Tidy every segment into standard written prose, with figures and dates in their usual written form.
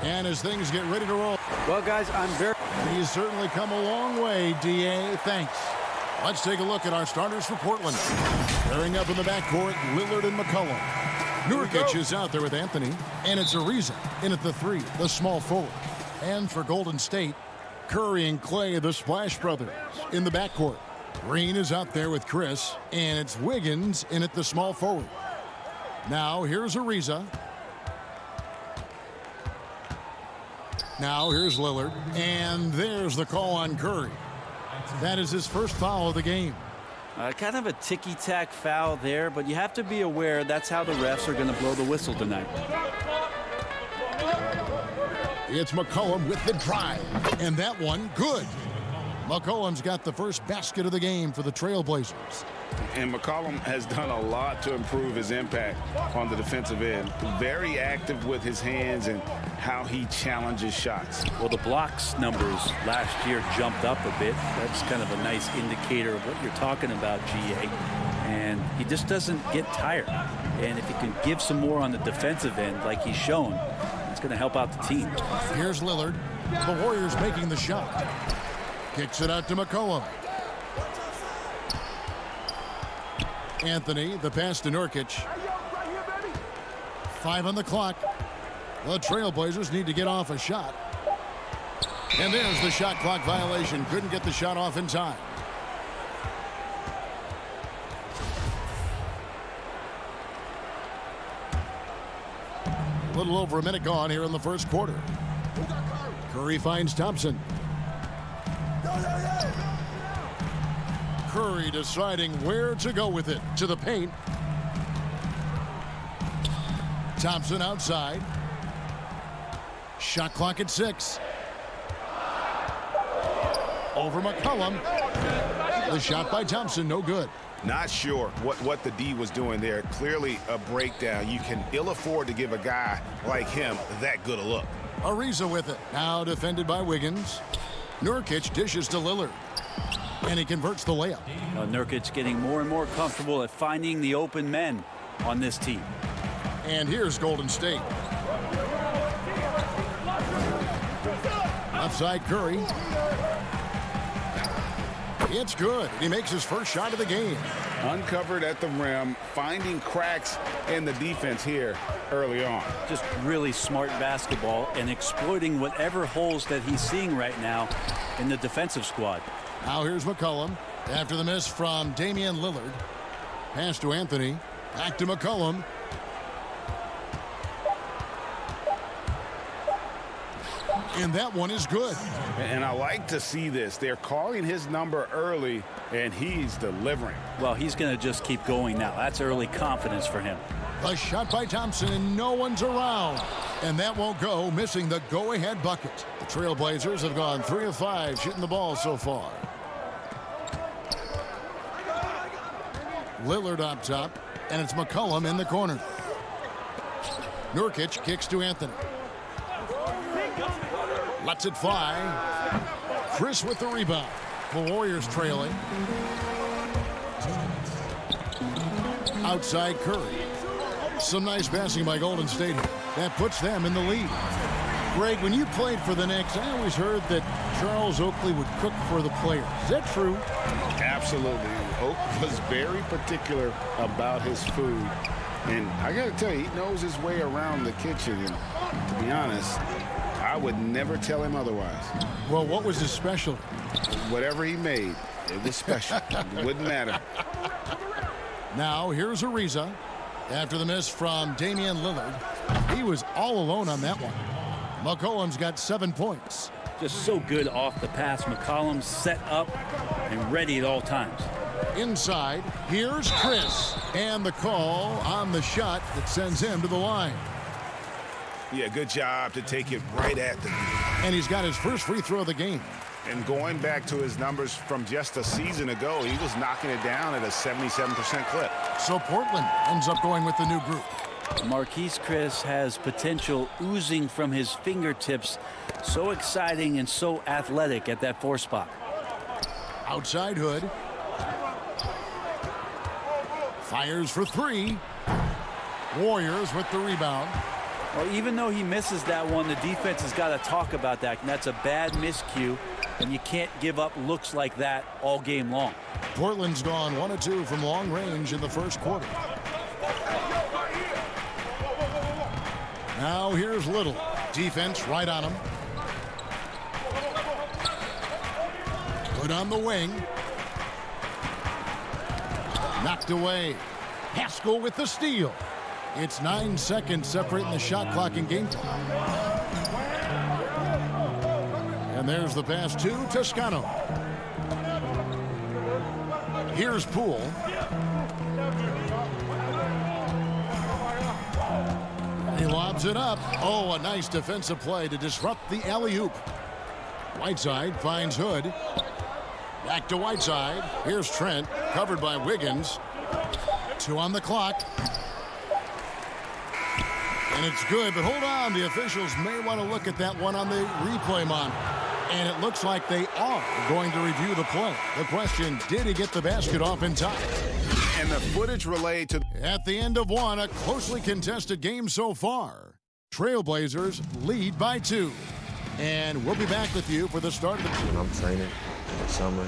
And as things get ready to roll. Well, guys, He's certainly come a long way, D.A. Thanks. Let's take a look at our starters for Portland. Pairing up in the backcourt, Lillard and McCollum. Nurkic is out there with Anthony, and it's Ariza in at the 3, the small forward. And for Golden State, Curry and Clay, the Splash Brothers, in the backcourt. Green is out there with Chris, and it's Wiggins in at the small forward. Now here's Ariza. Now here's Lillard, and there's the call on Curry. That is his first foul of the game. Kind of a ticky-tack foul there, but you have to be aware that's how the refs are going to blow the whistle tonight. It's McCollum with the drive, and that one good. McCollum's got the first basket of the game for the Trailblazers. And McCollum has done a lot to improve his impact on the defensive end. Very active with his hands and how he challenges shots. Well, the blocks numbers last year jumped up a bit. That's kind of a nice indicator of what you're talking about, GA. And he just doesn't get tired. And if he can give some more on the defensive end like he's shown, it's going to help out the team. Here's Lillard. The Warriors making the shot. Kicks it out to McCollum. Anthony, the pass to Nurkic. 5 on the clock. The Trailblazers need to get off a shot. And there's the shot clock violation. Couldn't get the shot off in time. A little over a minute gone here in the first quarter. Curry finds Thompson. Curry deciding where to go with it. To the paint. Thompson outside. Shot clock at 6. Over McCollum. The shot by Thompson, no good. Not sure what the D was doing there. Clearly a breakdown. You can ill afford to give a guy like him that good a look. Ariza with it. Now defended by Wiggins. Nurkic dishes to Lillard. And he converts the layup. Nurkic getting more and more comfortable at finding the open men on this team. And here's Golden State. Outside Curry. It's good. He makes his first shot of the game. Uncovered at the rim, finding cracks in the defense here early on. Just really smart basketball and exploiting whatever holes that he's seeing right now in the defensive squad. Now here's McCollum after the miss from Damian Lillard. Pass to Anthony. Back to McCollum. And that one is good. And I like to see this. They're calling his number early, and he's delivering. Well, he's going to just keep going now. That's early confidence for him. A shot by Thompson, and no one's around. And that won't go, missing the go-ahead bucket. The Trailblazers have gone 3 of 5 shooting the ball so far. Lillard up top, and it's McCollum in the corner. Nurkic kicks to Anthony. Lets it fly. Chris with the rebound. The Warriors trailing. Outside Curry. Some nice passing by Golden State. That puts them in the lead. Greg, when you played for the Knicks, I always heard that Charles Oakley would cook for the players. Is that true? Absolutely. Oak was very particular about his food. And I got to tell you, he knows his way around the kitchen. And to be honest, I would never tell him otherwise. Well, what was his specialty? Whatever he made, it was special. It wouldn't matter. Now, here's Ariza. After the miss from Damian Lillard, he was all alone on that one. McCollum's got 7 points. Just so good off the pass. McCollum set up and ready at all times. Inside, here's Chris. And the call on the shot that sends him to the line. Yeah, good job to take it right at the knee. And he's got his first free throw of the game. And going back to his numbers from just a season ago, he was knocking it down at a 77% clip. So Portland ends up going with the new group. Marquise Chris has potential oozing from his fingertips. So exciting and so athletic at that 4 spot. Outside Hood. Fires for 3. Warriors with the rebound. Well, even though he misses that one, the defense has got to talk about that. And that's a bad miscue. And you can't give up looks like that all game long. Portland's gone 1 of 2 from long range in the first quarter. Now here's Little. Defense right on him. Good on the wing. Knocked away. Haskell with the steal. It's 9 seconds separating the shot clock and game time. And there's the pass to Toscano. Here's Poole. He lobs it up. Oh, a nice defensive play to disrupt the alley-oop. Whiteside finds Hood. Back to Whiteside. Here's Trent, covered by Wiggins. 2 on the clock. And it's good, but hold on. The officials may want to look at that one on the replay monitor. And it looks like they are going to review the play. The question, did he get the basket off in time? And the footage relayed to... At the end of 1, a closely contested game so far. Trailblazers lead by 2. And we'll be back with you for the start of the... When I'm training in the summer.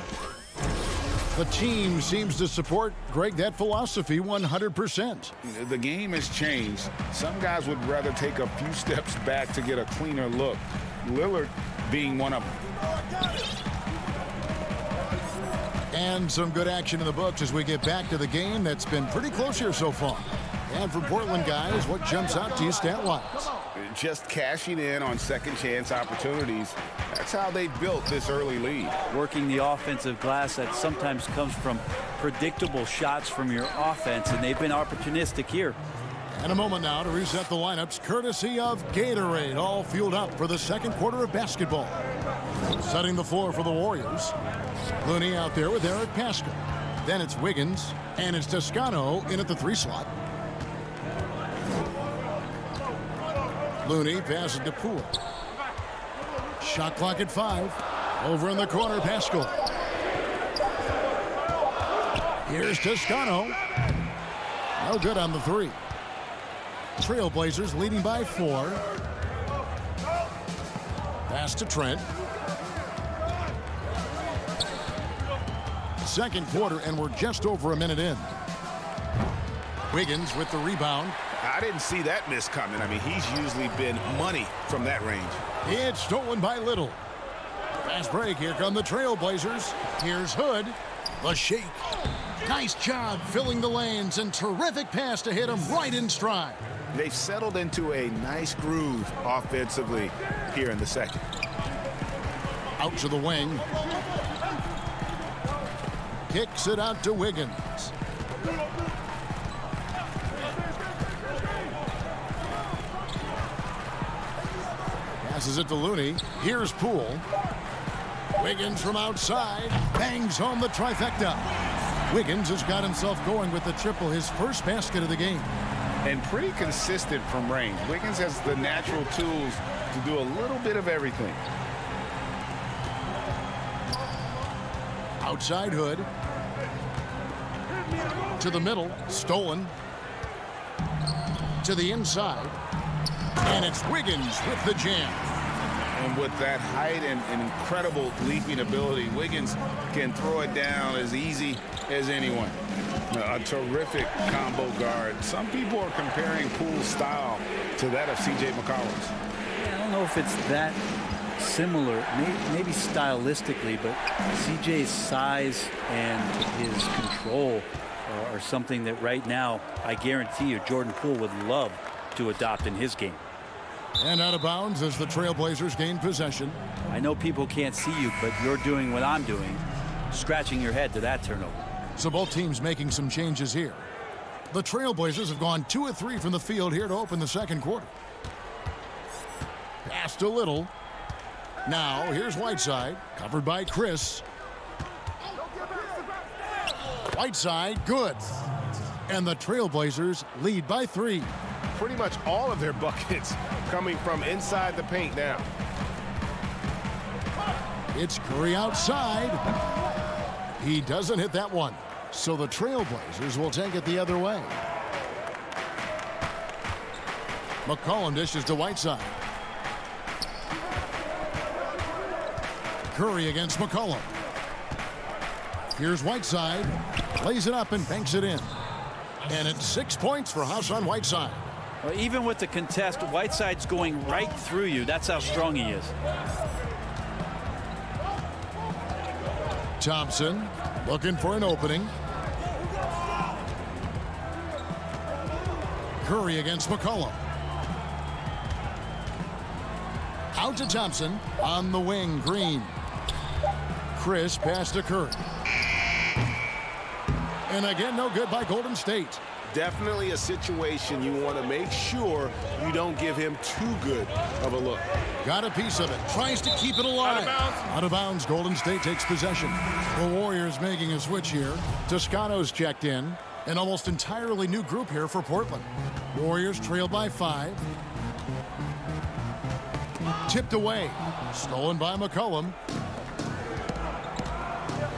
The team seems to support, Greg, that philosophy 100%. The game has changed. Some guys would rather take a few steps back to get a cleaner look. Lillard being one of them. And some good action in the books as we get back to the game that's been pretty close here so far. And for Portland guys, what jumps out to you stat-wise? Just cashing in on second chance opportunities. That's how they built this early lead. Working the offensive glass that sometimes comes from predictable shots from your offense, and they've been opportunistic here. And a moment now to reset the lineups, courtesy of Gatorade, all fueled up for the second quarter of basketball. Setting the floor for the Warriors. Looney out there with Eric Pascal. Then it's Wiggins, and it's Toscano in at the 3 slot. Looney passes to Poole. Shot clock at 5. Over in the corner, Pascal. Here's Toscano. No good on the 3. Trailblazers leading by 4. Pass to Trent. Second quarter, and we're just over a minute in. Wiggins with the rebound. I didn't see that miss coming. I mean, he's usually been money from that range. It's stolen by Little. Fast break. Here come the Trailblazers. Here's Hood. The shake. Nice job filling the lanes, and terrific pass to hit him right in stride. They've settled into a nice groove offensively here in the second. Out to the wing. Kicks it out to Wiggins. Passes it to Looney. Here's Poole. Wiggins from outside. Bangs home the trifecta. Wiggins has got himself going with the triple, his first basket of the game. And pretty consistent from range. Wiggins has the natural tools to do a little bit of everything. Outside Hood. To the middle. Stolen. To the inside. And it's Wiggins with the jam. And with that height and incredible leaping ability, Wiggins can throw it down as easy as anyone. A terrific combo guard. Some people are comparing Poole's style to that of C.J. McCollum's. I don't know if it's that similar, maybe stylistically, but CJ's size and his control are something that right now, I guarantee you, Jordan Poole would love to adopt in his game. And out of bounds as the Trailblazers gain possession. I know people can't see you, but you're doing what I'm doing, scratching your head to that turnover. So both teams making some changes here. The Trailblazers have gone 2 of 3 from the field here to open the second quarter. Pass to Little. Now, here's Whiteside, covered by Chris. Whiteside, good. And the Trailblazers lead by 3. Pretty much all of their buckets coming from inside the paint now. It's Curry outside. He doesn't hit that one. So the Trailblazers will take it the other way. McCollum dishes to Whiteside. Curry against McCollum. Here's Whiteside. Lays it up and banks it in. And it's 6 points for Hassan Whiteside. Well, even with the contest, Whiteside's going right through you. That's how strong he is. Thompson looking for an opening. Curry against McCollum. Out to Thompson. On the wing, Green. Chris pass to Curry. And again, no good by Golden State. Definitely a situation you want to make sure you don't give him too good of a look. Got a piece of it. Tries to keep it alive. Out of bounds. Golden State takes possession. The Warriors making a switch here. Toscano's checked in. An almost entirely new group here for Portland. Warriors trail by 5. Tipped away. Stolen by McCollum.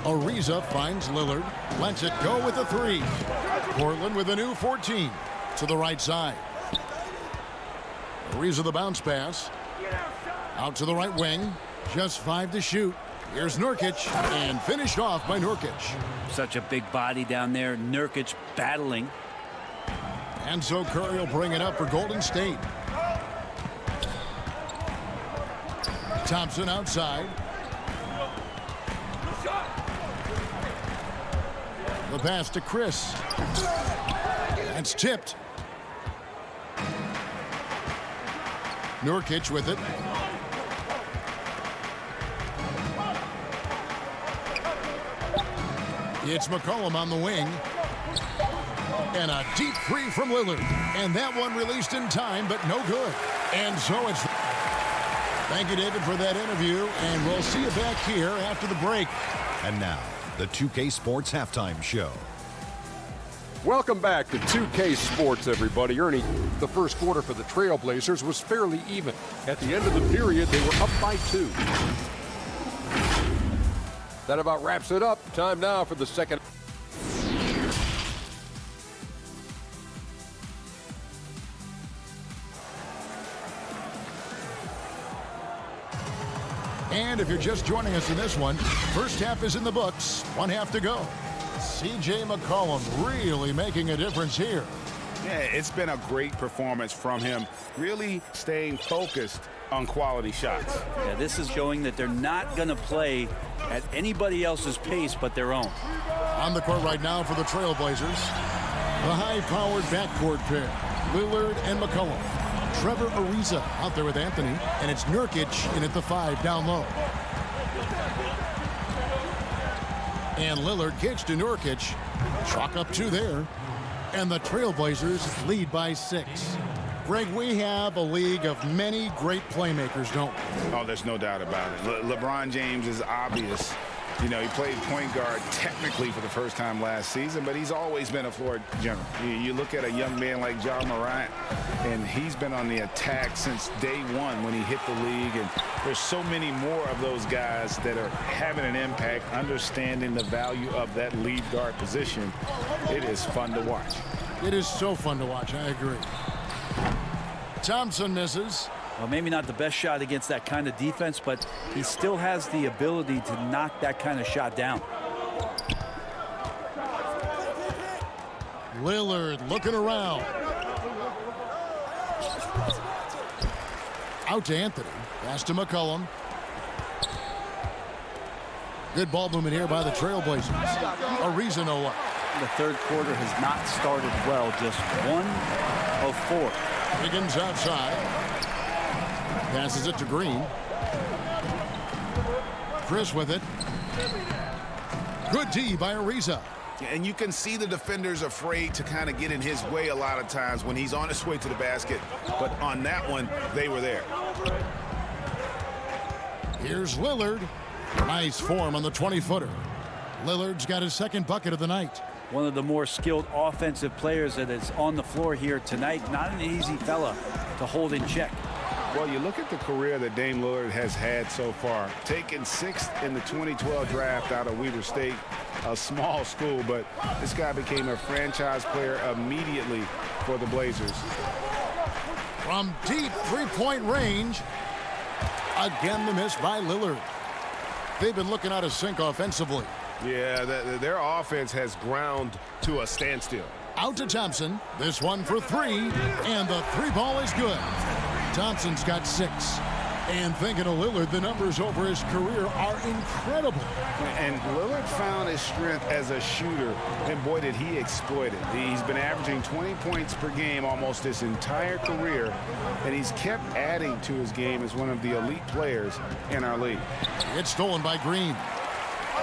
Ariza finds Lillard. Lets it go with a 3. Portland with a new 14 to the right side. Ariza the bounce pass. Out to the right wing. Just 5 to shoot. Here's Nurkic, and finished off by Nurkic. Such a big body down there. Nurkic battling. And so Curry will bring it up for Golden State. Thompson outside. The pass to Chris. That's tipped. Nurkic with it. It's McCollum on the wing. And a deep 3 from Lillard. And that one released in time, but no good. And so it's... Thank you, David, for that interview. And we'll see you back here after the break. And now, the 2K Sports Halftime Show. Welcome back to 2K Sports, everybody. Ernie, the first quarter for the Trailblazers was fairly even. At the end of the period, they were up by 2. That about wraps it up. Time now for the second. And if you're just joining us in this one, first half is in the books. 1 half to go. C.J. McCollum really making a difference here. Yeah, it's been a great performance from him, really staying focused on quality shots. Yeah, this is showing that they're not going to play at anybody else's pace but their own. On the court right now for the Trailblazers, the high-powered backcourt pair, Lillard and McCollum. Trevor Ariza out there with Anthony, and it's Nurkic in at the 5 down low. And Lillard kicks to Nurkic. Chalk up 2 there. And the Trailblazers lead by 6. Greg, we have a league of many great playmakers, don't we? Oh, there's no doubt about it. LeBron James is obvious. You know, he played point guard technically for the first time last season, but he's always been a floor general. You look at a young man like Ja Morant, and he's been on the attack since day 1 when he hit the league. And there's so many more of those guys that are having an impact, understanding the value of that lead guard position. It is fun to watch. It is so fun to watch. I agree. Thompson misses. Well, maybe not the best shot against that kind of defense, but he still has the ability to knock that kind of shot down. Lillard looking around. Out to Anthony. Pass to McCollum. Good ball movement here by the Trailblazers. Ariza no look. The third quarter has not started well. Just 1 of 4. Higgins outside. Passes it to Green. Chris with it. Good D by Ariza. And you can see the defenders afraid to kind of get in his way a lot of times when he's on his way to the basket. But on that one, they were there. Here's Lillard. Nice form on the 20-footer. Lillard's got his second bucket of the night. One of the more skilled offensive players that is on the floor here tonight. Not an easy fella to hold in check. Well, you look at the career that Dame Lillard has had so far. Taken 6th in the 2012 draft out of Weber State, a small school, but this guy became a franchise player immediately for the Blazers. From deep three-point range, again the miss by Lillard. They've been looking out of sync offensively. Yeah, their offense has ground to a standstill. Out to Thompson. This one for three, and the three ball is good. Thompson's got 6. And thinking of Lillard, the numbers over his career are incredible. And Lillard found his strength as a shooter, and boy, did he exploit it. He's been averaging 20 points per game almost his entire career, and he's kept adding to his game as one of the elite players in our league. It's stolen by Green.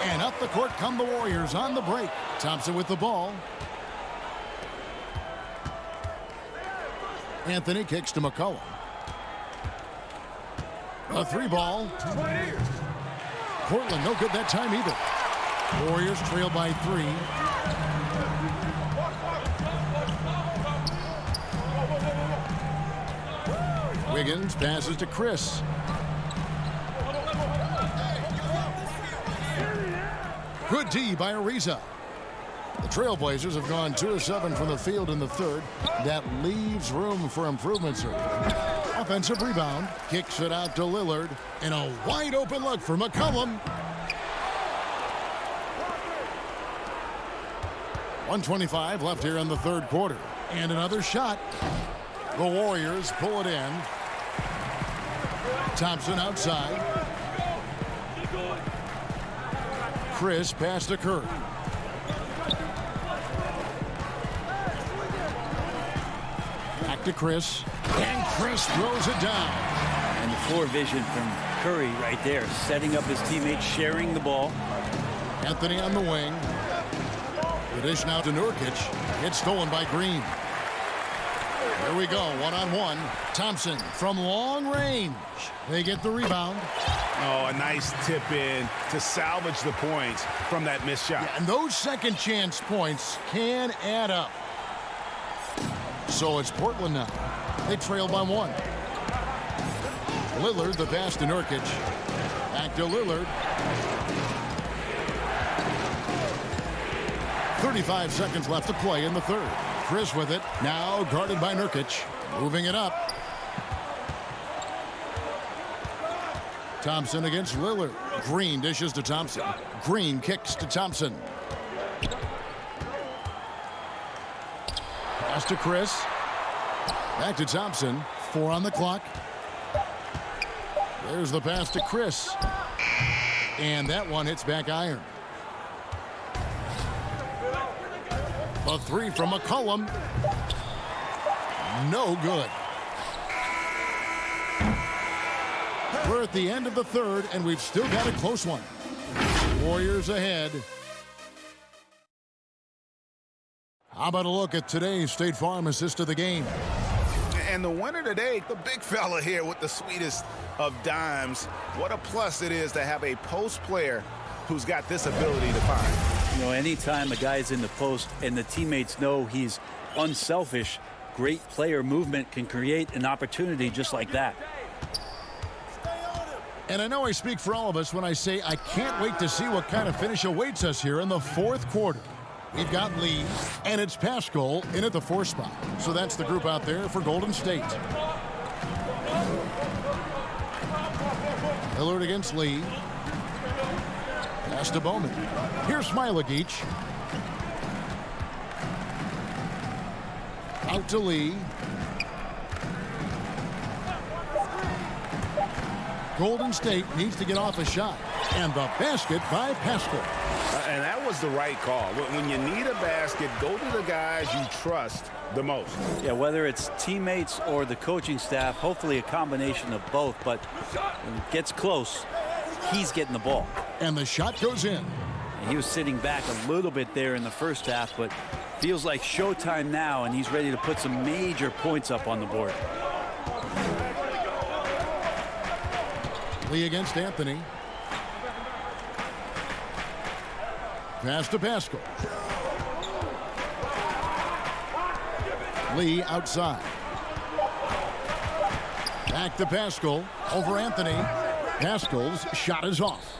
And up the court come the Warriors on the break. Thompson with the ball. Anthony kicks to McCollum. A 3-ball. Portland no good that time either. Warriors trail by 3. Wiggins passes to Chris. Good D by Ariza. The Trailblazers have gone 2 of 7 from the field in the third. That leaves room for improvement, sir. Offensive rebound. Kicks it out to Lillard. And a wide open look for McCollum. 1:25 left here in the third quarter. And another shot. The Warriors pull it in. Thompson outside. Chris pass to Kirk. Back to Chris. And Chris throws it down. And the floor vision from Curry right there, setting up his teammates, sharing the ball. Anthony on the wing. The dish now to Nurkic. It's stolen by Green. Here we go, one-on-one. Thompson from long range. They get the rebound. Oh, a nice tip in to salvage the points from that missed shot. Yeah, and those second chance points can add up. So it's Portland now. They trail by 1. Lillard, the pass to Nurkic. Back to Lillard. 35 seconds left to play in the third. Chris with it. Now guarded by Nurkic. Moving it up. Thompson against Lillard. Green dishes to Thompson. Green kicks to Thompson. Pass to Chris. Back to Thompson. 4 on the clock. There's the pass to Chris. And that one hits back iron. A 3 from McCollum. No good. We're at the end of the third, and we've still got a close one. Warriors ahead. How about a look at today's State Farm assist of the game? And the winner today, the big fella here with the sweetest of dimes. What a plus it is to have a post player who's got this ability to find. You know, anytime a guy's in the post and the teammates know he's unselfish, great player movement can create an opportunity just like that. And I know I speak for all of us when I say I can't wait to see what kind of finish awaits us here in the fourth quarter. We've got Lee, and it's Pascal in at the 4 spot. So that's the group out there for Golden State. Lillard against Lee. Pass to Bowman. Here's Smailagic. Out to Lee. Golden State needs to get off a shot. And the basket by Pascal. And that was the right call. When you need a basket, go to the guys you trust the most. Yeah, whether it's teammates or the coaching staff, hopefully a combination of both. But when it gets close, he's getting the ball. And the shot goes in. He was sitting back a little bit there in the first half, but feels like showtime now, and he's ready to put some major points up on the board. Lee against Anthony. Pass to Pascal. Lee outside. Back to Pascal. Over Anthony. Pascal's shot is off.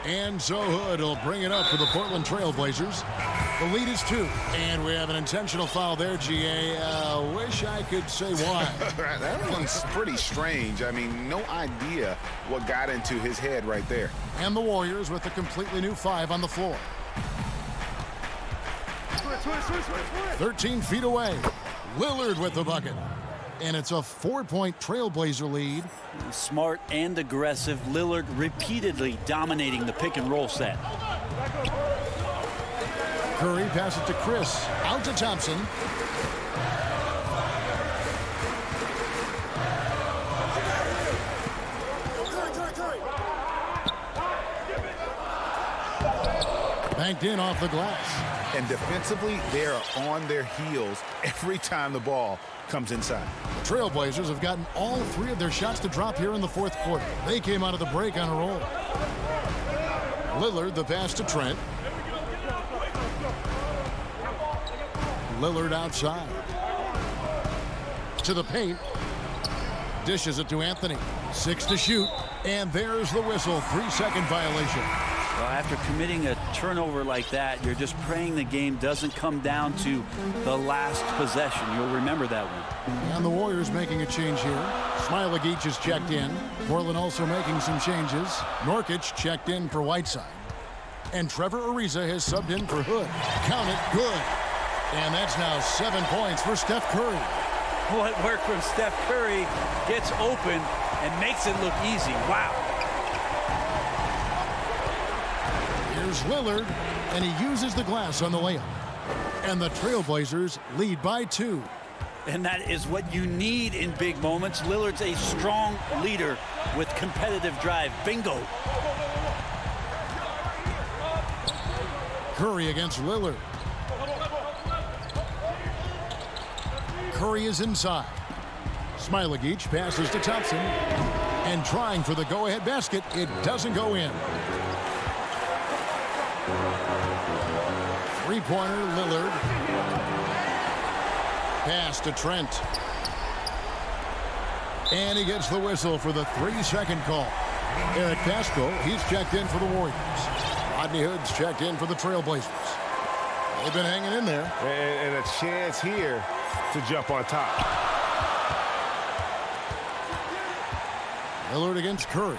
And so Hood will bring it up for the Portland Trail Blazers. The lead is 2. And we have an intentional foul there, GA. Wish I could say why. That one's pretty strange. I mean, no idea what got into his head right there. And the Warriors with a completely new 5 on the floor. 13 feet away. Lillard with the bucket. And it's a 4-point Trailblazer lead. Smart and aggressive. Lillard repeatedly dominating the pick and roll set. Curry passes to Chris. Out to Thompson. Banked in off the glass. And defensively, they are on their heels every time the ball comes inside. The Trailblazers have gotten all 3 of their shots to drop here in the 4th quarter. They came out of the break on a roll. Lillard, the pass to Trent. Lillard outside. To the paint. Dishes it to Anthony. 6 to shoot. And there's the whistle. 3-second violation. Well, after committing a turnover like that, you're just praying the game doesn't come down to the last possession. You'll remember that one. And the Warriors making a change here. Smailagic is checked in. Portland also making some changes. Nurkic checked in for Whiteside. And Trevor Ariza has subbed in for Hood. Count it, good. And that's now 7 points for Steph Curry. What work from Steph Curry, gets open and makes it look easy. Wow. Here's Lillard, and he uses the glass on the layup. And the Trailblazers lead by 2. And that is what you need in big moments. Lillard's a strong leader with competitive drive. Bingo. Curry against Lillard. Curry is inside. Smailagic passes to Thompson. And trying for the go-ahead basket, it doesn't go in. 3-pointer, Lillard. Pass to Trent. And he gets the whistle for the 3-second call. Eric Pascal, he's checked in for the Warriors. Rodney Hood's checked in for the Trailblazers. They've been hanging in there. And a chance here to jump on top. Lillard against Curry.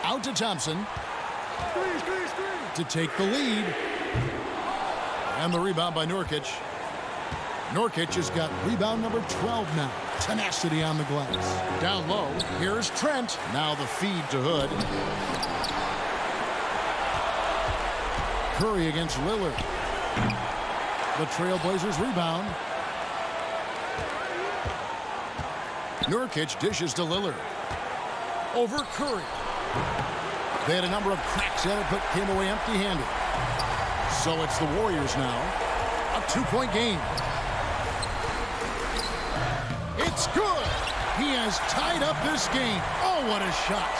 Out to Thompson. To take the lead. And the rebound by Nurkic. Nurkic has got rebound number 12 now. Tenacity on the glass. Down low, here's Trent. Now the feed to Hood. Curry against Lillard. The Trailblazers rebound. Nurkic dishes to Lillard. Over Curry. They had a number of cracks at it, but came away empty-handed. So it's the Warriors now. A 2-point game. It's good. He has tied up this game. Oh, what a shot.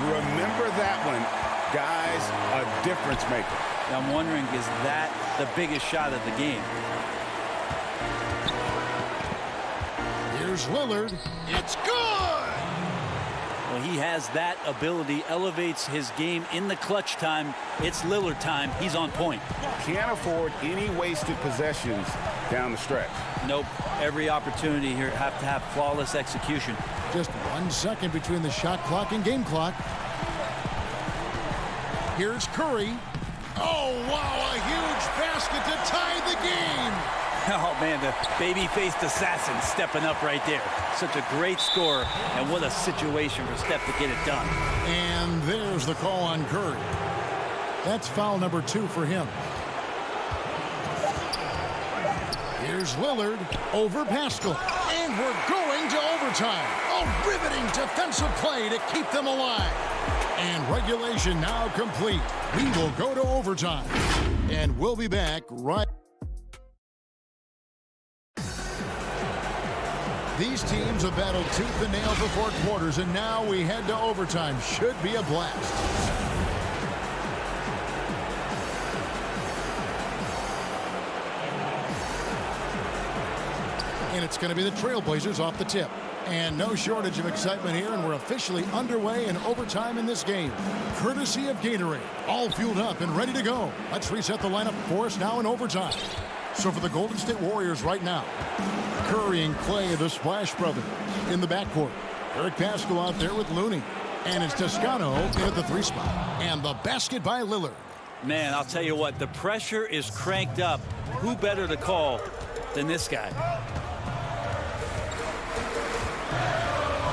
Remember that one. Guys, a difference maker. I'm wondering, is that the biggest shot of the game? Here's Lillard. It's good. Well, he has that ability, elevates his game in the clutch time. It's Lillard time. He's on point. Can't afford any wasted possessions down the stretch. Nope. Every opportunity here have to have flawless execution. Just 1 second between the shot clock and game clock. Here's Curry. Oh, wow, a huge basket to tie the game. Oh, man, the baby-faced assassin stepping up right there. Such a great score, and what a situation for Steph to get it done. And there's the call on Curry. That's foul number 2 for him. Here's Lillard over Pascal. And we're going to overtime. A riveting defensive play to keep them alive. And regulation now complete. We will go to overtime. And we'll be back right. These teams have battled tooth and nail for 4 quarters, and now we head to overtime. Should be a blast. And it's going to be the Trailblazers off the tip. And no shortage of excitement here, and we're officially underway in overtime in this game. Courtesy of Gatorade, all fueled up and ready to go. Let's reset the lineup for us now in overtime. So for the Golden State Warriors right now, Curry and Clay, the Splash Brothers, in the backcourt. Eric Paschall out there with Looney. And it's Toscano in at the 3 spot. And the basket by Lillard. Man, I'll tell you what, the pressure is cranked up. Who better to call than this guy?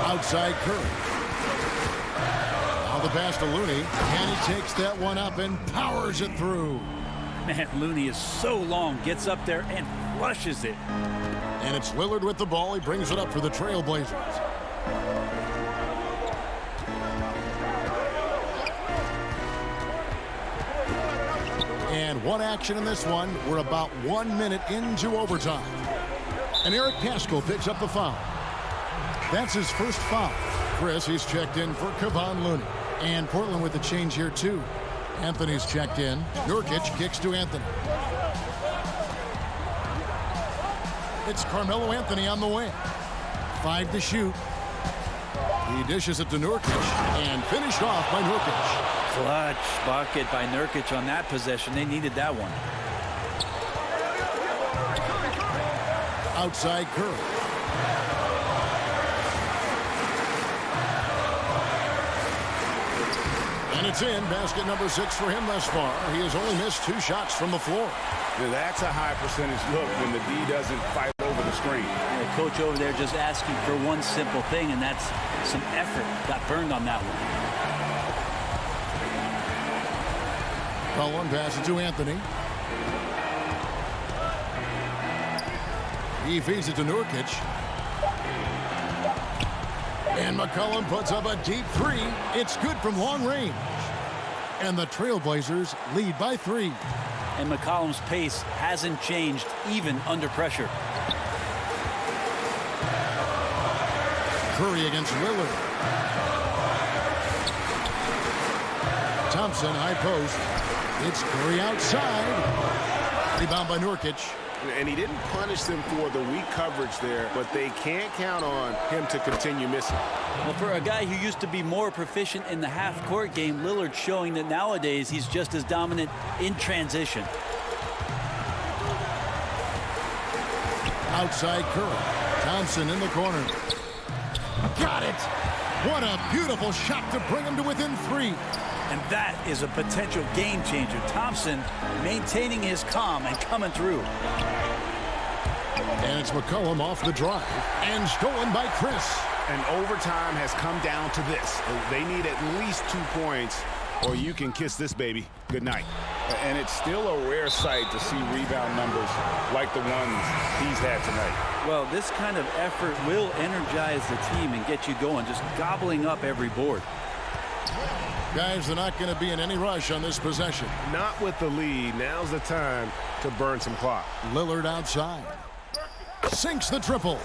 Outside Curry. Now the pass to Looney. And he takes that one up and powers it through. Man, Looney is so long, gets up there and flushes it. And it's Lillard with the ball. He brings it up for the Trailblazers. And one action in this one. We're about 1 minute into overtime. And Eric Paschall picks up the foul. That's his first foul. Chris, he's checked in for Kevon Looney. And Portland with the change here, too. Anthony's checked in. Nurkic kicks to Anthony. It's Carmelo Anthony on the wing. 5 to shoot. He dishes it to Nurkic and finished off by Nurkic. Clutch bucket by Nurkic on that possession. They needed that one. Outside Curry. And it's in. Basket number 6 for him thus far. He has only missed 2 shots from the floor. Now that's a high percentage look when the D doesn't fight over the screen. The coach over there just asking for one simple thing, and that's some effort. Got burned on that one. Cullen passes to Anthony. He feeds it to Nurkic. And McCollum puts up a deep 3. It's good from long range. And the Trailblazers lead by 3. And McCollum's pace hasn't changed even under pressure. Curry against Lillard. Thompson, high post. It's Curry outside. Rebound by Nurkic. And he didn't punish them for the weak coverage there, but they can't count on him to continue missing. Well, for a guy who used to be more proficient in the half-court game, Lillard's showing that nowadays he's just as dominant in transition. Outside Curry. Thompson in the corner. Got it! What a beautiful shot to bring him to within 3. And that is a potential game changer. Thompson maintaining his calm and coming through. And it's McCollum off the drive. And stolen by Chris. And overtime has come down to this. They need at least 2 points, or you can kiss this baby goodnight. And it's still a rare sight to see rebound numbers like the ones he's had tonight. Well, this kind of effort will energize the team and get you going, just gobbling up every board. Guys, they're not going to be in any rush on this possession. Not with the lead. Now's the time to burn some clock. Lillard outside. Sinks the triple.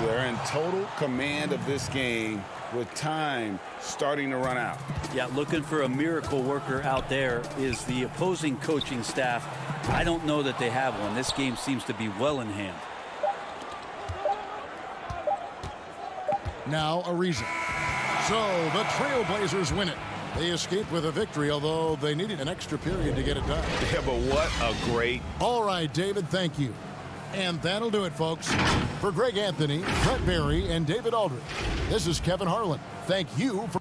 They're in total command of this game with time starting to run out. Yeah, looking for a miracle worker out there is the opposing coaching staff. I don't know that they have one. This game seems to be well in hand. Now Ariza. So the Trailblazers win it. They escaped with a victory, although they needed an extra period to get it done. Yeah, but what a great... All right, David, thank you. And that'll do it, folks. For Greg Anthony, Brett Berry, and David Aldridge, this is Kevin Harlan. Thank you for...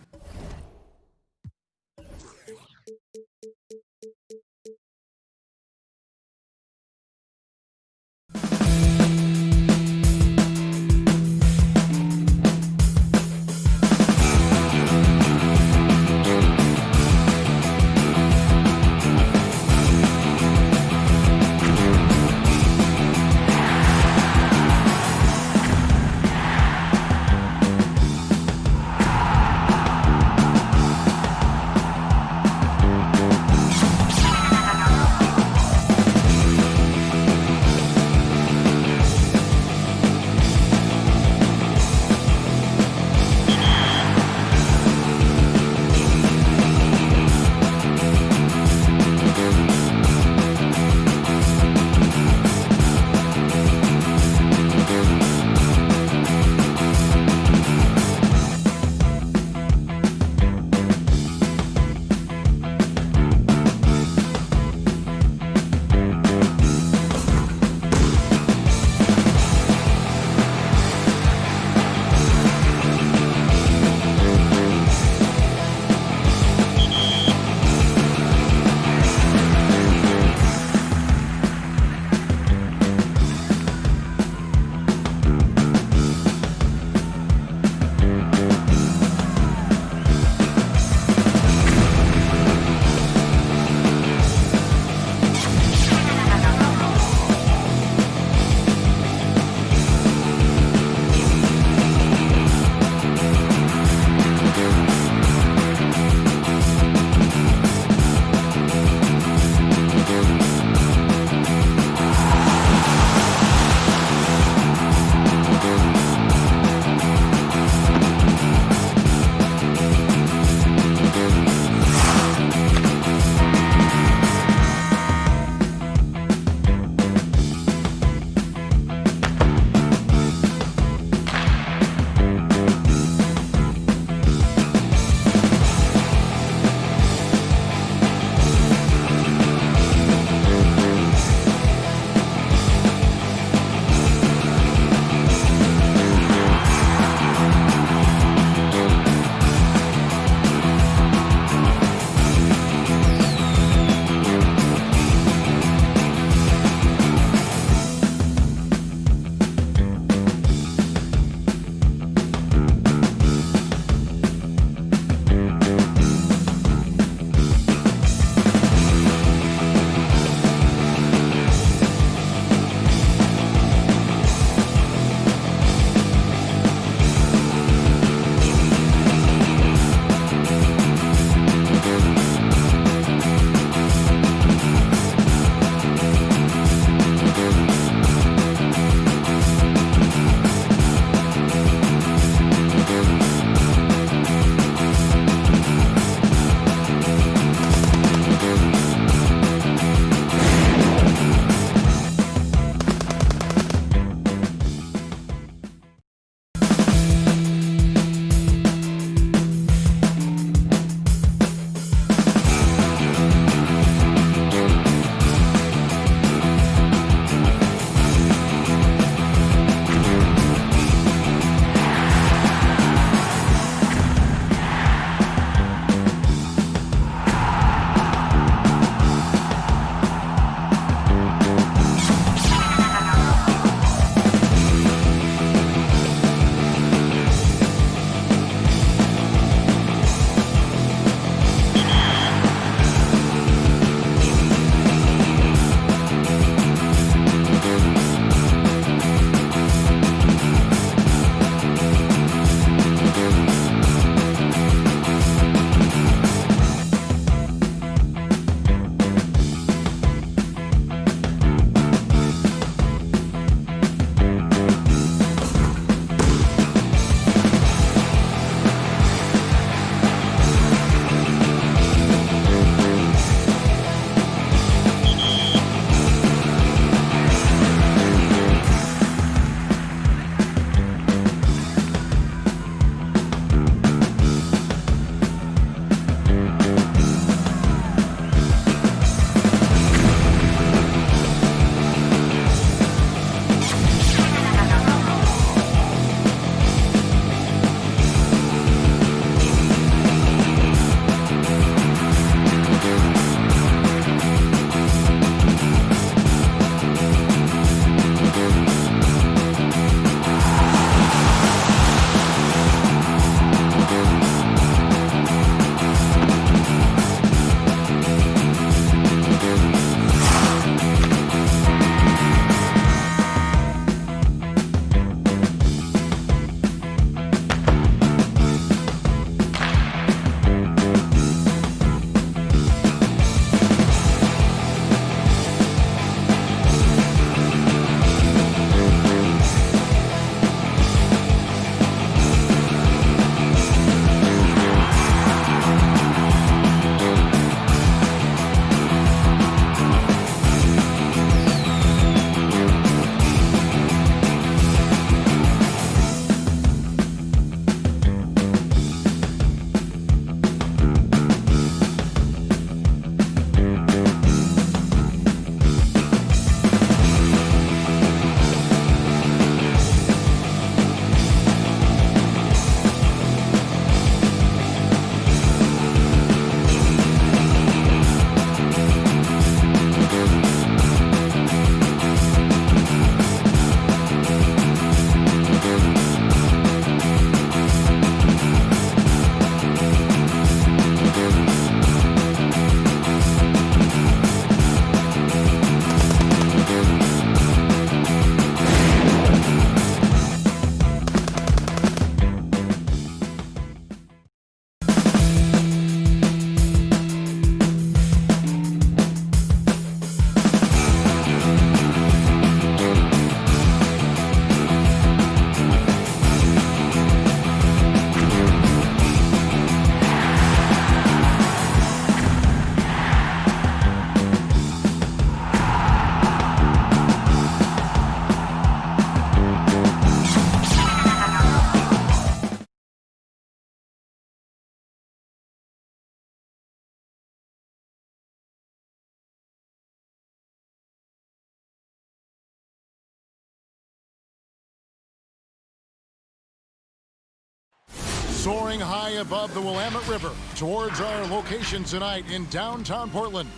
Soaring high above the Willamette River towards our location tonight in downtown Portland.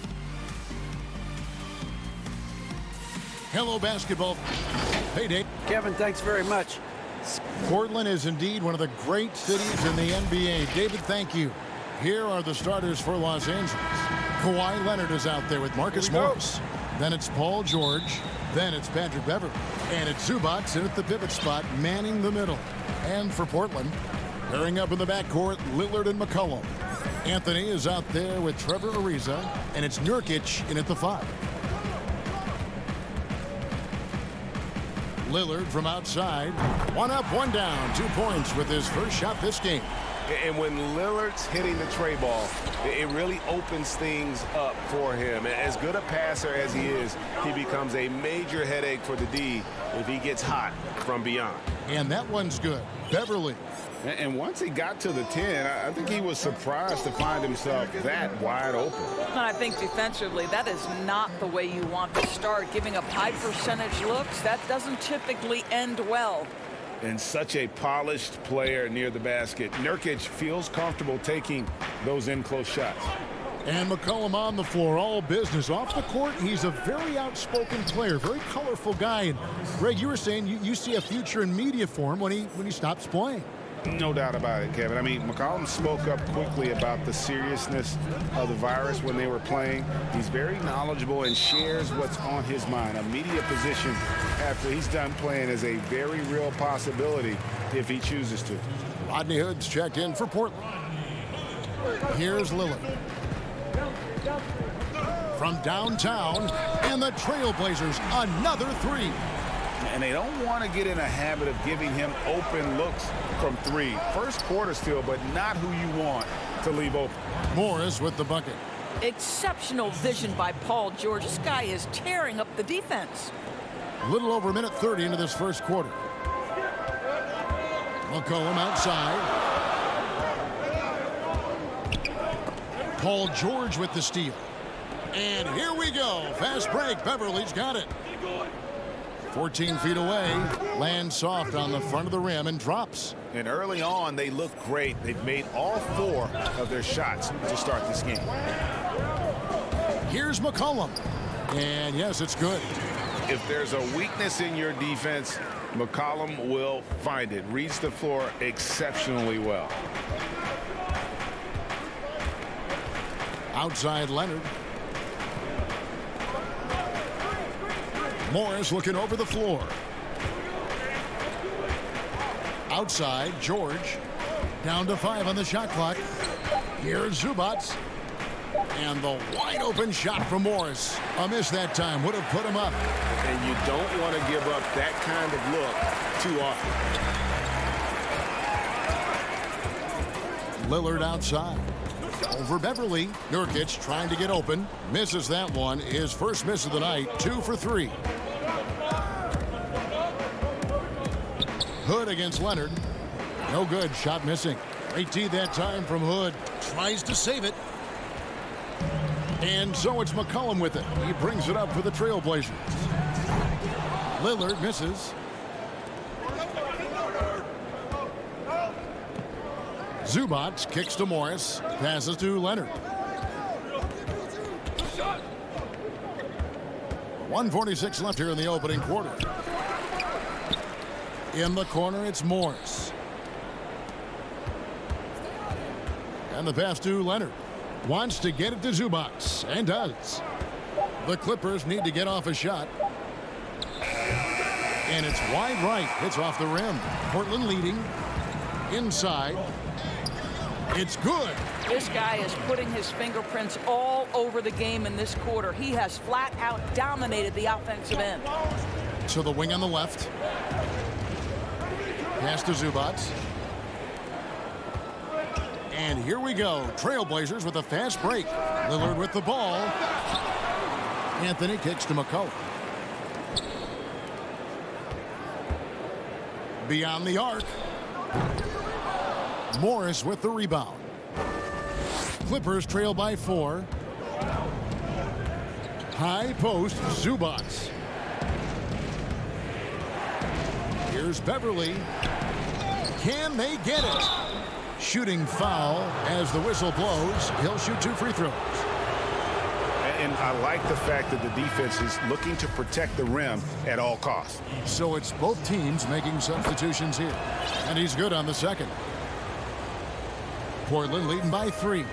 Hello, basketball. Hey, Dave. Kevin, thanks very much. Portland is indeed one of the great cities in the NBA. David, thank you. Here are the starters for Los Angeles. Kawhi Leonard is out there with Marcus Morris. Then it's Paul George. Then it's Patrick Beverley. And it's Zubac in at the pivot spot, manning the middle. And for Portland, pairing up in the backcourt, Lillard and McCollum. Anthony is out there with Trevor Ariza. And it's Nurkic in at the 5. Lillard from outside. 1 up, 1 down. 2 points with his first shot this game. And when Lillard's hitting the tray ball, it really opens things up for him. As good a passer as he is, he becomes a major headache for the D if he gets hot from beyond. And that one's good. Beverley. And once he got to the 10, I think he was surprised to find himself that wide open. And I think defensively, that is not the way you want to start. Giving up high percentage looks, that doesn't typically end well. And such a polished player near the basket. Nurkic feels comfortable taking those in-close shots. And McCollum on the floor, all business. Off the court, he's a very outspoken player, very colorful guy. And Greg, you were saying you see a future in media for him when he stops playing. No doubt about it, Kevin. I mean, McCollum spoke up quickly about the seriousness of the virus when they were playing. He's very knowledgeable and shares what's on his mind. A media position after he's done playing is a very real possibility if he chooses to. Rodney Hood's checked in for Portland. Here's Lillard. From downtown, and the Trailblazers, another 3. And they don't want to get in a habit of giving him open looks from 3. First quarter still, but not who you want to leave open. Morris with the bucket. Exceptional vision by Paul George. This guy is tearing up the defense. A little over a minute 30 into this first quarter. McCollum outside. Paul George with the steal. And here we go. Fast break. Beverly's got it. 14 feet away, lands soft on the front of the rim and drops. And early on, they look great. They've made all 4 of their shots to start this game. Here's McCollum. And yes, it's good. If there's a weakness in your defense, McCollum will find it. Reads the floor exceptionally well. Outside Leonard. Morris looking over the floor. Outside, George. Down to 5 on the shot clock. Here's Zubac. And the wide open shot from Morris. A miss that time. Would have put him up. And you don't want to give up that kind of look too often. Lillard outside. Over Beverley. Nurkic trying to get open. Misses that one. His first miss of the night. 2 for 3. Hood against Leonard. No good. Shot missing. Great D that time from Hood. Tries to save it. And so it's McCollum with it. He brings it up for the Trailblazers. Lillard misses. Zubac kicks to Morris. Passes to Leonard. 1:46 left here in the opening quarter. In the corner, it's Morris. And the pass to Leonard. Wants to get it to Zubac, and does. The Clippers need to get off a shot. And it's wide right. Hits off the rim. Portland leading. Inside. It's good. This guy is putting his fingerprints all over the game in this quarter. He has flat out dominated the offensive end. To the wing on the left. Pass to Zubac. And here we go. Trailblazers with a fast break. Lillard with the ball. Anthony kicks to McCollum. Beyond the arc. Morris with the rebound. Clippers trail by 4. High post, Zubac. Here's Beverley. Can they get it? Shooting foul as the whistle blows. He'll shoot 2 free throws. And I like the fact that the defense is looking to protect the rim at all costs. So it's both teams making substitutions here. And he's good on the second. Portland leading by 3.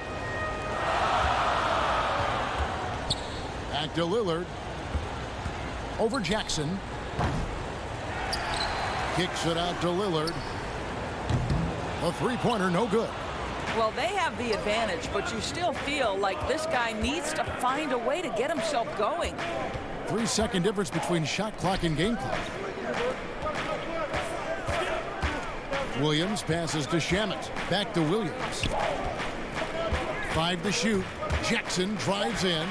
Back to Lillard. Over Jackson. Kicks it out to Lillard. A three-pointer, no good. Well, they have the advantage, but you still feel like this guy needs to find a way to get himself going. 3-second difference between shot clock and game clock. Williams passes to Shamet. Back to Williams. 5 to shoot. Jackson drives in.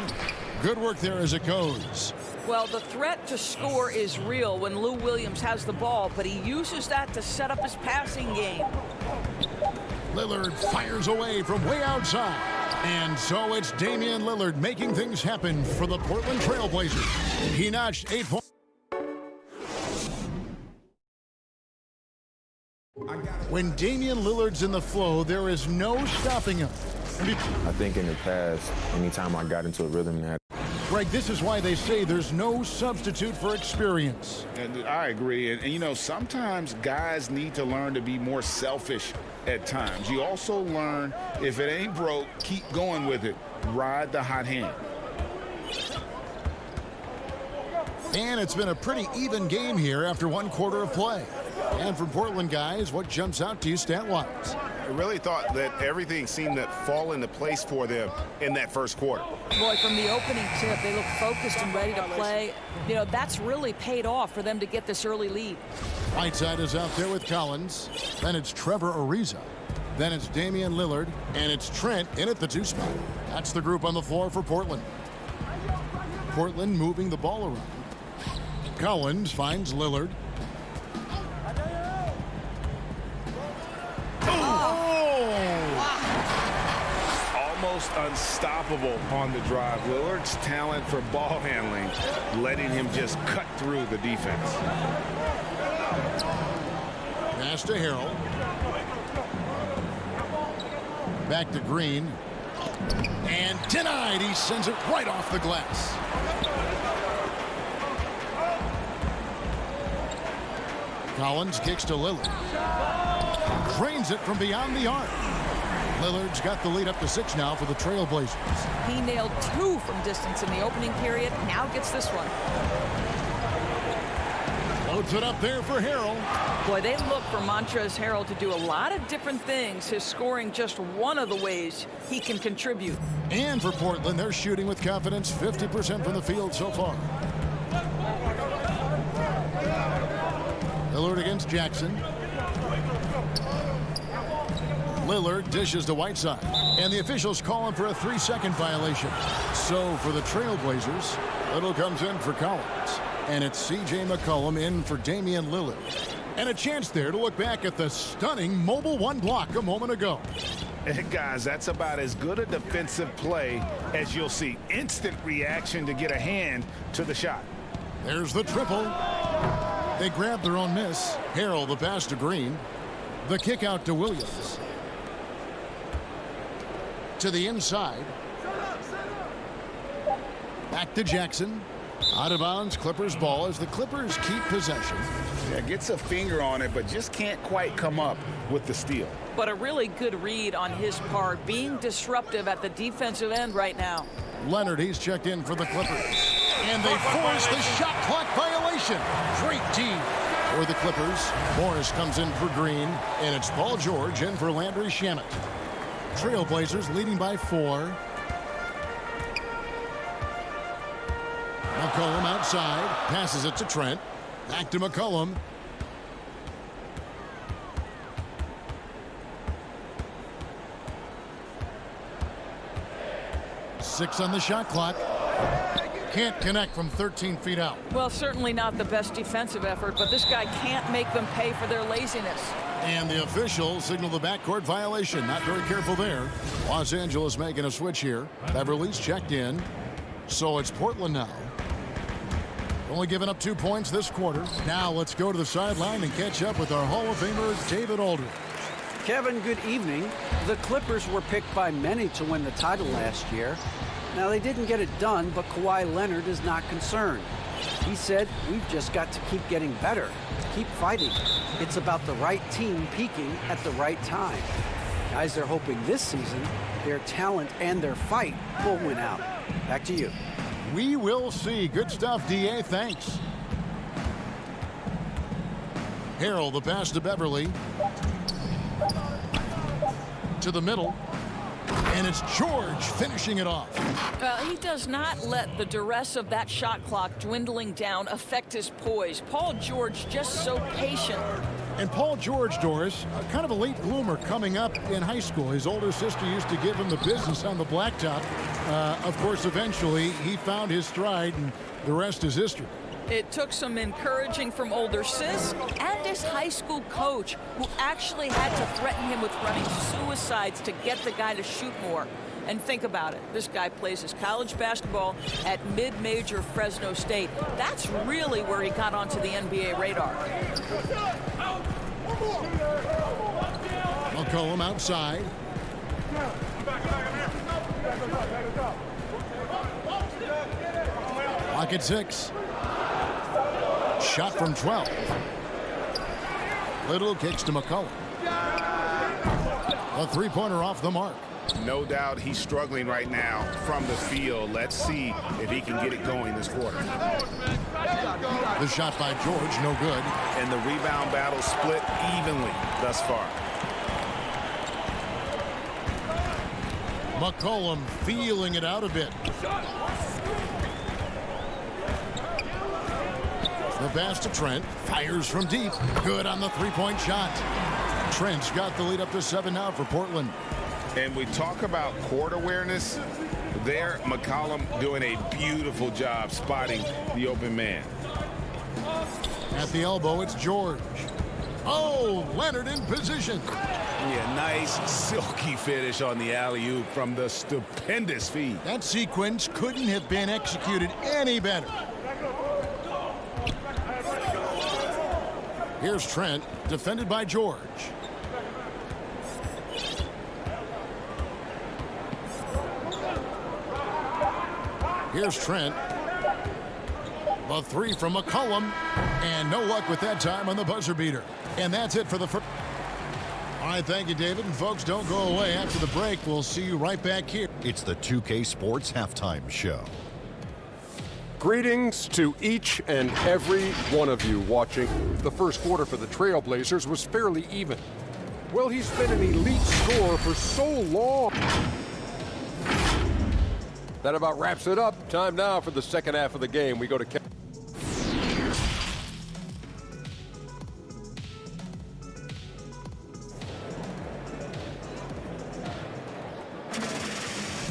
Good work there as it goes. Well, the threat to score is real when Lou Williams has the ball, but he uses that to set up his passing game. Lillard fires away from way outside. And so it's Damian Lillard making things happen for the Portland Trail Blazers. He notched 8 points. When Damian Lillard's in the flow, there is no stopping him. I think in the past, anytime I got into a rhythm that Greg, this is why they say there's no substitute for experience. And I agree. And, you know, sometimes guys need to learn to be more selfish at times. You also learn if it ain't broke, keep going with it. Ride the hot hand. And it's been a pretty even game here after 1 quarter of play. And for Portland guys, what jumps out to you stat-wise? I really thought that everything seemed to fall into place for them in that first quarter. Boy, from the opening tip, they look focused and ready to play. You know, that's really paid off for them to get this early lead. Whiteside is out there with Collins. Then it's Trevor Ariza. Then it's Damian Lillard. And it's Trent in at the 2 spot. That's the group on the floor for Portland. Portland moving the ball around. Collins finds Lillard. Almost unstoppable on the drive. Lillard's talent for ball handling, letting him just cut through the defense. Pass to Harrell. Back to Green. And denied. He sends it right off the glass. Collins kicks to Lillard. Drains it from beyond the arc. Lillard's got the lead up to 6 now for the Trail Blazers. He nailed 2 from distance in the opening period. Now gets this one. Loads it up there for Harrell. Boy, they look for Montrezl Harrell to do a lot of different things. His scoring just one of the ways he can contribute. And for Portland, they're shooting with confidence, 50% from the field so far. Lillard against Jackson. Lillard dishes to Whiteside. And the officials calling for a 3-second violation. So for the Trailblazers, Little comes in for Collins. And it's C.J. McCollum in for Damian Lillard. And a chance there to look back at the stunning mobile 1 block a moment ago. And guys, that's about as good a defensive play as you'll see. Instant reaction to get a hand to the shot. There's the triple. They grab their own miss. Harrell the pass to Green. The kick out to Williams. To the inside. Back to Jackson. Out of bounds, Clippers ball as the Clippers keep possession. Yeah, gets a finger on it, but just can't quite come up with the steal. But a really good read on his part, being disruptive at the defensive end right now. Leonard, he's checked in for the Clippers. And they force the shot clock violation. Great D for the Clippers. Morris comes in for Green. And it's Paul George in for Landry Shamet. Trailblazers leading by 4. McCollum outside. Passes it to Trent. Back to McCollum. Six on the shot clock. Can't connect from 13 feet out. Well, certainly not the best defensive effort, but this guy can't make them pay for their laziness. And the officials signal the backcourt violation. Not very careful there. Los Angeles making a switch here. Beverly's checked in. So it's Portland now. Only giving up 2 points this quarter. Now let's go to the sideline and catch up with our Hall of Famer, David Aldridge. Kevin, good evening. The Clippers were picked by many to win the title last year. Now, they didn't get it done, but Kawhi Leonard is not concerned. He said, "We've just got to keep getting better, keep fighting. It's about the right team peaking at the right time." Guys are hoping this season their talent and their fight will win out. Back to you. We will see. Good stuff, D.A. Thanks. Harrell, the pass to Beverly. To the middle. And it's George finishing it off. Well, he does not let the duress of that shot clock dwindling down affect his poise. Paul George just so patient. And Paul George, Doris, kind of a late bloomer coming up in high school. His older sister used to give him the business on the blacktop. Of course, eventually, he found his stride, and the rest is history. It took some encouraging from older sis and his high school coach, who actually had to threaten him with running suicides to get the guy to shoot more. And think about it. This guy plays his college basketball at mid-major Fresno State. That's really where he got onto the NBA radar. McCollum outside. Clock at 6. Shot from 12. Little kicks to McCollum. A three-pointer off the mark. No doubt he's struggling right now from the field. Let's see if he can get it going this quarter. The shot by George, no good. And the rebound battle split evenly thus far. McCollum feeling it out a bit. The pass to Trent. Fires from deep. Good on the three-point shot. Trent's got the lead up to 7 now for Portland. And we talk about court awareness. There, McCollum doing a beautiful job spotting the open man. At the elbow, it's George. Oh, Leonard in position. Yeah, nice silky finish on the alley-oop from the stupendous feed. That sequence couldn't have been executed any better. Here's Trent, defended by George. Here's Trent. The three from McCollum. And no luck with that time on the buzzer beater. And that's it for the first. All right, thank you, David. And folks, don't go away. After the break, we'll see you right back here. It's the 2K Sports Halftime Show. Greetings to each and every one of you watching. The first quarter for the Trailblazers was fairly even. Well, he's been an elite scorer for so long. That about wraps it up. Time now for the second half of the game. We go to Kevin.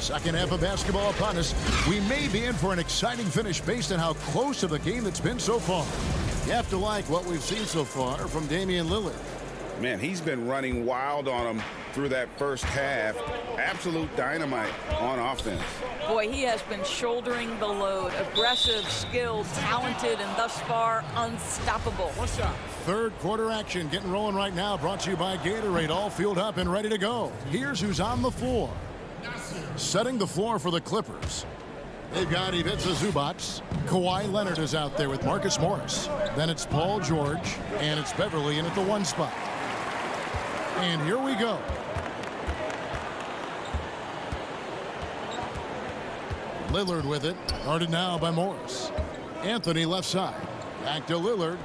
Second half of basketball upon us. We may be in for an exciting finish based on how close of the game it's been so far. You have to like what we've seen so far from Damian Lillard. Man, he's been running wild on him through that first half. Absolute dynamite on offense. Boy, he has been shouldering the load. Aggressive, skilled, talented, and thus far unstoppable. What's up? Third quarter action getting rolling right now. Brought to you by Gatorade. All fueled up and ready to go. Here's who's on the floor. Setting the floor for the Clippers. They've got Ivica Zubac. Kawhi Leonard is out there with Marcus Morris. Then it's Paul George. And it's Beverly in at the 1 spot. And here we go. Lillard with it. Guarded now by Morris. Anthony left side. Back to Lillard.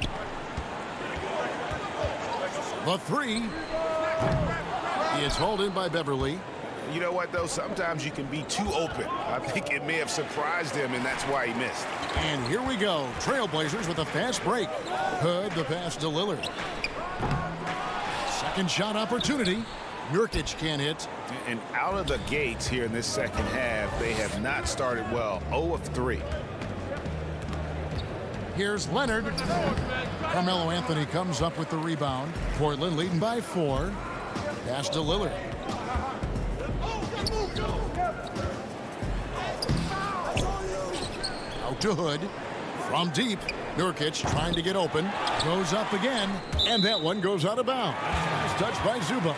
The three. He is hauled in by Beverly. You know what, though? Sometimes you can be too open. I think it may have surprised him, and that's why he missed. And here we go. Trailblazers with a fast break. Hood, the pass to Lillard. Second shot opportunity. Nurkic can't hit. And out of the gates here in this second half, they have not started well. 0 of 3. Here's Leonard. Carmelo Anthony comes up with the rebound. Portland leading by 4. Pass to Lillard. Out to Hood. From deep. Nurkic trying to get open. Goes up again. And that one goes out of bounds. It's touched by Zubac.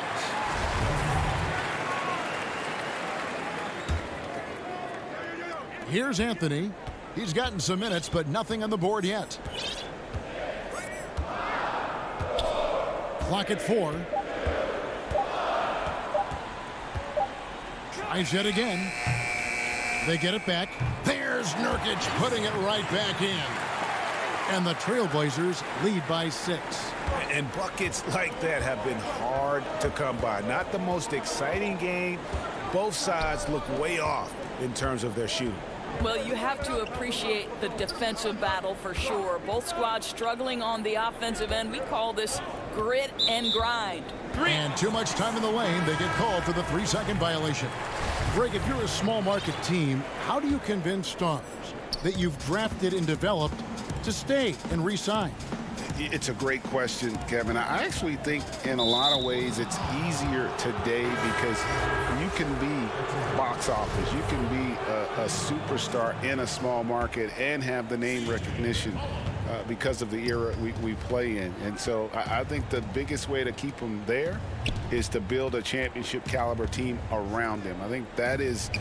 Here's Anthony. He's gotten some minutes, but nothing on the board yet. Clock at 4. Tries yet again. They get it back. There's Nurkic putting it right back in. And the Trailblazers lead by 6. And buckets like that have been hard to come by. Not the most exciting game. Both sides look way off in terms of their shooting. Well, you have to appreciate the defensive battle for sure. Both squads struggling on the offensive end. We call this grit and grind. And too much time in the lane. They get called for the 3-second violation. Greg, if you're a small market team, how do you convince stars that you've drafted and developed to stay and re-sign? It's a great question, Kevin. I actually think in a lot of ways it's easier today because you can be box office. You can be a superstar in a small market and have the name recognition because of the era we play in. And so I think the biggest way to keep them there is to build a championship caliber team around them. I think that is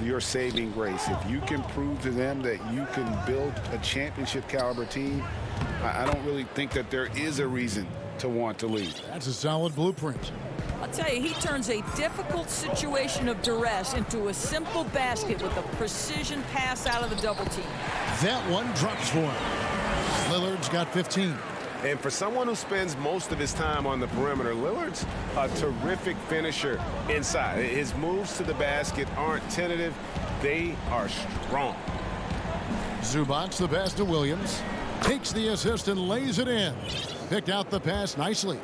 your saving grace. If you can prove to them that you can build a championship caliber team, I don't really think that there is a reason to want to leave. That's a solid blueprint. I'll tell you, he turns a difficult situation of duress into a simple basket with a precision pass out of the double team. That one drops for him. Lillard's got 15. And for someone who spends most of his time on the perimeter, Lillard's a terrific finisher inside. His moves to the basket aren't tentative. They are strong. Zubac the pass to Williams. Takes the assist and lays it in. Picked out the pass nicely.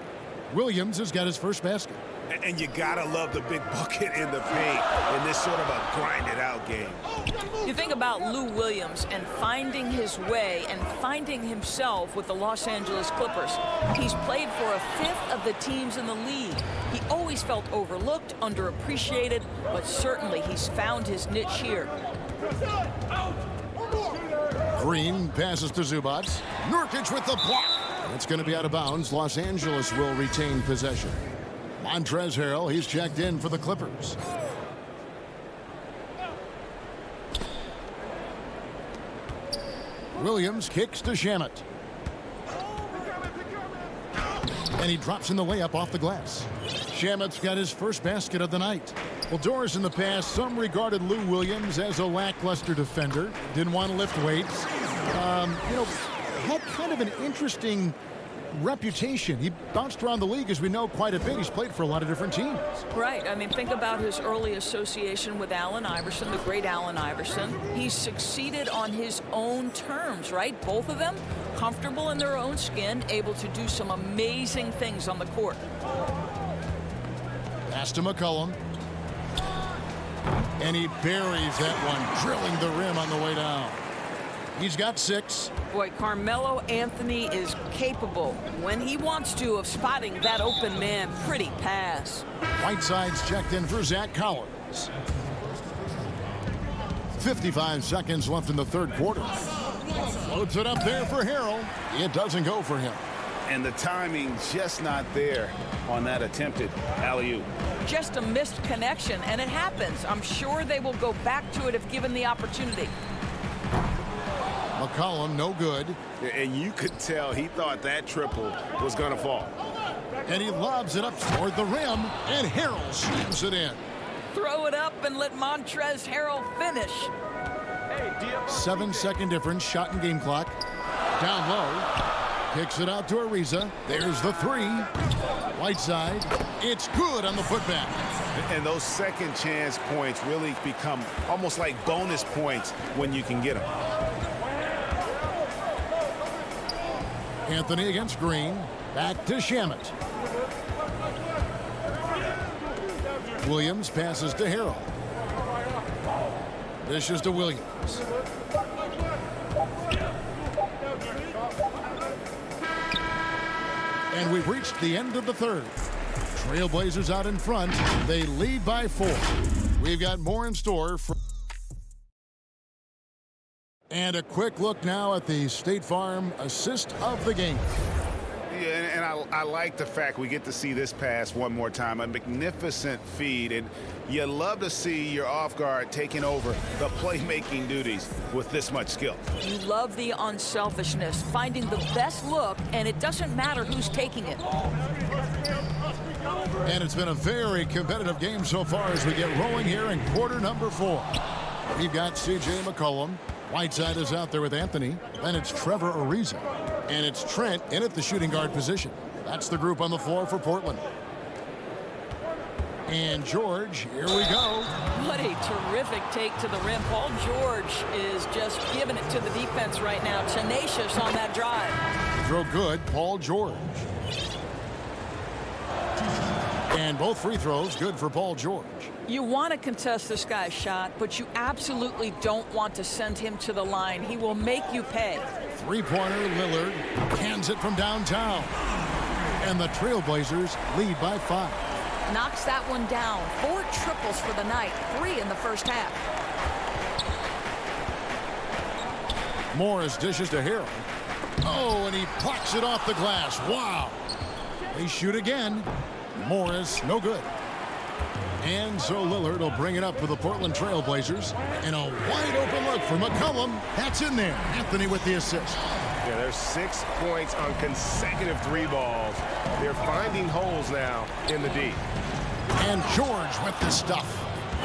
Williams has got his first basket. And you gotta love the big bucket in the paint in this sort of a grinded out game. You think about Lou Williams and finding his way and finding himself with the Los Angeles Clippers. He's played for a fifth of the teams in the league. He always felt overlooked, underappreciated, but certainly he's found his niche here. Green passes to Zubac. Nurkic with the block. That's going to be out of bounds. Los Angeles will retain possession. Montrezl Harrell, he's checked in for the Clippers. Williams kicks to Shamet. And he drops in the layup off the glass. Shamet's got his first basket of the night. Well, Doris, in the past, some regarded Lou Williams as a lackluster defender. Didn't want to lift weights. Had kind of an interesting reputation. He bounced around the league, as we know, quite a bit. He's played for a lot of different teams. Right. I mean, think about his early association with Allen Iverson, the great Allen Iverson. He's succeeded on his own terms, right? Both of them comfortable in their own skin, able to do some amazing things on the court. Pass to McCollum. And he buries that one, drilling the rim on the way down. He's got 6. Boy, Carmelo Anthony is capable, when he wants to, of spotting that open man. Pretty pass. Whiteside's checked in for Zach Collins. 55 seconds left in the third quarter. Floats it up there for Harrell. It doesn't go for him. And the timing just not there on that attempted alley-oop. Just a missed connection, and it happens. I'm sure they will go back to it if given the opportunity. McCollum, no good. And you could tell he thought that triple was going to fall. And he lobs it up toward the rim, and Harrell slams it in. Throw it up and let Montrezl Harrell finish. 7-second difference, shot and game clock. Down low. Kicks it out to Ariza. There's the 3. Whiteside. It's good on the putback. And those second chance points really become almost like bonus points when you can get them. Anthony against Green. Back to Shamet. Williams passes to Harrell. Dishes to Williams. And we've reached the end of the third. Trailblazers out in front. They lead by 4. We've got more in store. And a quick look now at the State Farm assist of the game. Yeah, and I like the fact we get to see this pass one more time. A magnificent feed, and you love to see your off guard taking over the playmaking duties with this much skill. You love the unselfishness, finding the best look, and it doesn't matter who's taking it. And it's been a very competitive game so far as we get rolling here in quarter number 4. We've got C.J. McCollum. Whiteside is out there with Anthony. Then it's Trevor Ariza. And it's Trent in at the shooting guard position. That's the group on the floor for Portland. And George, here we go. What a terrific take to the rim. Paul George is just giving it to the defense right now. Tenacious on that drive. Throw good, Paul George. And both free throws good for Paul George. You want to contest this guy's shot, but you absolutely don't want to send him to the line. He will make you pay. Three-pointer, Lillard cans it from downtown. And the Trailblazers lead by 5. Knocks that one down. 4 triples for the night. 3 in the first half. Morris dishes to Harrell. Oh, and he plucks it off the glass. Wow. They shoot again. Morris, no good. And so Lillard will bring it up for the Portland Trailblazers. And a wide open look for McCollum. That's in there. Anthony with the assist. Yeah, there's 6 points on consecutive 3 balls. They're finding holes now in the D. And George with the stuff.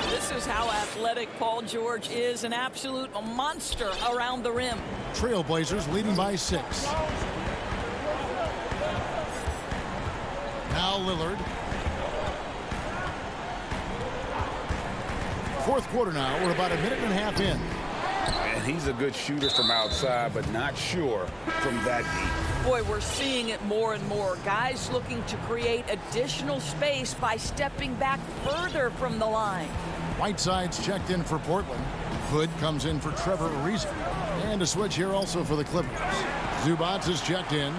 This is how athletic Paul George is. An absolute monster around the rim. Trailblazers leading by 6. Now Lillard. Fourth quarter now. We're about a minute and a half in. And he's a good shooter from outside, but not sure from that deep. Boy, we're seeing it more and more. Guys looking to create additional space by stepping back further from the line. Whiteside's checked in for Portland. Hood comes in for Trevor Ariza. And a switch here also for the Clippers. Zubats is checked in.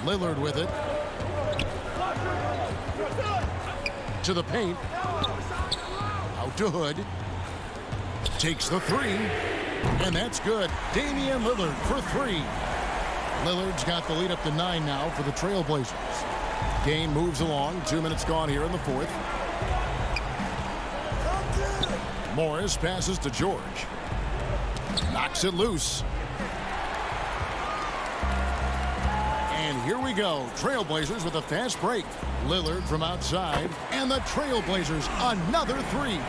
Lillard with it. To the paint. Out to Hood. Takes the 3. And that's good. Damian Lillard for 3. Lillard's got the lead up to 9 now for the Trailblazers. Game moves along. 2 minutes gone here in the 4th. Morris passes to George. Knocks it loose. And here we go. Trailblazers with a fast break. Lillard from outside. And the Trailblazers another 3.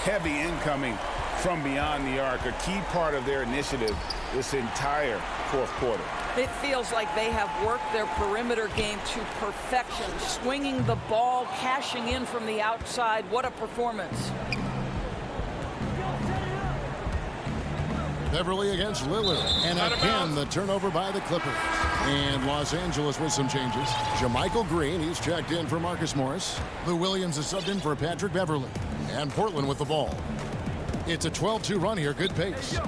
Heavy incoming from beyond the arc. A key part of their initiative this entire fourth quarter. It feels like they have worked their perimeter game to perfection. Swinging the ball, cashing in from the outside. What a performance. Beverly against Lillard. And again, the turnover by the Clippers. And Los Angeles with some changes. Jermichael Green, he's checked in for Marcus Morris. Lou Williams is subbed in for Patrick Beverly. And Portland with the ball. It's a 12-2 run here. Good pace.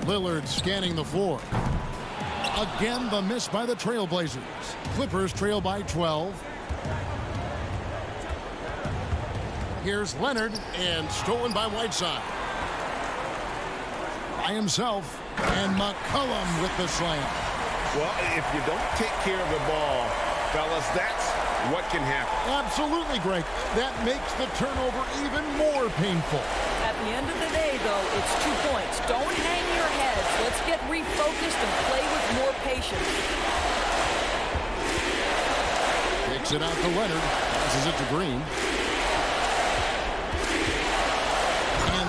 Lillard scanning the floor. Again, the miss by the Trailblazers. Clippers trail by 12. Here's Leonard, and stolen by Whiteside. By himself, and McCollum with the slam. Well, if you don't take care of the ball, fellas, that's what can happen. Absolutely, Greg. That makes the turnover even more painful. At the end of the day, though, it's 2 points. Don't hang your heads. Let's get refocused and play with more patience. Kicks it out to Leonard. Passes it to Green.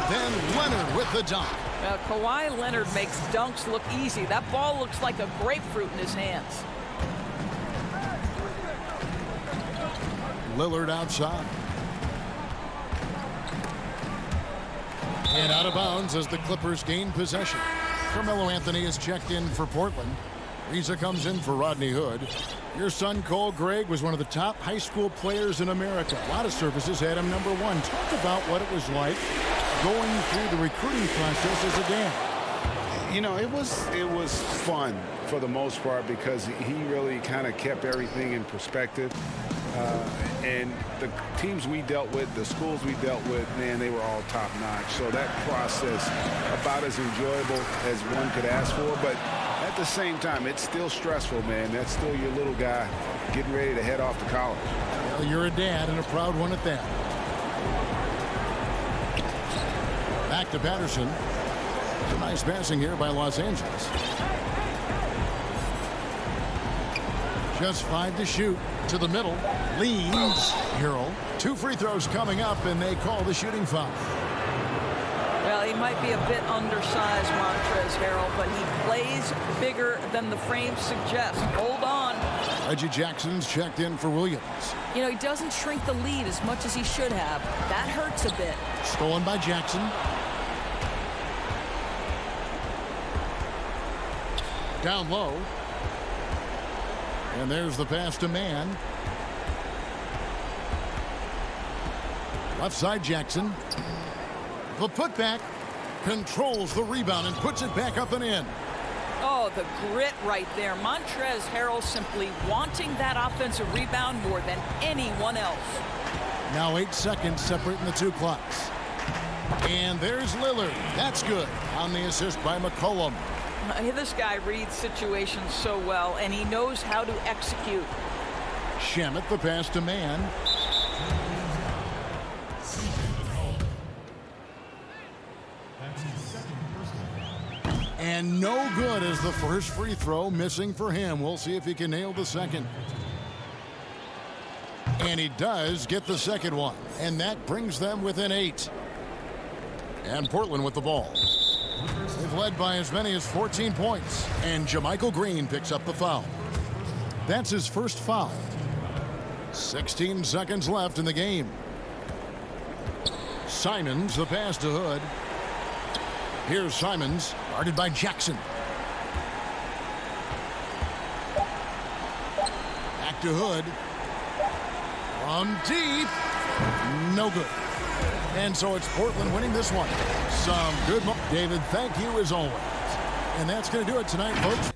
Then Leonard with the dunk. Now, Kawhi Leonard makes dunks look easy. That ball looks like a grapefruit in his hands. Lillard outside. And out of bounds as the Clippers gain possession. Carmelo Anthony is checked in for Portland. Riza comes in for Rodney Hood. Your son, Cole Gregg, was one of the top high school players in America. A lot of services had him #1. Talk about what it was like going through the recruiting process as a dad. You know, it was fun for the most part because he really kind of kept everything in perspective. And the teams we dealt with, the schools we dealt with, man, they were all top-notch. So that process, about as enjoyable as one could ask for. But at the same time, it's still stressful, man. That's still your little guy getting ready to head off to college. Well, you're a dad, and a proud one at that. Back to Patterson. Some nice passing here by Los Angeles. Just 5 to shoot. To the middle. Leads. Harrell. 2 free throws coming up, and they call the shooting foul. Well, he might be a bit undersized, Montrezl Harrell, but he plays bigger than the frame suggests. Hold on. Reggie Jackson's checked in for Williams. You know, he doesn't shrink the lead as much as he should have. That hurts a bit. Stolen by Jackson. Down low. And there's the pass to Mann. Left side Jackson. The putback controls the rebound and puts it back up and in. Oh, the grit right there. Montrezl Harrell simply wanting that offensive rebound more than anyone else. Now 8 seconds separating the 2 clocks. And there's Lillard. That's good on the assist by McCollum. This guy reads situations so well, and he knows how to execute. Shamet, the pass to Mann. And no good as the first free throw missing for him. We'll see if he can nail the second. And he does get the second one. And that brings them within 8. And Portland with the ball. They've led by as many as 14 points. And JaMychal Green picks up the foul. That's his first foul. 16 seconds left in the game. Simons, the pass to Hood. Here's Simons, guarded by Jackson. Back to Hood. From deep. No good. And so it's Portland winning this one. Some good. David, thank you as always. And that's going to do it tonight, folks.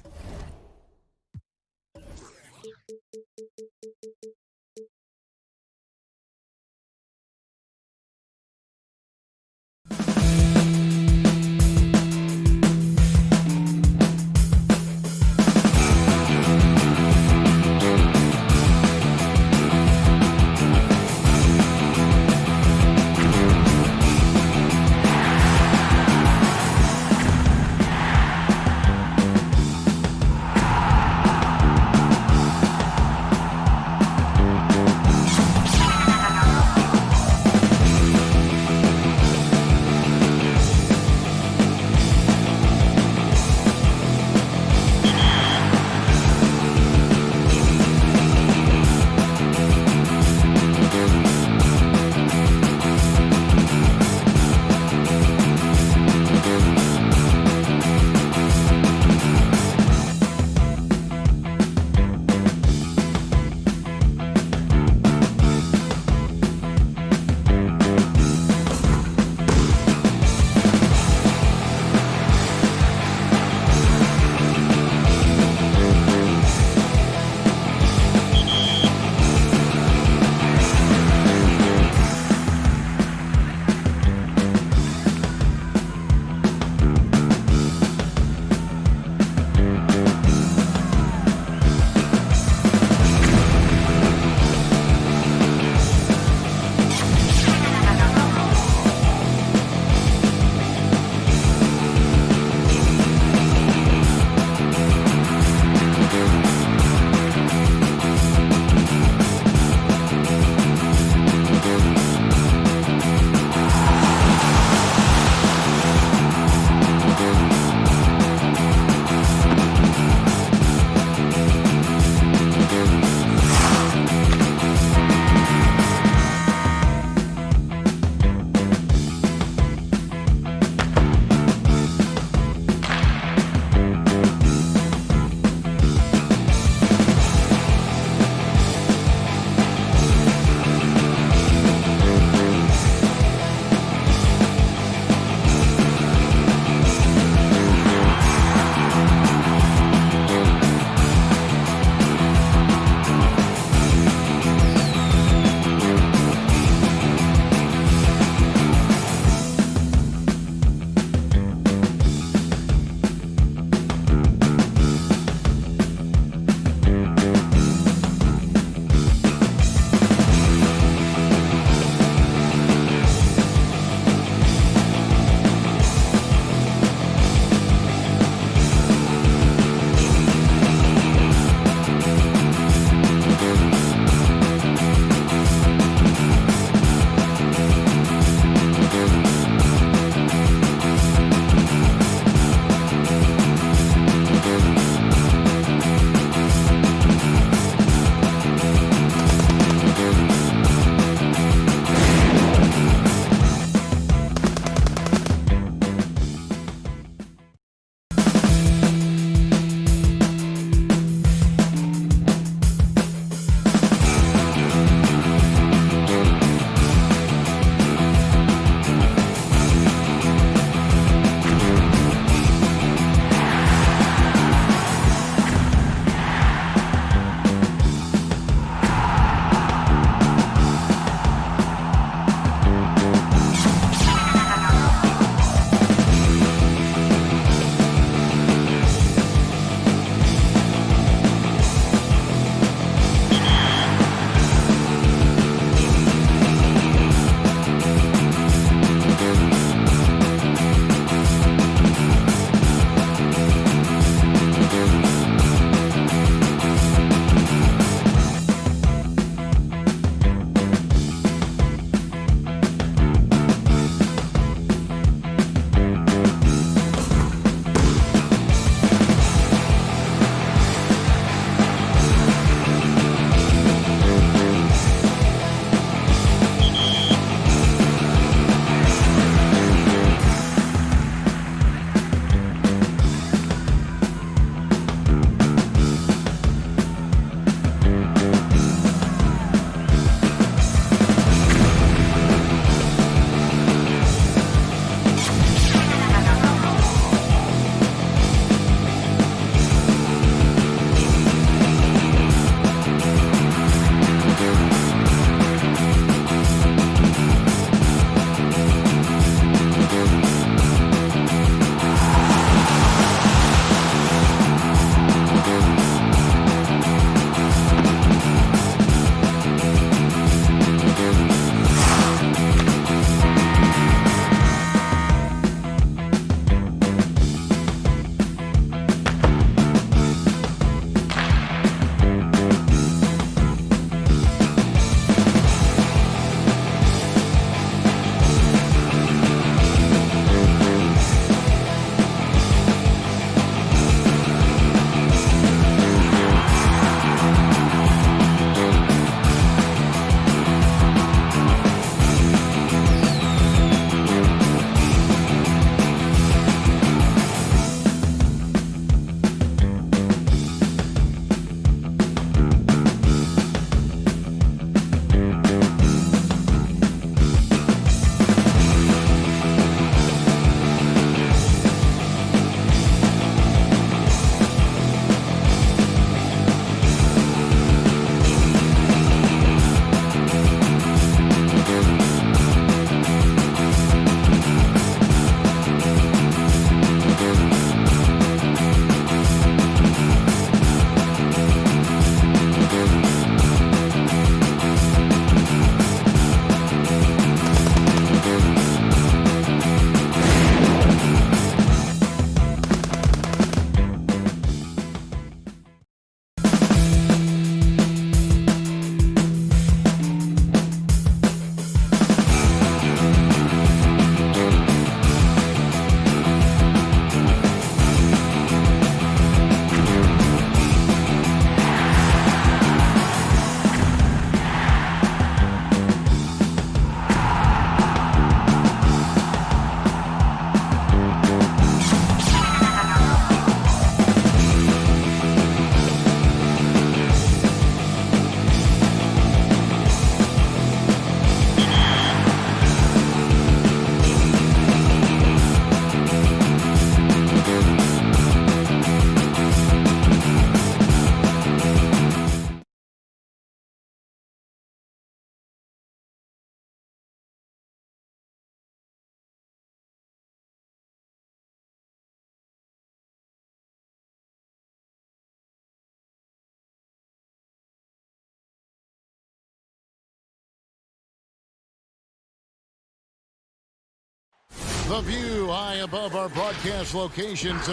The view high above our broadcast locations.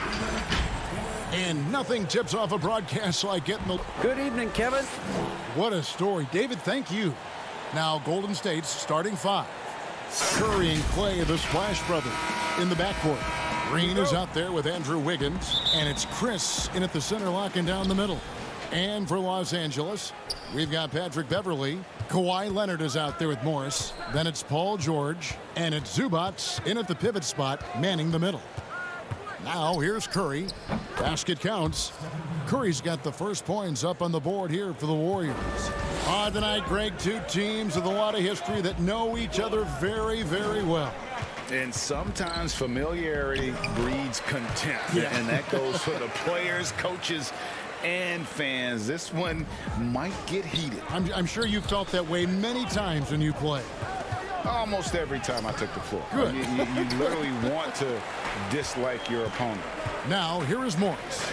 And nothing tips off a broadcast like getting the... Good evening, Kevin. What a story. David, thank you. Now Golden State's starting five. Curry and Clay, the Splash Brothers, in the backcourt. Green is out there with Andrew Wiggins. And it's Chris in at the center, locking down the middle. And for Los Angeles, we've got Patrick Beverley. Kawhi Leonard is out there with Morris. Then it's Paul George. And it's Zubats in at the pivot spot, manning the middle. Now here's Curry. Basket counts. Curry's got the first points up on the board here for the Warriors. On tonight, Greg, two teams with a lot of history that know each other very, very well. And sometimes familiarity breeds contempt. Yeah. And that goes for the players, coaches, and fans. This one might get heated. I'm sure you've felt that way many times when you play. Almost every time I took the floor. Good. You literally want to dislike your opponent. Now, here is Morris.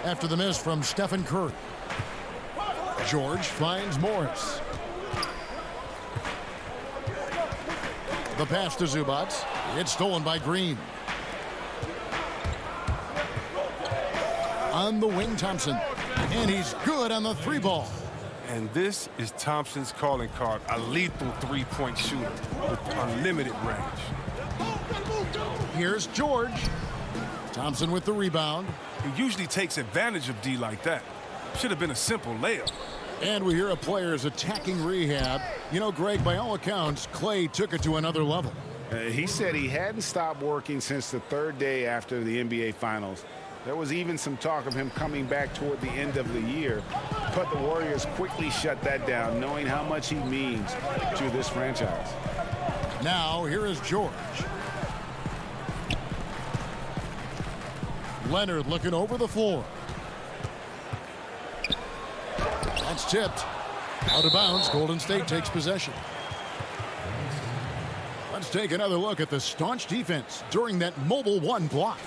After the miss from Stephen Curry. George finds Morris. The pass to Zubats. It's stolen by Green. On the wing, Thompson. And he's good on the three ball. And this is Thompson's calling card, a lethal three-point shooter with unlimited range. Here's George. Thompson with the rebound. He usually takes advantage of D like that. Should have been a simple layup. And we hear a player's attacking rehab. You know, Greg, by all accounts, Clay took it to another level. He said he hadn't stopped working since the third day after the NBA Finals. There was even some talk of him coming back toward the end of the year, but the Warriors quickly shut that down, knowing how much he means to this franchise. Now, here is George. Leonard looking over the floor. That's tipped. Out of bounds, Golden State takes possession. Let's take another look at the staunch defense during that mobile one block.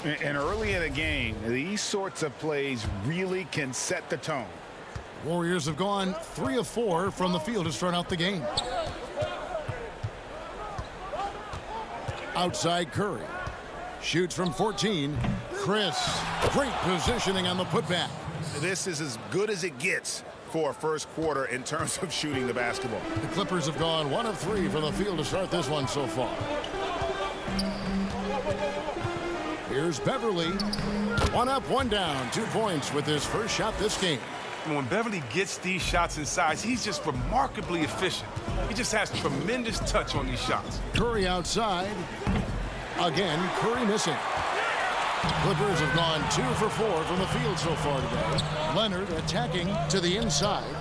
And early in a game, these sorts of plays really can set the tone. Warriors have gone 3 of 4 from the field to start out the game. Outside Curry. Shoots from 14. Chris. Great positioning on the putback. This is as good as it gets for a first quarter in terms of shooting the basketball. The Clippers have gone 1 of 3 from the field to start this one so far. Here's Beverley. 1 up, 1 down. 2 points with his first shot this game. And when Beverley gets these shots inside, he's just remarkably efficient. He just has tremendous touch on these shots. Curry outside. Again, Curry missing. Clippers have gone 2 for 4 from the field so far today. Leonard attacking to the inside.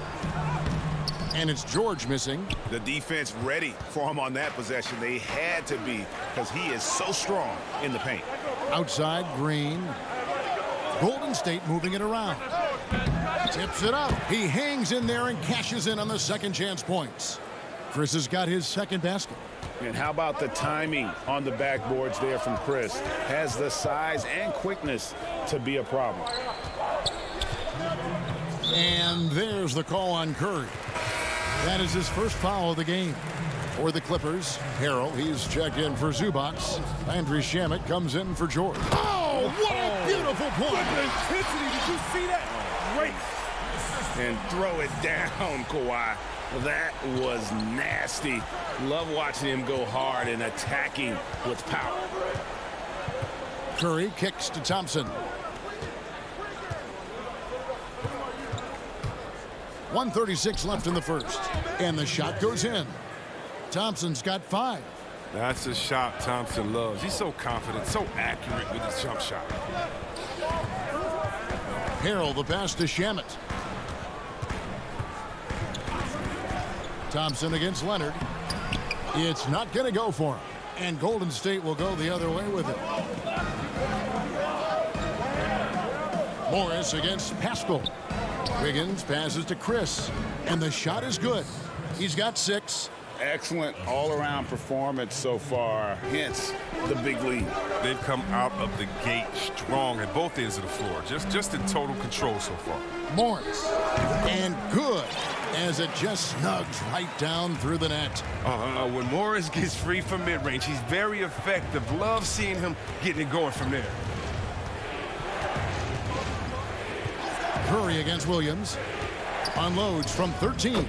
And it's George missing. The defense ready for him on that possession. They had to be, because he is so strong in the paint. Outside Green. Golden State moving it around. Tips it up. He hangs in there and cashes in on the second chance points. Chris has got his second basket. And how about the timing on the backboards there from Chris? Has the size and quickness to be a problem. And there's the call on Curry. That is his first foul of the game. For the Clippers, Harrell, he's checked in for Zubats. Landry Shamet comes in for George. Oh, what a beautiful point. Intensity, did you see that? Great. And throw it down, Kawhi. That was nasty. Love watching him go hard and attacking with power. Curry kicks to Thompson. 1:36 left in the first. And the shot goes in. Thompson's got 5. That's a shot Thompson loves. He's so confident, so accurate with his jump shot. Harrell, the pass to Shamet. Thompson against Leonard. It's not going to go for him. And Golden State will go the other way with it. Morris against Pascal. Wiggins passes to Chris. And the shot is good. He's got 6. Excellent all-around performance so far, hence the big lead. They've come out of the gate strong at both ends of the floor, just in total control so far. Morris. And good. as it just snugs right down through the net. When Morris gets free from mid-range, he's very effective. Love seeing him getting it going from there. Curry against Williams. Unloads from 13.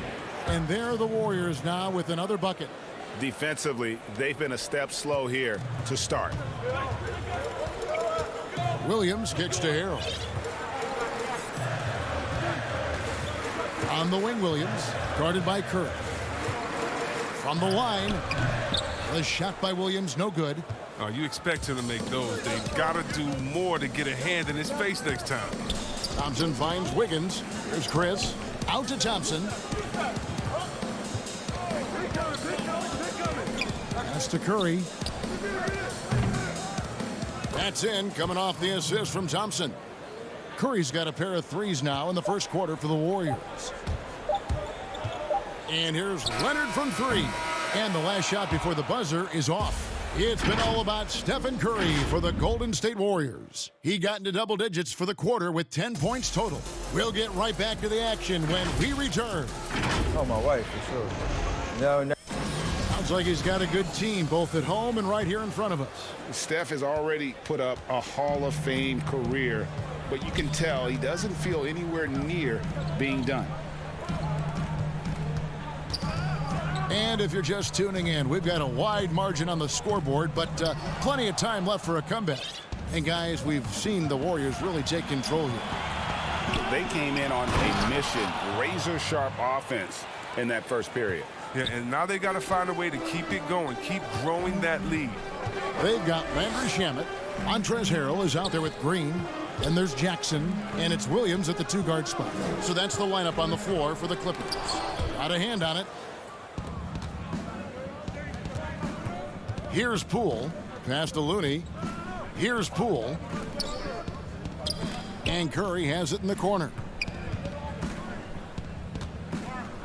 And there are the Warriors now with another bucket. Defensively, they've been a step slow here to start. Williams kicks to Harrell. On the wing, Williams, guarded by Curry. From the line, the shot by Williams, no good. You expect him to make those. They've got to do more to get a hand in his face next time. Thompson finds Wiggins. Here's Chris. Out to Thompson. Pass to Curry. That's in, coming off the assist from Thompson. Curry's got a pair of threes now in the first quarter for the Warriors. And here's Leonard from three. And the last shot before the buzzer is off. It's been all about Stephen Curry for the Golden State Warriors. He got into double digits for the quarter with 10 points total. We'll get right back to the action when we return. Oh, my wife, for sure. No. Sounds like he's got a good team both at home and right here in front of us. Steph has already put up a Hall of Fame career, but you can tell he doesn't feel anywhere near being done. And if you're just tuning in, we've got a wide margin on the scoreboard, but plenty of time left for a comeback. And guys, we've seen the Warriors really take control here. They came in on a mission, razor-sharp offense in that first period. Yeah, and now they got to find a way to keep it going, keep growing that lead. They've got Landry Shamet. Montrezl Harrell is out there with Green. And there's Jackson, and it's Williams at the two-guard spot. So that's the lineup on the floor for the Clippers. Got a hand on it. Here's Poole. Pass to Looney. Here's Poole. And Curry has it in the corner.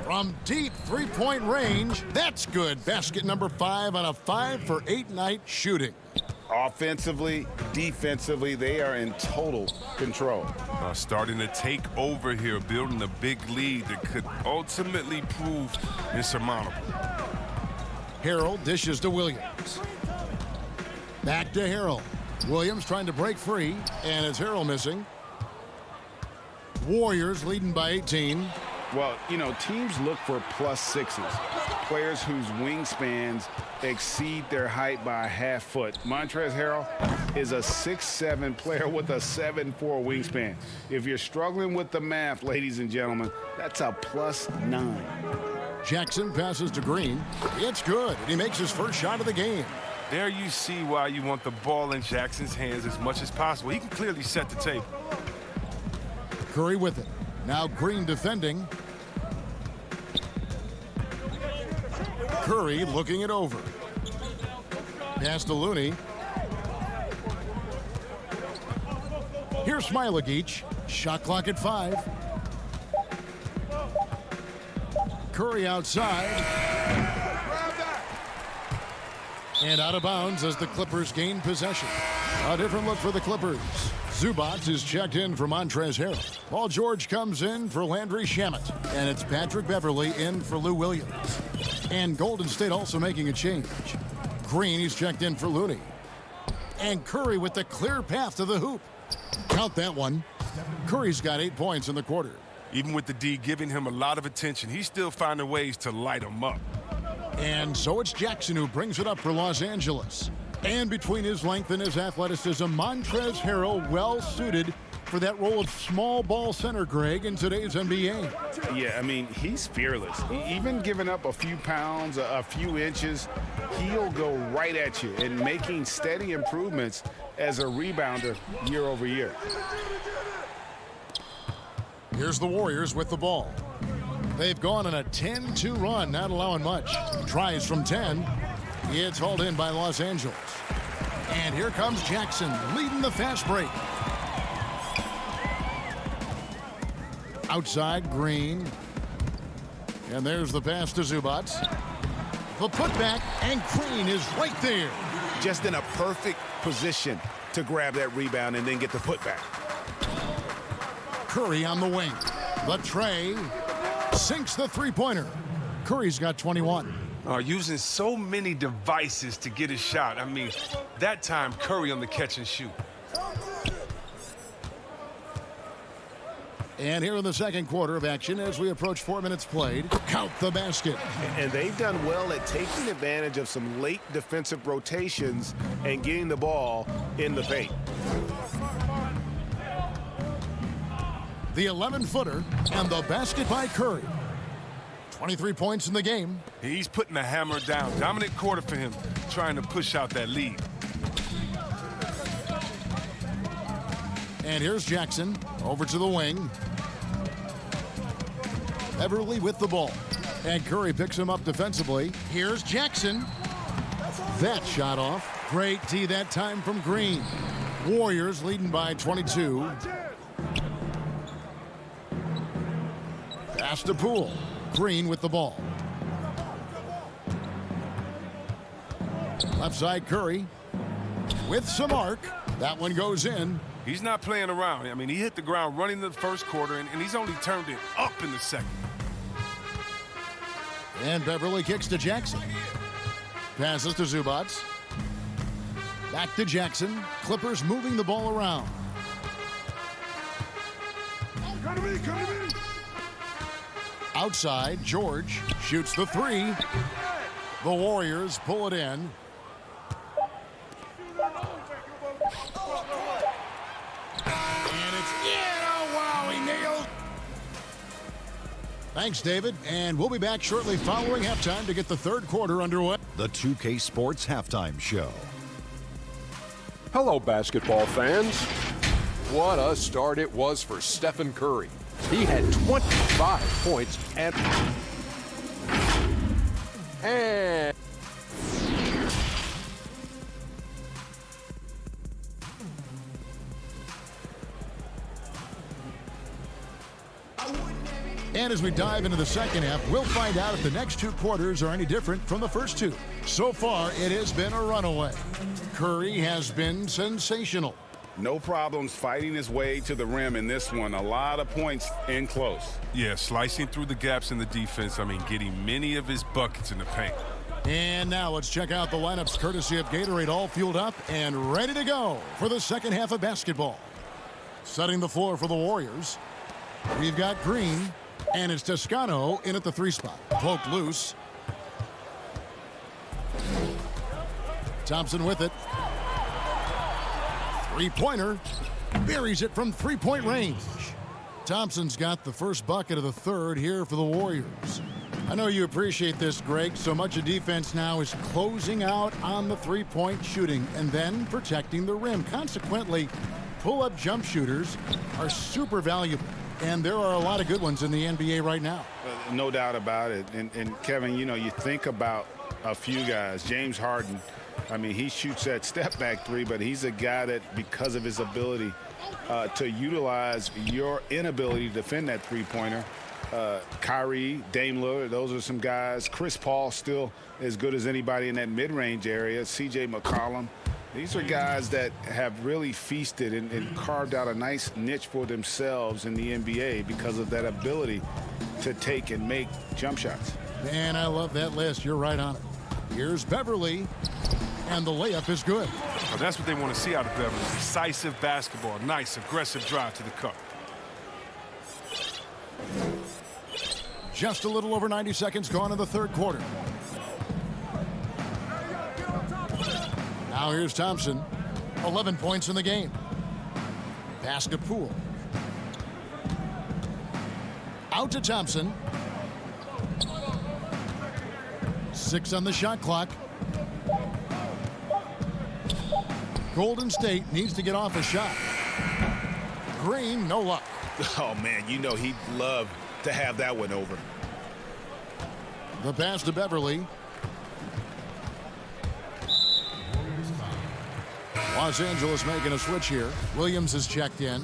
From deep three-point range, that's good. Basket number 5 on a 5-for-8 night shooting. Offensively, defensively, they are in total control. Starting to take over here, building a big lead that could ultimately prove insurmountable. Harrell dishes to Williams. Back to Harrell. Williams trying to break free, and it's Harrell missing. Warriors leading by 18. Well, you know, teams look for +6s, players whose wingspans exceed their height by a half foot. Montrezl Harrell is a 6'7" player with a 7'4" wingspan. If you're struggling with the math, ladies and gentlemen, that's a +9. Jackson passes to Green. It's good, and he makes his first shot of the game. There you see why you want the ball in Jackson's hands as much as possible. He can clearly set the table. Curry with it. Now Green defending. Curry looking it over. Pass to Looney. Here's Smailagic. Shot clock at 5. Curry outside. And out of bounds as the Clippers gain possession. A different look for the Clippers. Zubac is checked in for Montrezl Harrell. Paul George comes in for Landry Shamet. And it's Patrick Beverley in for Lou Williams. And Golden State also making a change. Green is checked in for Looney. And Curry with the clear path to the hoop. Count that one. Curry's got 8 points in the quarter. Even with the D giving him a lot of attention, he's still finding ways to light him up. And so it's Jackson who brings it up for Los Angeles. And between his length and his athleticism, Montrezl Harrell well suited for that role of small ball center, Greg, in today's NBA. Yeah, I mean, he's fearless. Even giving up a few pounds, a few inches, he'll go right at you and making steady improvements as a rebounder year over year. Here's the Warriors with the ball. They've gone on a 10-2 run, not allowing much. Tries from 10. It's hauled in by Los Angeles. And here comes Jackson leading the fast break. Outside, Green. And there's the pass to Zubac. The putback, and Green is right there. Just in a perfect position to grab that rebound and then get the putback. Curry on the wing. The tray. Sinks the three-pointer. Curry's got 21. Using so many devices to get a shot. I mean, that time Curry on the catch and shoot. And here in the second quarter of action, as we approach 4 minutes played, count the basket. And they've done well at taking advantage of some late defensive rotations and getting the ball in the paint. The 11-footer and the basket by Curry. 23 points in the game. He's putting the hammer down. Dominant quarter for him, trying to push out that lead. And here's Jackson over to the wing. Beverly with the ball. And Curry picks him up defensively. Here's Jackson. That shot off. Great D that time from Green. Warriors leading by 22. Pass to Poole. Green with the ball. Left side Curry with some arc. That one goes in. He's not playing around. I mean, he hit the ground running the first quarter, and he's only turned it up in the second. And Beverly kicks to Jackson. Passes to Zubac. Back to Jackson. Clippers moving the ball around. Outside, George shoots the three. The Warriors pull it in. And it's in. Oh, wow, he nailed. Thanks, David. And we'll be back shortly following halftime to get the third quarter underway. The 2K Sports Halftime Show. Hello, basketball fans. What a start it was for Stephen Curry. He had 25 points and And as we dive into the second half, we'll find out if the next two quarters are any different from the first two. So far, it has been a runaway. Curry has been sensational. No problems fighting his way to the rim in this one. A lot of points in close. Yeah, slicing through the gaps in the defense. I mean, getting many of his buckets in the paint. And now let's check out the lineups courtesy of Gatorade, all fueled up and ready to go for the second half of basketball. Setting the floor for the Warriors, we've got Green, and it's Toscano in at the three spot. Poked loose. Thompson with it. Three-pointer. Buries it from three-point range. Thompson's got the first bucket of the third here for the Warriors. I know you appreciate this, Greg. So much of defense now is closing out on the three-point shooting and then protecting the rim. Consequently, pull-up jump shooters are super valuable. And there are a lot of good ones in the NBA right now. No doubt about it. And Kevin, you know, you think about a few guys. James Harden, I mean, he shoots that step-back three, but he's a guy that, because of his ability to utilize your inability to defend that three-pointer, Kyrie, Dame Lillard, those are some guys. Chris Paul still as good as anybody in that mid-range area. C.J. McCollum. These are guys that have really feasted and carved out a nice niche for themselves in the NBA because of that ability to take and make jump shots. Man, I love that list. You're right on it. Here's Beverly, and the layup is good. Well, that's what they want to see out of Beverly. Decisive basketball. Nice, aggressive drive to the cup. Just a little over 90 seconds gone in the third quarter. Now here's Thompson. 11 points in the game. Pass to Poole. Out to Thompson. 6 on the shot clock. Golden State needs to get off a shot. Green, no luck. Oh, man, you know he'd love to have that one over. The pass to Beverly. Los Angeles making a switch here. Williams is checked in.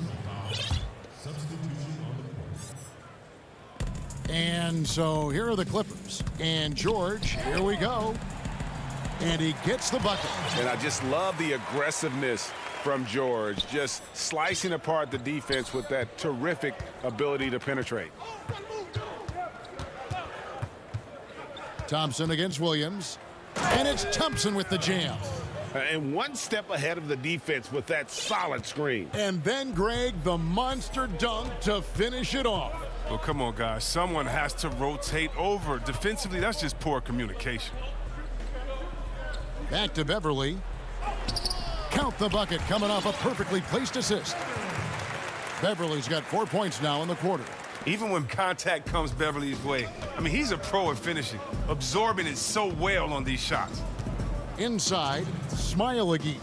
And so here are the Clippers. And George, here we go. And he gets the bucket. And I just love the aggressiveness from George, just slicing apart the defense with that terrific ability to penetrate. Thompson against Williams. And it's Thompson with the jam. And one step ahead of the defense with that solid screen. And then, Greg, the monster dunk to finish it off. Well, come on, guys. Someone has to rotate over. Defensively, that's just poor communication. Back to Beverly. Count the bucket coming off a perfectly placed assist. Beverly's got 4 points now in the quarter. Even when contact comes Beverly's way, I mean, he's a pro at finishing, absorbing it so well on these shots. Inside, Smailagic.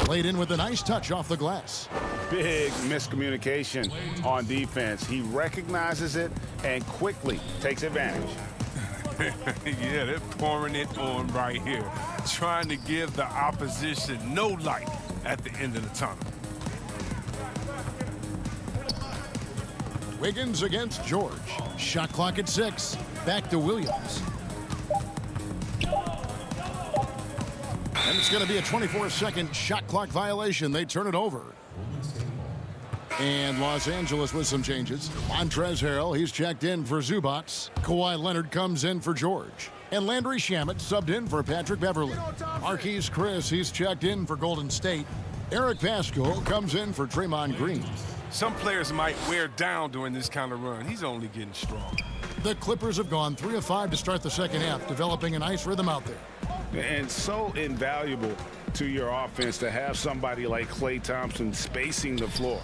Played in with a nice touch off the glass. Big miscommunication on defense. He recognizes it and quickly takes advantage. Yeah, they're pouring it on right here, trying to give the opposition no light at the end of the tunnel. Wiggins against George. Shot clock at 6. Back to Williams. And it's going to be a 24-second shot clock violation. They turn it over. And Los Angeles with some changes. Montrezl Harrell, he's checked in for Zubac. Kawhi Leonard comes in for George. And Landry Shamet subbed in for Patrick Beverly. Marquise Chris, he's checked in for Golden State. Eric Pascal comes in for Draymond Green. Some players might wear down during this kind of run. He's only getting strong. The Clippers have gone 3 of 5 to start the second half, developing a nice rhythm out there. And so invaluable to your offense to have somebody like Klay Thompson spacing the floor.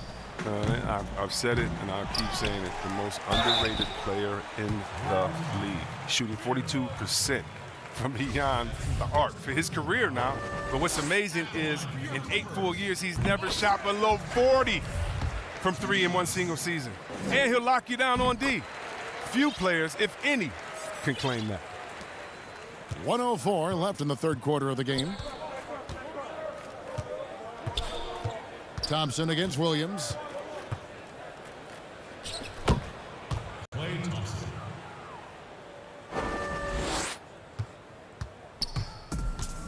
I've said it, and I'll keep saying it. The most underrated player in the league. Shooting 42% from beyond the arc for his career now. But what's amazing is in 8 full years, he's never shot below 40 from 3 in one single season. And he'll lock you down on D. Few players, if any, can claim that. 1:04 left in the third quarter of the game. Thompson against Williams.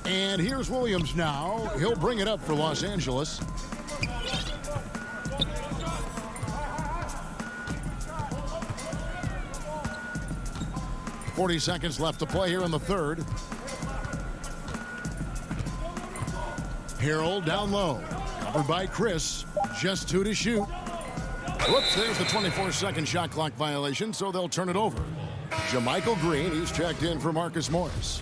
And here's Williams now. He'll bring it up for Los Angeles. .40 seconds left to play here in the third. Harrell down low. Covered by Chris. Just 2 to shoot. Whoops, there's the 24-second shot clock violation, so they'll turn it over. JaMychal Green, he's checked in for Marcus Morris.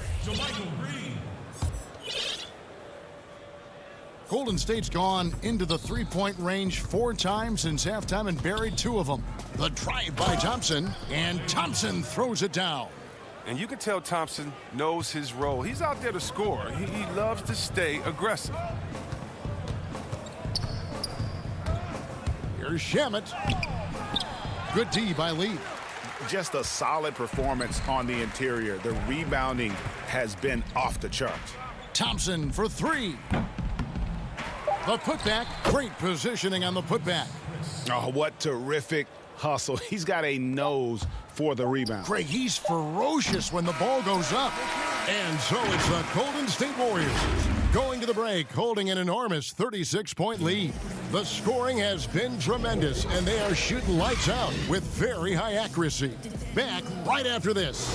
Golden State's gone into the three-point range 4 times since halftime and buried 2 of them. The drive by Thompson, and Thompson throws it down. And you can tell Thompson knows his role. He's out there to score. He loves to stay aggressive. Here's Shamet. Good D by Lee. Just a solid performance on the interior. The rebounding has been off the charts. Thompson for 3. The putback. Great positioning on the putback. Oh, what terrific hustle. He's got a nose for the rebound. Craig, he's ferocious when the ball goes up. And so it's the Golden State Warriors going to the break, holding an enormous 36-point lead. The scoring has been tremendous, and they are shooting lights out with very high accuracy. Back right after this.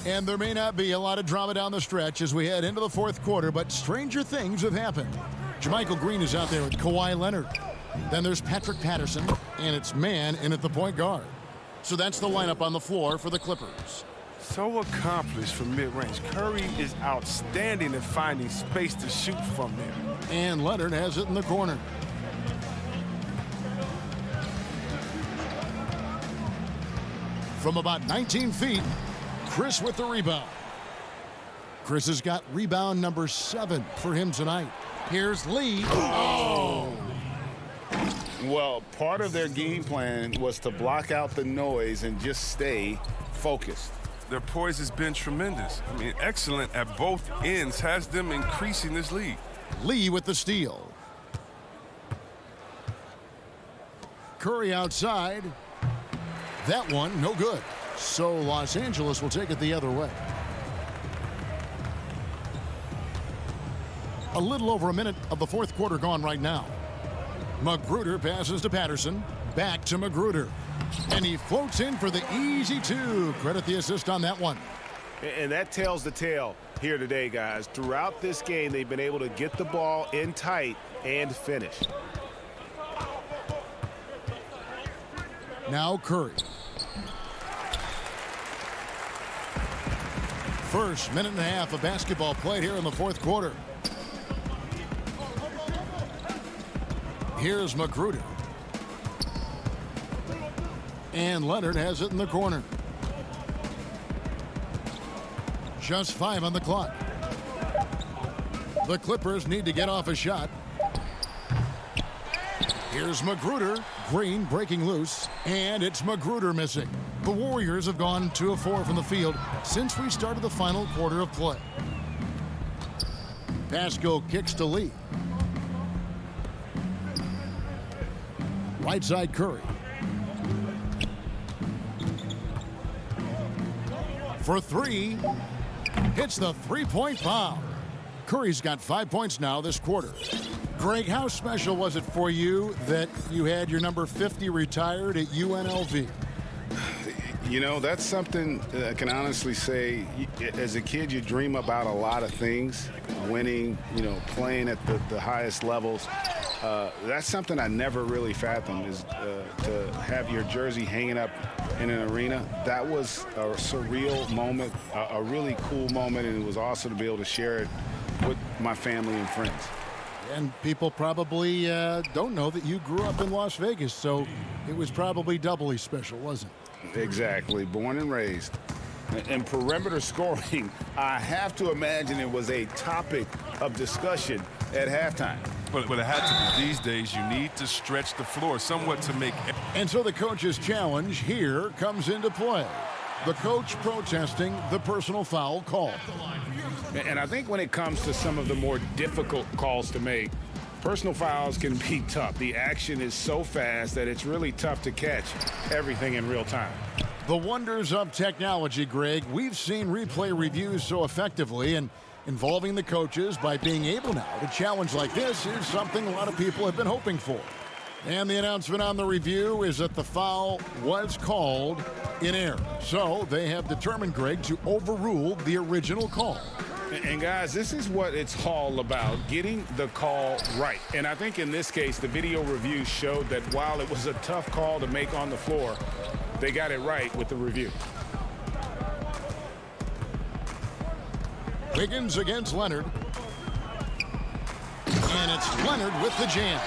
And there may not be a lot of drama down the stretch as we head into the fourth quarter, but stranger things have happened. JaMychal Green is out there with Kawhi Leonard. Then there's Patrick Patterson, and it's man in at the point guard. So that's the lineup on the floor for the Clippers. So accomplished from mid-range. Curry is outstanding at finding space to shoot from there. And Leonard has it in the corner. From about 19 feet, Chris with the rebound. Chris has got rebound number 7 for him tonight. Here's Lee. Oh! Well, part of their game plan was to block out the noise and just stay focused. Their poise has been tremendous. I mean, excellent at both ends, has them increasing this lead. Lee with the steal. Curry outside. That one, no good. So Los Angeles will take it the other way. A little over a minute of the fourth quarter gone right now. Magruder passes to Patterson. Back to Magruder. And he floats in for the easy two. Credit the assist on that one. And that tells the tale here today, guys. Throughout this game, they've been able to get the ball in tight and finish. Now Curry. First minute and a half of basketball played here in the fourth quarter. Here's Magruder. And Leonard has it in the corner. Just 5 on the clock. The Clippers need to get off a shot. Here's Magruder. Green breaking loose, and it's Magruder missing. The Warriors have gone 2 of 4 from the field since we started the final quarter of play. Pascal kicks to Lee. Right side Curry. For 3. Hits the three-point bomb. Curry's got 5 points now this quarter. Greg, how special was it for you that you had your number 50 retired at UNLV? You know, that's something I can honestly say. As a kid, you dream about a lot of things. Winning, you know, playing at the highest levels. That's something I never really fathomed, is to have your jersey hanging up in an arena. That was a surreal moment, a really cool moment, and it was awesome to be able to share it with my family and friends. And people probably don't know that you grew up in Las Vegas, so it was probably doubly special, wasn't it? Exactly. Born and raised. And perimeter scoring, I have to imagine it was a topic of discussion at halftime. But it had to be. These days, you need to stretch the floor somewhat to make... And so the coach's challenge here comes into play. The coach protesting the personal foul call. And I think when it comes to some of the more difficult calls to make, personal fouls can be tough. The action is so fast that it's really tough to catch everything in real time. The wonders of technology, Greg. We've seen replay reviews so effectively, and involving the coaches by being able now to challenge like this is something a lot of people have been hoping for. And the announcement on the review is that the foul was called in error. So they have determined, Greg, to overrule the original call. And guys, this is what it's all about, getting the call right. And I think in this case, the video review showed that while it was a tough call to make on the floor, they got it right with the review. Wiggins against Leonard. And it's Leonard with the jam.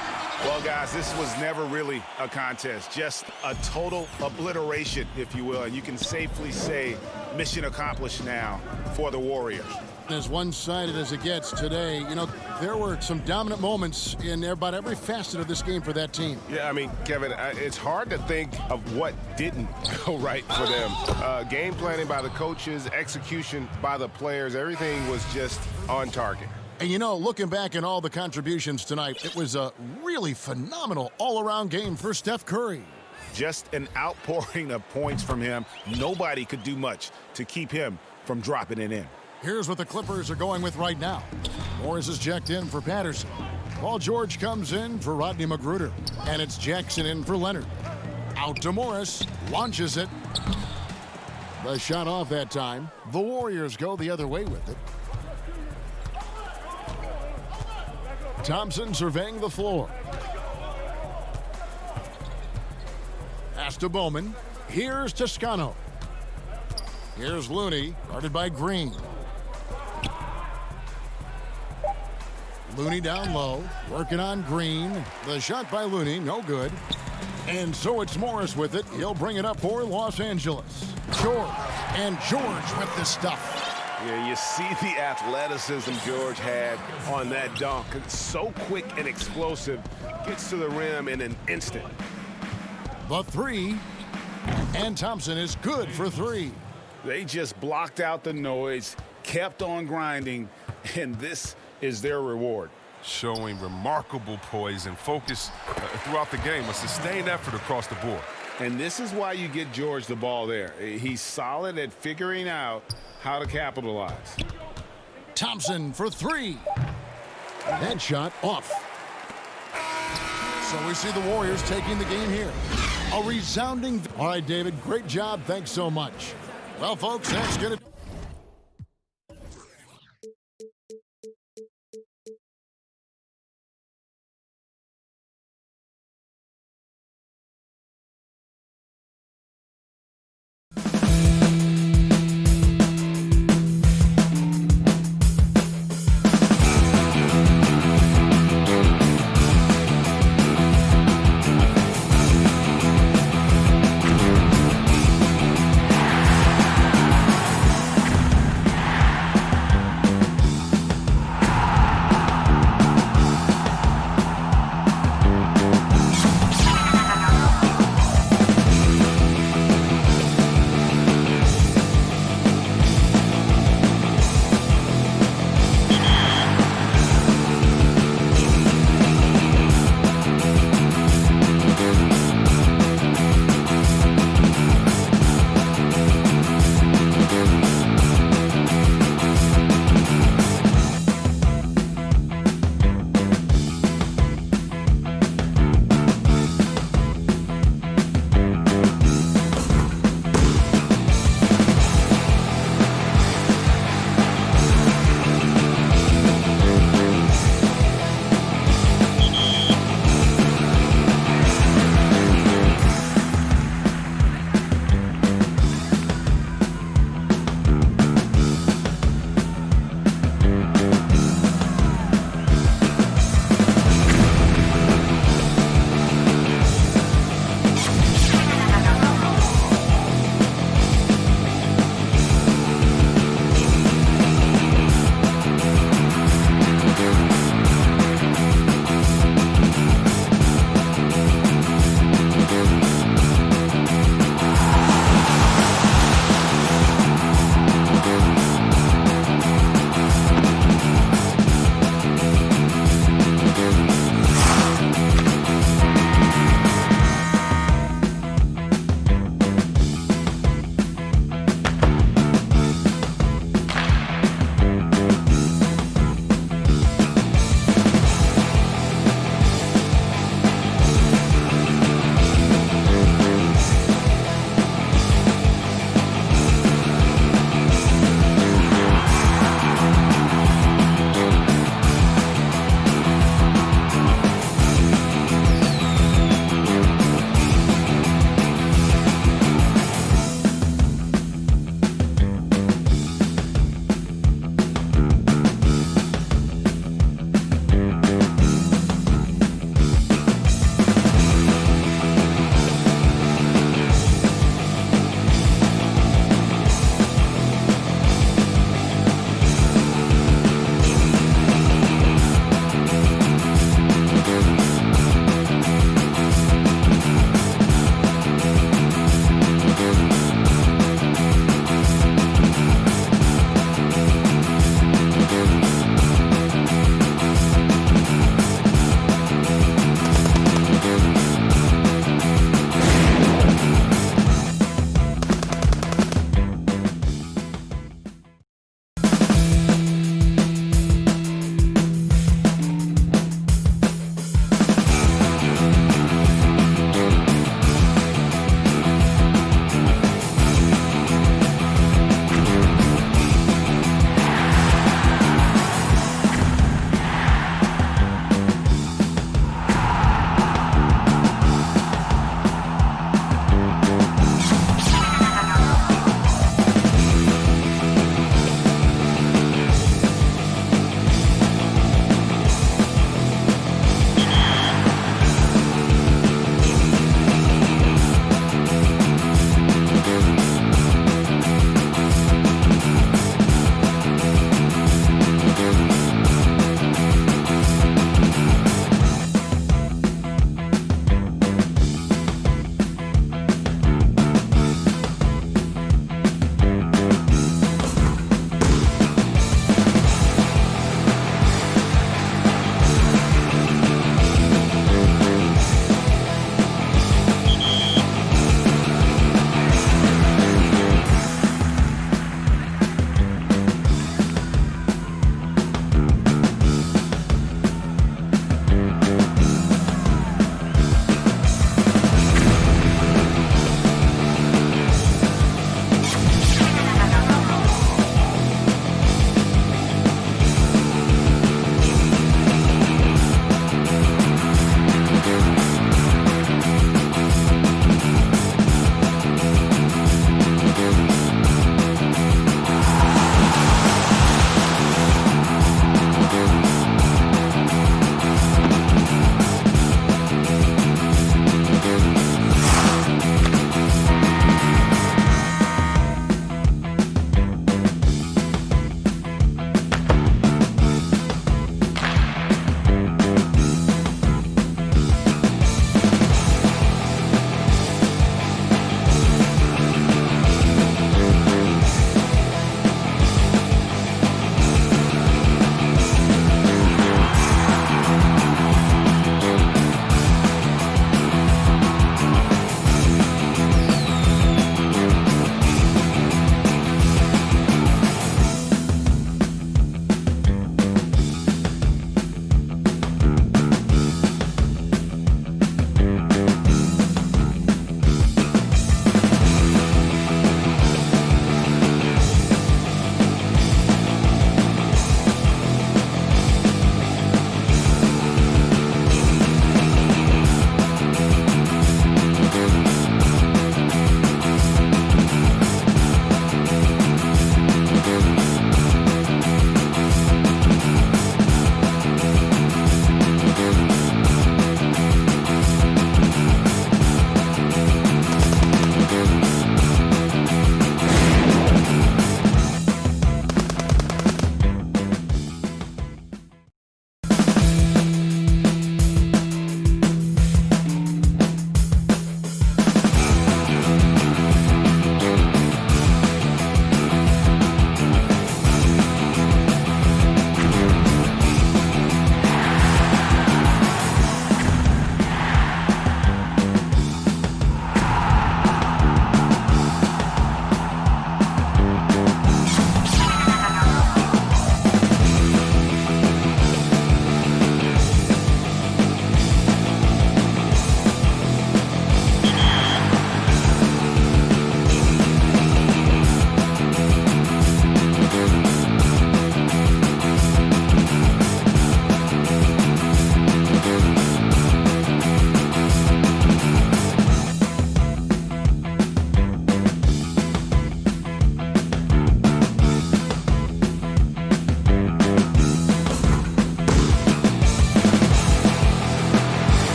Well, guys, this was never really a contest, just a total obliteration, if you will. And you can safely say mission accomplished now for the Warriors. As one-sided as it gets today, you know, there were some dominant moments in about every facet of this game for that team. Yeah, I mean, Kevin, it's hard to think of what didn't go right for them. Game planning by the coaches, execution by the players, everything was just on target. And, you know, looking back at all the contributions tonight, it was a really phenomenal all-around game for Steph Curry. Just an outpouring of points from him. Nobody could do much to keep him from dropping it in. Here's what the Clippers are going with right now. Morris is checked in for Patterson. Paul George comes in for Rodney Magruder. And it's Jackson in for Leonard. Out to Morris. Launches it. The shot off that time. The Warriors go the other way with it. Thompson surveying the floor. Pass to Bowman. Here's Toscano. Here's Looney, guarded by Green. Looney down low, working on Green. The shot by Looney, no good. And so it's Morris with it. He'll bring it up for Los Angeles. George, and George with the stuff. Yeah, you see the athleticism George had on that dunk. It's so quick and explosive. Gets to the rim in an instant. The three. And Thompson is good for 3. They just blocked out the noise, kept on grinding, and this is their reward. Showing remarkable poise and focus throughout the game, a sustained effort across the board. And this is why you get George the ball there. He's solid at figuring out how to capitalize. Thompson for 3. That shot off. So we see the Warriors taking the game here. A resounding. All right, David, great job. Thanks so much. Well, folks, that's going to.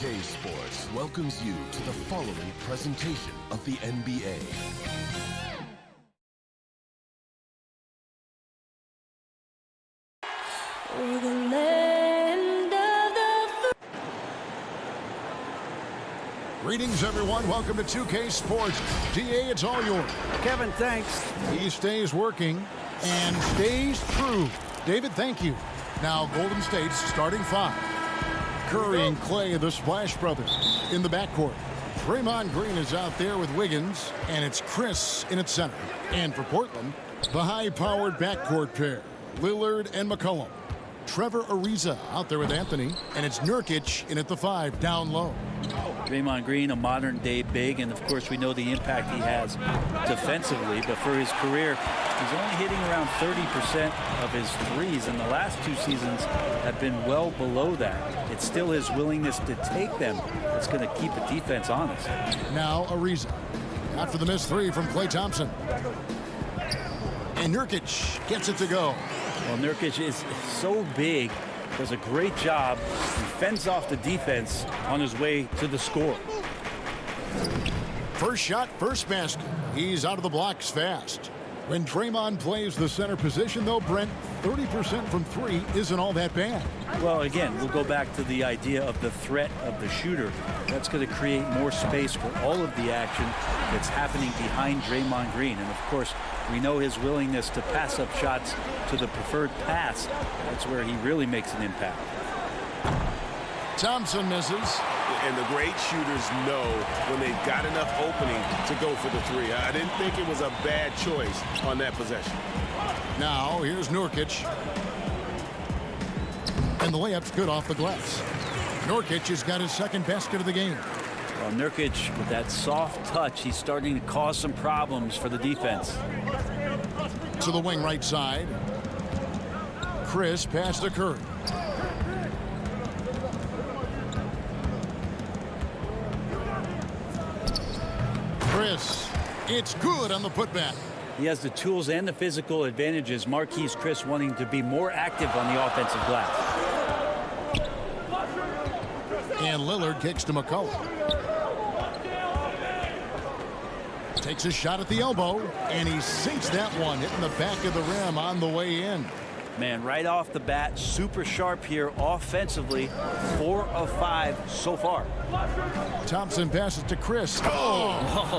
2K Sports welcomes you to the following presentation of the NBA. Greetings, everyone. Welcome to 2K Sports. DA, it's all yours. Kevin, thanks. He stays working and stays true. David, thank you. Now, Golden State's starting five. Curry and Clay, the Splash Brothers, in the backcourt. Draymond Green is out there with Wiggins, and it's Chris in its center. And for Portland, the high-powered backcourt pair, Lillard and McCollum. Trevor Ariza out there with Anthony, and it's Nurkic in at the 5, down low. Draymond Green, a modern-day big, and of course we know the impact he has defensively, but for his career, he's only hitting around 30% of his threes, and the last 2 seasons have been well below that. It's still his willingness to take them that's going to keep the defense honest. Now Ariza, after the missed 3 from Klay Thompson. And Nurkic gets it to go. Well, Nurkic is so big, does a great job. He fends off the defense on his way to the score. First shot, first basket. He's out of the blocks fast. When Draymond plays the center position, though, Brent, 30% from 3 isn't all that bad. Well, again, we'll go back to the idea of the threat of the shooter. That's going to create more space for all of the action that's happening behind Draymond Green. And, of course, we know his willingness to pass up shots to the preferred pass. That's where he really makes an impact. Thompson misses. And the great shooters know when they've got enough opening to go for the 3. I didn't think it was a bad choice on that possession. Now, here's Nurkic. And the layup's good off the glass. Nurkic has got his second basket of the game. Well, Nurkic, with that soft touch, he's starting to cause some problems for the defense. To the wing right side. Chris pass to Curry. Chris, it's good on the putback. He has the tools and the physical advantages. Marquise Chris wanting to be more active on the offensive glass. And Lillard kicks to McCollum. Takes a shot at the elbow, and he sinks that one, hitting the back of the rim on the way in. Man, right off the bat, super sharp here offensively. 4 of 5 so far. Thompson passes to Chris. Now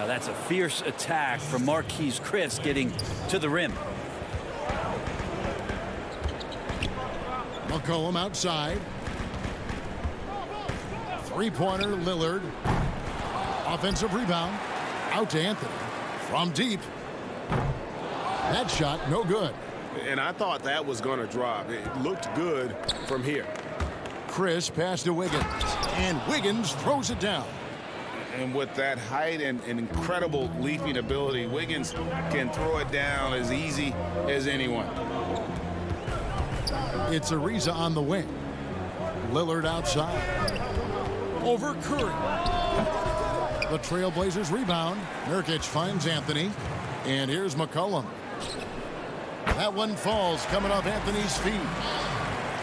that's a fierce attack from Marquise Chris getting to the rim. McCollum outside. Three-pointer, Lillard. Offensive rebound. Out to Anthony. From deep. That shot, no good. And I thought that was going to drop. It looked good from here. Chris passed to Wiggins. And Wiggins throws it down. And with that height and incredible leaping ability, Wiggins can throw it down as easy as anyone. It's Ariza on the wing. Lillard outside. Over Curry. The Trailblazers rebound. Nurkic finds Anthony. And here's McCollum. That one falls coming off Anthony's feet.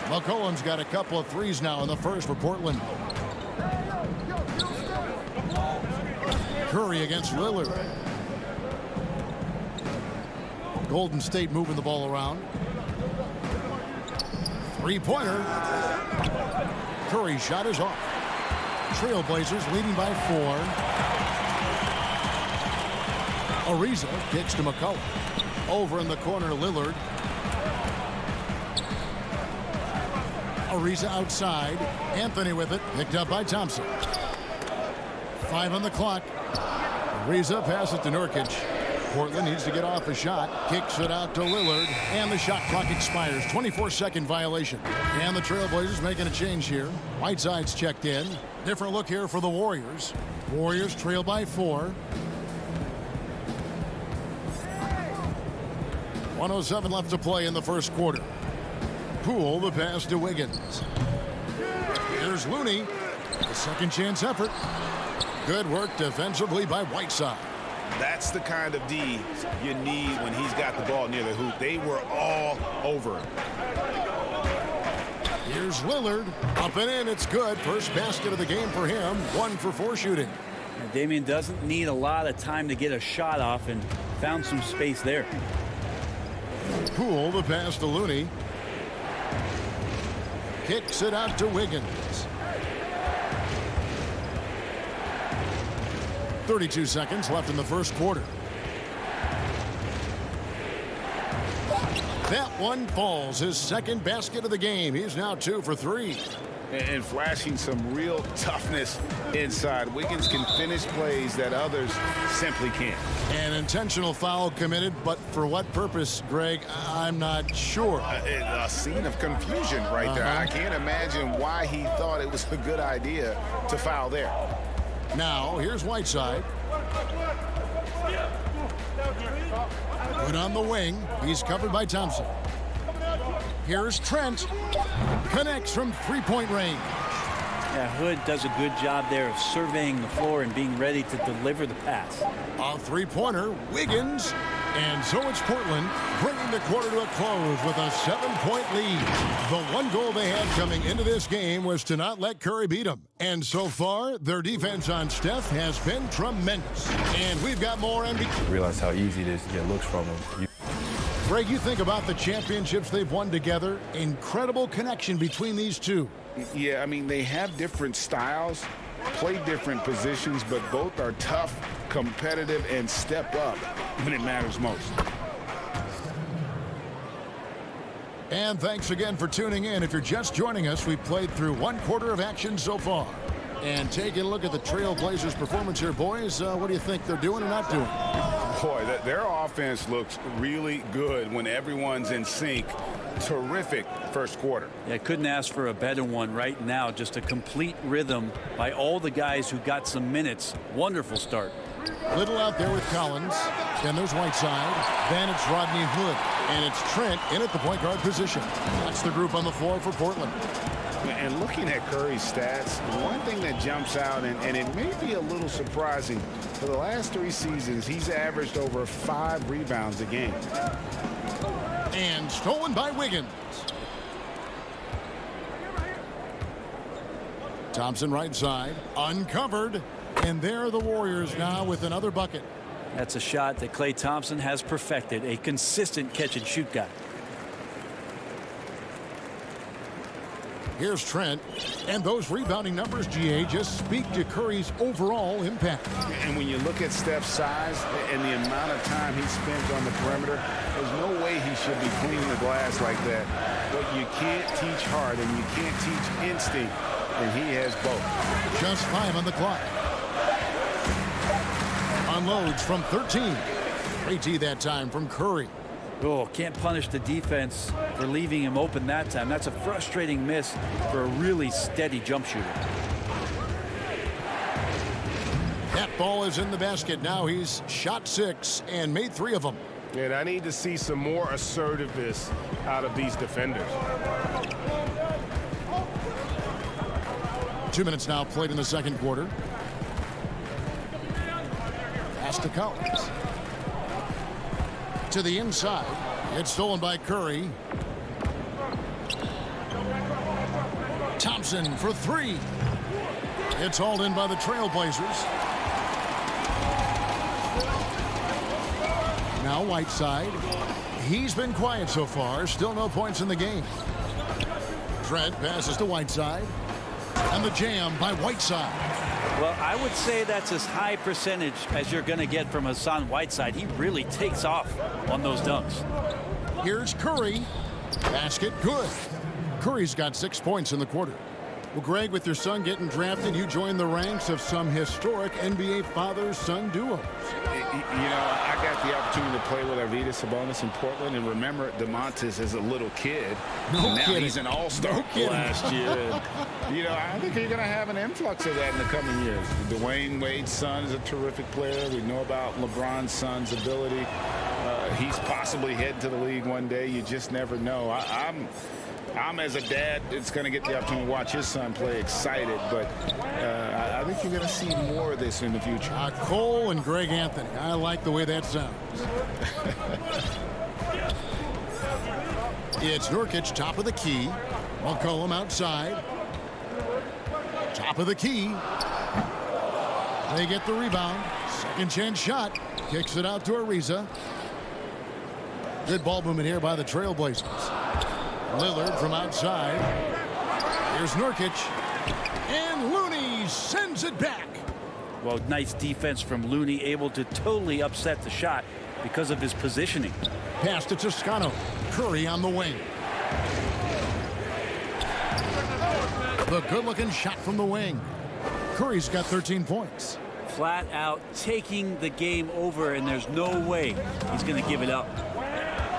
McCollum's got a couple of threes now in the first for Portland. Curry against Lillard. Golden State moving the ball around. Three-pointer. Curry's shot is off. Trailblazers leading by 4. Ariza kicks to McCollum. Over in the corner, Lillard. Ariza outside. Anthony with it. Picked up by Thompson. 5 on the clock. Ariza passes to Nurkic. Portland needs to get off a shot. Kicks it out to Lillard. And the shot clock expires. 24-second violation. And the Trailblazers making a change here. Whiteside's checked in. Different look here for the Warriors. Warriors trail by 4. 1:07 left to play in the first quarter. Poole the pass to Wiggins. Here's Looney. A second chance effort. Good work defensively by Whiteside. That's the kind of D you need when he's got the ball near the hoop. They were all over him. Here's Lillard. Up and in. It's good. First basket of the game for him. 1 for 4 shooting. And Damian doesn't need a lot of time to get a shot off and found some space there. Poole the pass to Looney. Kicks it out to Wiggins. 32 seconds left in the first quarter. That one falls. His second basket of the game. He's now 2 for 3. And flashing some real toughness inside. Wiggins can finish plays that others simply can't. An intentional foul committed, but for what purpose, Greg? I'm not sure. A scene of confusion right there. I can't imagine why he thought it was a good idea to foul there. Now, here's Whiteside. Good on the wing. He's covered by Thompson. Here's Trent. Connects from three-point range. Yeah, Hood does a good job there of surveying the floor and being ready to deliver the pass. A three-pointer, Wiggins. And so it's Portland bringing the quarter to a close with a 7-point lead. The one goal they had coming into this game was to not let Curry beat them. And so far, their defense on Steph has been tremendous. And we've got more NBA. Realize how easy it is to get looks from him. Greg, you think about the championships they've won together. Incredible connection between these two. Yeah, I mean, they have different styles, play different positions, but both are tough, competitive, and step up when it matters most. And thanks again for tuning in. If you're just joining us, we've played through one quarter of action so far. And taking a look at the Trailblazers' performance here, boys, what do you think they're doing or not doing? Boy, their offense looks really good when everyone's in sync. Terrific first quarter. Yeah, couldn't ask for a better one right now. Just a complete rhythm by all the guys who got some minutes. Wonderful start. Little out there with Collins. Then there's Whiteside. Then it's Rodney Hood. And it's Trent in at the point guard position. That's the group on the floor for Portland. And looking at Curry's stats, one thing that jumps out, and it may be a little surprising, for the last 3 seasons, he's averaged over 5 rebounds a game. And stolen by Wiggins. Thompson right side, uncovered. And there are the Warriors now with another bucket. That's a shot that Klay Thompson has perfected, a consistent catch-and-shoot guy. Here's Trent. And those rebounding numbers, GA, just speak to Curry's overall impact. And when you look at Steph's size and the amount of time he spent on the perimeter, there's no way he should be cleaning the glass like that. But you can't teach heart and you can't teach instinct, and he has both. Just 5 on the clock. Unloads from 13. Great D that time from Curry. Oh, can't punish the defense for leaving him open that time. That's a frustrating miss for a really steady jump shooter. That ball is in the basket. Now he's shot 6 and made 3 of them. And I need to see some more assertiveness out of these defenders. 2 minutes now played in the second quarter. Pass to Collins. To the inside. It's stolen by Curry. Thompson for 3. It's hauled in by the Trailblazers. Now Whiteside. He's been quiet so far. Still no points in the game. Trent passes to Whiteside. And the jam by Whiteside. Well, I would say that's as high percentage as you're going to get from Hassan Whiteside. He really takes off on those dunks. Here's Curry. Basket good. Curry's got 6 points in the quarter. Well, Greg, with your son getting drafted, you joined the ranks of some historic NBA father-son duos. You know, I got the opportunity to play with Arvydas Sabonis in Portland, and remember DeMontis as a little kid. No now kidding. He's an all-star last year. And, you know, I think you're going to have an influx of that in the coming years. Dwayne Wade's son is a terrific player. We know about LeBron's son's ability. He's possibly heading to the league one day. You just never know. I'm as a dad that's going to get the opportunity to watch his son play excited, but I think you're going to see more of this in the future. Cole and Greg Anthony. I like the way that sounds. It's Nurkic, top of the key. McCollum outside. Top of the key. They get the rebound. Second chance shot. Kicks it out to Ariza. Good ball movement here by the Trailblazers. Lillard from outside. Here's Nurkic. And Looney sends it back. Well, nice defense from Looney, able to totally upset the shot because of his positioning. Pass to Toscano. Curry on the wing. The good-looking shot from the wing. Curry's got 13 points. Flat out taking the game over, and there's no way he's going to give it up.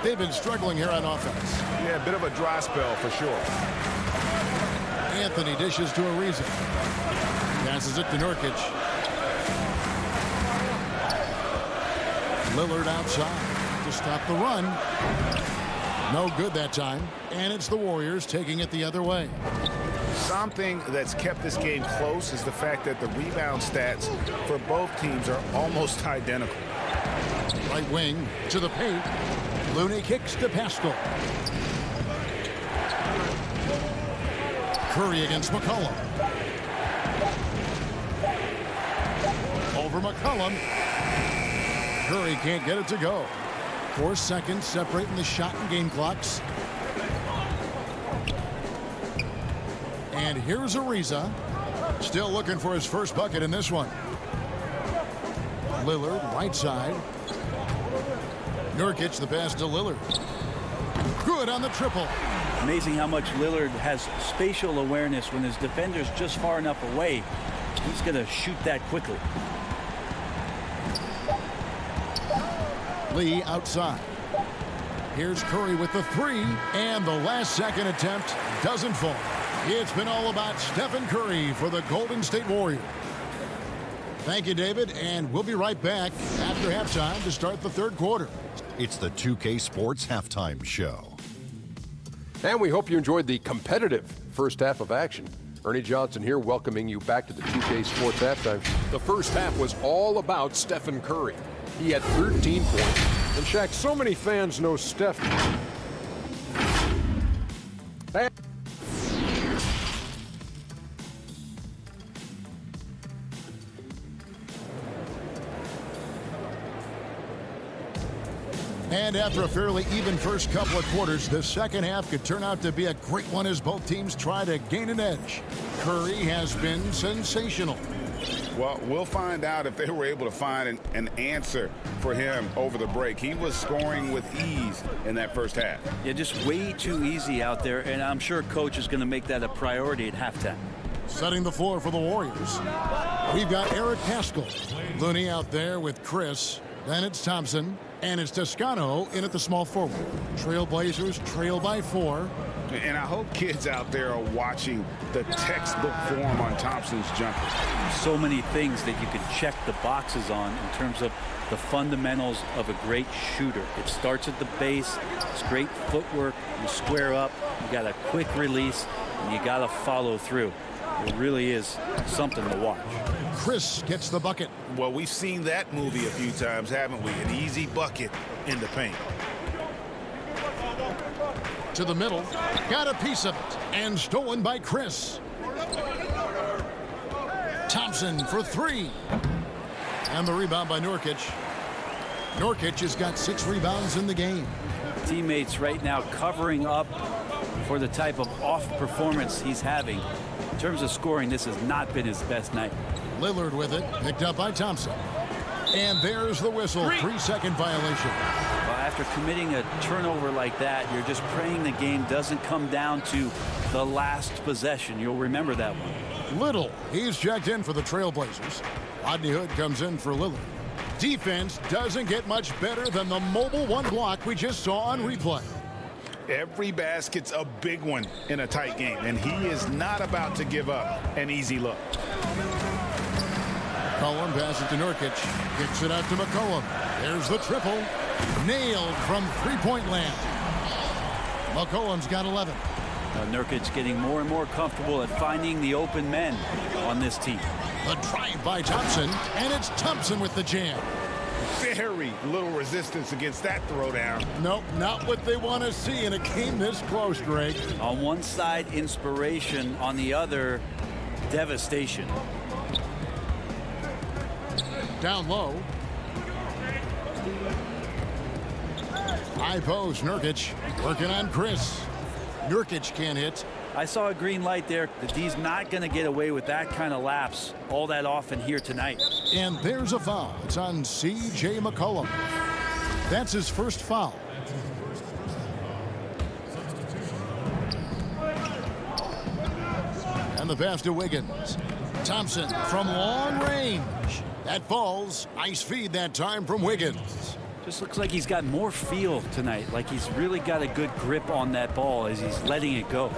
They've been struggling here on offense. Yeah, a bit of a dry spell for sure. Anthony dishes to Ariza. Passes it to Nurkic. Lillard outside to stop the run. No good that time. And it's the Warriors taking it the other way. Something that's kept this game close is the fact that the rebound stats for both teams are almost identical. Right wing to the paint. Looney kicks to Pascal. Curry against McCollum. Over McCollum. Curry can't get it to go. 4 seconds separating the shot and game clocks. And here's Ariza. Still looking for his first bucket in this one. Lillard, right side. Nurkic, the pass to Lillard. Good on the triple. Amazing how much Lillard has spatial awareness when his defender's just far enough away. He's going to shoot that quickly. Lee outside. Here's Curry with the three, and the last second attempt doesn't fall. It's been all about Stephen Curry for the Golden State Warriors. Thank you, David, and we'll be right back after halftime to start the third quarter. It's the 2K Sports Halftime Show. And we hope you enjoyed the competitive first half of action. Ernie Johnson here, welcoming you back to the 2K Sports Halftime. The first half was all about Stephen Curry. He had 13 points. And Shaq, so many fans know Steph. And after a fairly even first couple of quarters, the second half could turn out to be a great one as both teams try to gain an edge. Curry has been sensational. Well, we'll find out if they were able to find an answer for him over the break. He was scoring with ease in that first half. Yeah, just way too easy out there, and I'm sure coach is going to make that a priority at halftime. Setting the floor for the Warriors. We've got Eric Pascal. Looney out there with Chris. Then it's Thompson. And it's Toscano in at the small forward. Trailblazers trail by 4. And I hope kids out there are watching the textbook form on Thompson's jumper. So many things that you can check the boxes on in terms of the fundamentals of a great shooter. It starts at the base. It's great footwork. You square up. You got a quick release. And you got to follow through. It really is something to watch. Chris gets the bucket. Well, we've seen that movie a few times, haven't we? An easy bucket in the paint. To the middle. Got a piece of it. And stolen by Chris. Thompson for 3. And the rebound by Nurkic. Nurkic has got 6 rebounds in the game. Teammates right now covering up for the type of off performance he's having. In terms of scoring, this has not been his best night. Lillard with it, picked up by Thompson. And there's the whistle, 3-second violation. Well, after committing a turnover like that, you're just praying the game doesn't come down to the last possession. You'll remember that one. Little, he's checked in for the Trailblazers. Rodney Hood comes in for Lillard. Defense doesn't get much better than the mobile one block we just saw on replay. Every basket's a big one in a tight game, and he is not about to give up an easy look. McCollum passes to Nurkic. Kicks it out to McCollum. There's the triple. Nailed from three-point land. McCollum's got 11. Nurkic getting more and more comfortable at finding the open men on this team. The drive by Thompson, and it's Thompson with the jam. Very little resistance against that throwdown. Nope, not what they want to see in a game this close, Greg. On one side, inspiration. On the other, devastation. Down low. High post, Nurkic working on Chris. Nurkic can't hit. I saw a green light there. The D's not going to get away with that kind of lapse all that often here tonight. And there's a foul. It's on C.J. McCollum. That's his first foul. And the pass to Wiggins. Thompson from long range. That falls. Nice feed that time from Wiggins. Just looks like he's got more feel tonight, like he's really got a good grip on that ball as he's letting it go.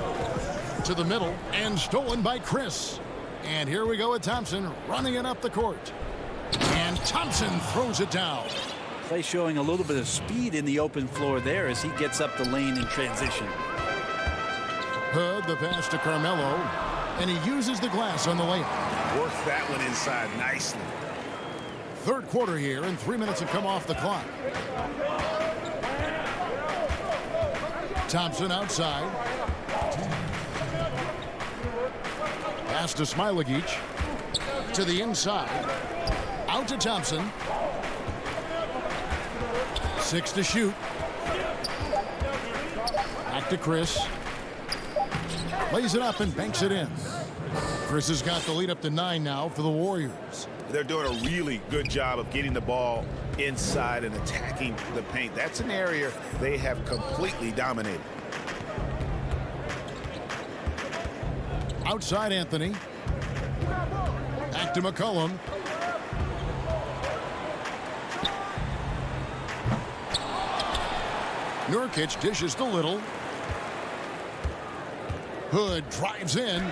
To the middle and stolen by Chris. And here we go with Thompson running it up the court. And Thompson throws it down. Play showing a little bit of speed in the open floor there as he gets up the lane in transition. Hood, the pass to Carmelo. And he uses the glass on the layup. Works that one inside nicely. Third quarter here, and 3 minutes have come off the clock. Thompson outside. Pass to Smilagic. To the inside. Out to Thompson. 6 to shoot. Back to Chris. Lays it up and banks it in. Chris has got the lead up to 9 now for the Warriors. They're doing a really good job of getting the ball inside and attacking the paint. That's an area they have completely dominated. Outside Anthony. Back to McCollum. Nurkic dishes to Little. Hood drives in.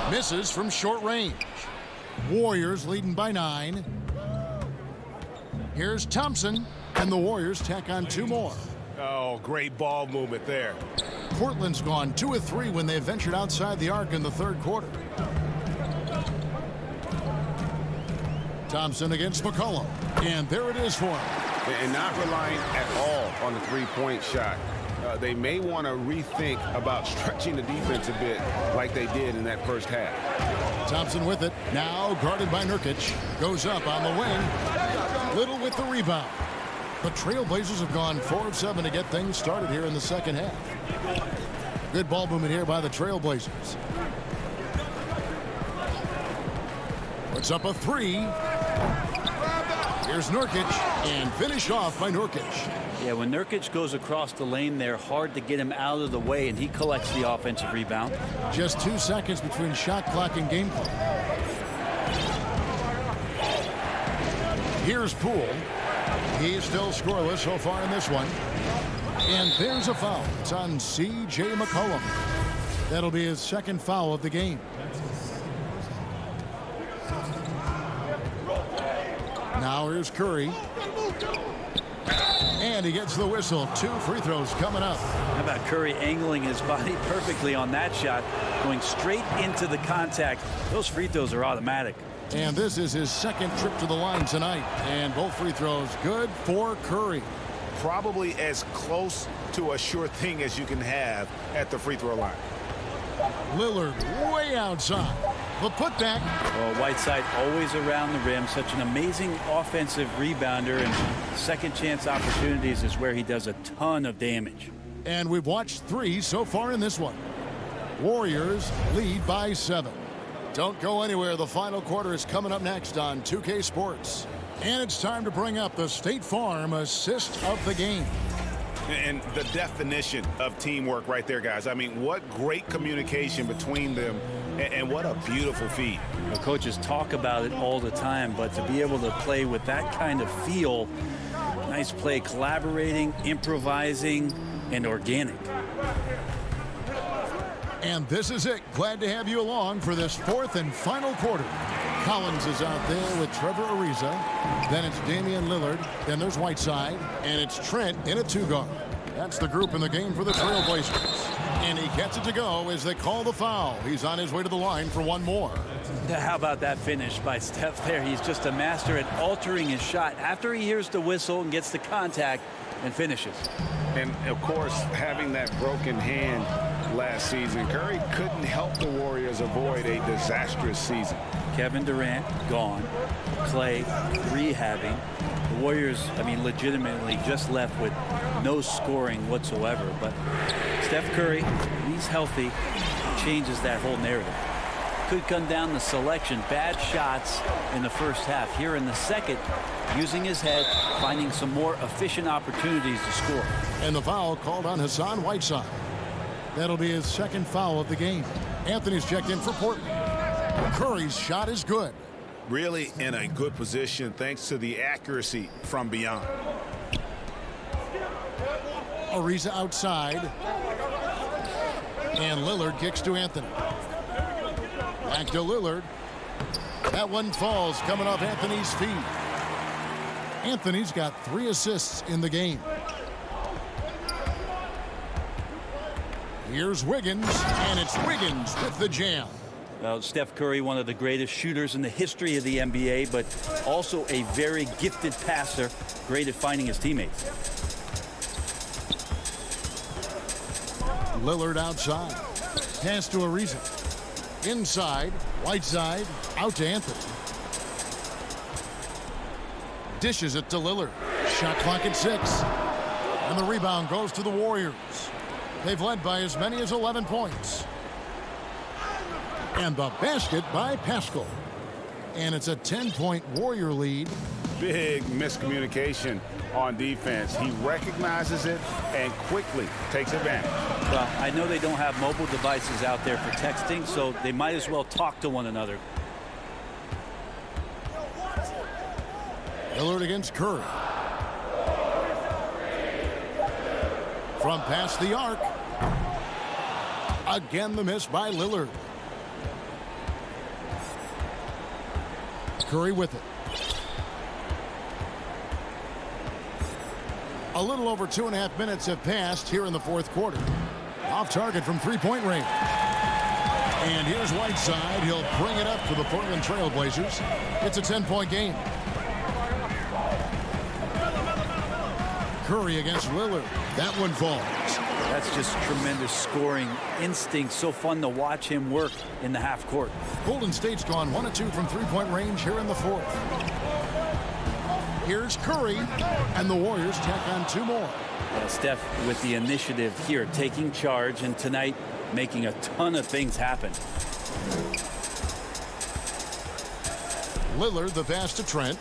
Misses from short range. Warriors leading by 9. Here's Thompson, and the Warriors tack on 2 more. Oh, great ball movement there. Portland's gone 2 of 3 when they ventured outside the arc in the third quarter. Thompson against McCollum, and there it is for him. And not relying at all on the three-point shot. They may want to rethink about stretching the defense a bit like they did in that first half. Thompson with it, now guarded by Nurkic. Goes up on the wing. Little with the rebound. The Trailblazers have gone 4 of 7 to get things started here in the second half. Good ball movement here by the Trailblazers. Puts up a 3. Here's Nurkic, and finished off by Nurkic. Yeah, when Nurkic goes across the lane there, hard to get him out of the way, and he collects the offensive rebound. Just 2 seconds between shot clock and game clock. Here's Poole. He's still scoreless so far in this one. And there's a foul. It's on C.J. McCollum. That'll be his second foul of the game. Now here's Curry. And he gets the whistle. 2 free throws coming up. How about Curry angling his body perfectly on that shot, going straight into the contact. Those free throws are automatic. And this is his second trip to the line tonight. And both free throws good for Curry. Probably as close to a sure thing as you can have at the free throw line. Lillard way outside. The putback. Well, Whiteside always around the rim. Such an amazing offensive rebounder, and second chance opportunities is where he does a ton of damage. And we've watched 3 so far in this one. Warriors lead by 7. Don't go anywhere. The final quarter is coming up next on 2K Sports. And it's time to bring up the State Farm assist of the game. And the definition of teamwork right there, guys. I mean, what great communication between them, and what a beautiful feed. The coaches talk about it all the time, but to be able to play with that kind of feel, nice play, collaborating, improvising, and organic. And this is it. Glad to have you along for this 4th and final quarter. Collins is out there with Trevor Ariza. Then it's Damian Lillard. Then there's Whiteside. And it's Trent in a 2-guard. That's the group in the game for the Trailblazers. And he gets it to go as they call the foul. He's on his way to the line for 1 more. How about that finish by Steph there? He's just a master at altering his shot after he hears the whistle and gets the contact and finishes. And, of course, having that broken hand last season, Curry couldn't help the Warriors avoid a disastrous season. Kevin Durant gone. Clay rehabbing. The Warriors, I mean, legitimately just left with no scoring whatsoever. But Steph Curry, when he's healthy, changes that whole narrative. Could come down to selection. Bad shots in the first half. Here in the second, using his head, finding some more efficient opportunities to score. And the foul called on Hassan Whiteside. That'll be his second foul of the game. Anthony's checked in for Portland. Curry's shot is good. Really in a good position thanks to the accuracy from beyond. Ariza outside. And Lillard kicks to Anthony. Back to Lillard. That one falls coming off Anthony's feet. Anthony's got 3 assists in the game. Here's Wiggins, and it's Wiggins with the jam. Well, Steph Curry, one of the greatest shooters in the history of the NBA, but also a very gifted passer, great at finding his teammates. Lillard outside. Pass to Ariza. Inside, Whiteside, out to Anthony. Dishes it to Lillard. Shot clock at 6. And the rebound goes to the Warriors. They've led by as many as 11 points. And the basket by Pascal. And it's a 10-point Warrior lead. Big miscommunication on defense. He recognizes it and quickly takes advantage. Well, I know they don't have mobile devices out there for texting, so they might as well talk to one another. Lillard against Curry. From past the arc. Again, the miss by Lillard. Curry with it. A little over 2.5 minutes have passed here in the fourth quarter. Off target from three-point range. And here's Whiteside. He'll bring it up for the Portland Trail Blazers. It's a 10-point game. Curry against Lillard. That one falls. That's just tremendous scoring instinct. So fun to watch him work in the half court. Golden State's gone 1 of 2 from three-point range here in the fourth. Here's Curry, and the Warriors tack on 2 more. Steph with the initiative here, taking charge, and tonight making a ton of things happen. Lillard, the pass to Trent.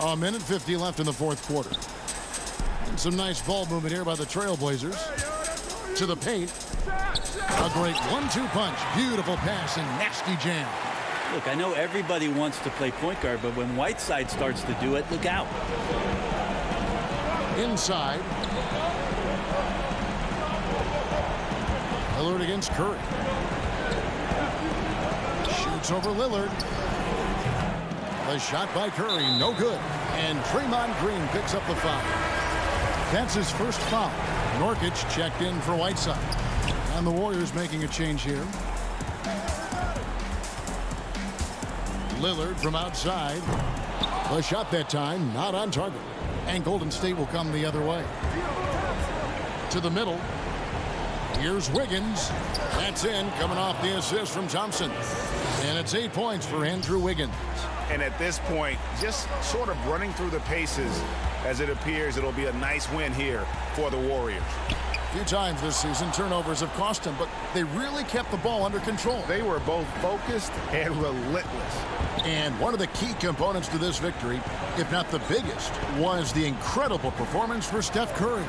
A minute 50 left in the fourth quarter. And some nice ball movement here by the Trailblazers. To the paint. A great 1-2 punch. Beautiful pass and nasty jam. Look, I know everybody wants to play point guard, but when Whiteside starts to do it, look out. Inside. Lillard against Curry. Shoots over Lillard. The shot by Curry, no good. And Draymond Green picks up the foul. That's his first foul. Nurkic checked in for Whiteside. And the Warriors making a change here. Lillard from outside. The shot that time, not on target. And Golden State will come the other way. To the middle. Here's Wiggins. That's in, coming off the assist from Thompson. And it's 8 points for Andrew Wiggins. And at this point, just sort of running through the paces as it appears it'll be a nice win here for the Warriors. A few times this season, turnovers have cost them, but they really kept the ball under control. They were both focused and relentless. And one of the key components to this victory, if not the biggest, was the incredible performance for Steph Curry.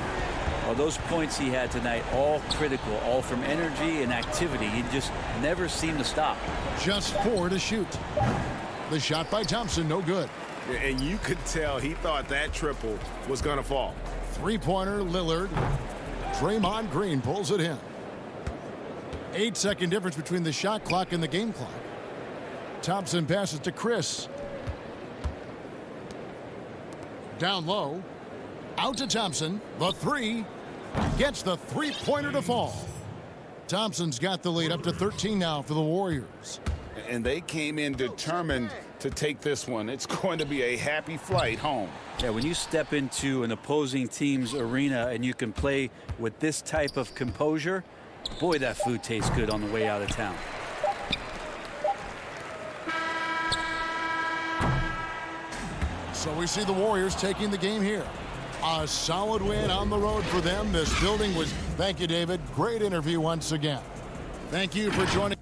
Well, those points he had tonight, all critical, all from energy and activity. He just never seemed to stop. Just 4 to shoot. The shot by Thompson, no good. And you could tell he thought that triple was going to fall. Three-pointer, Lillard. Draymond Green pulls it in. 8-second difference between the shot clock and the game clock. Thompson passes to Chris. Down low. Out to Thompson. The 3. Gets the three-pointer to fall. Thompson's got the lead up to 13 now for the Warriors. And they came in determined to take this one. It's going to be a happy flight home. Yeah, when you step into an opposing team's arena and you can play with this type of composure, boy, that food tastes good on the way out of town. So we see the Warriors taking the game here. A solid win on the road for them. This building was... Thank you, David. Great interview once again. Thank you for joining.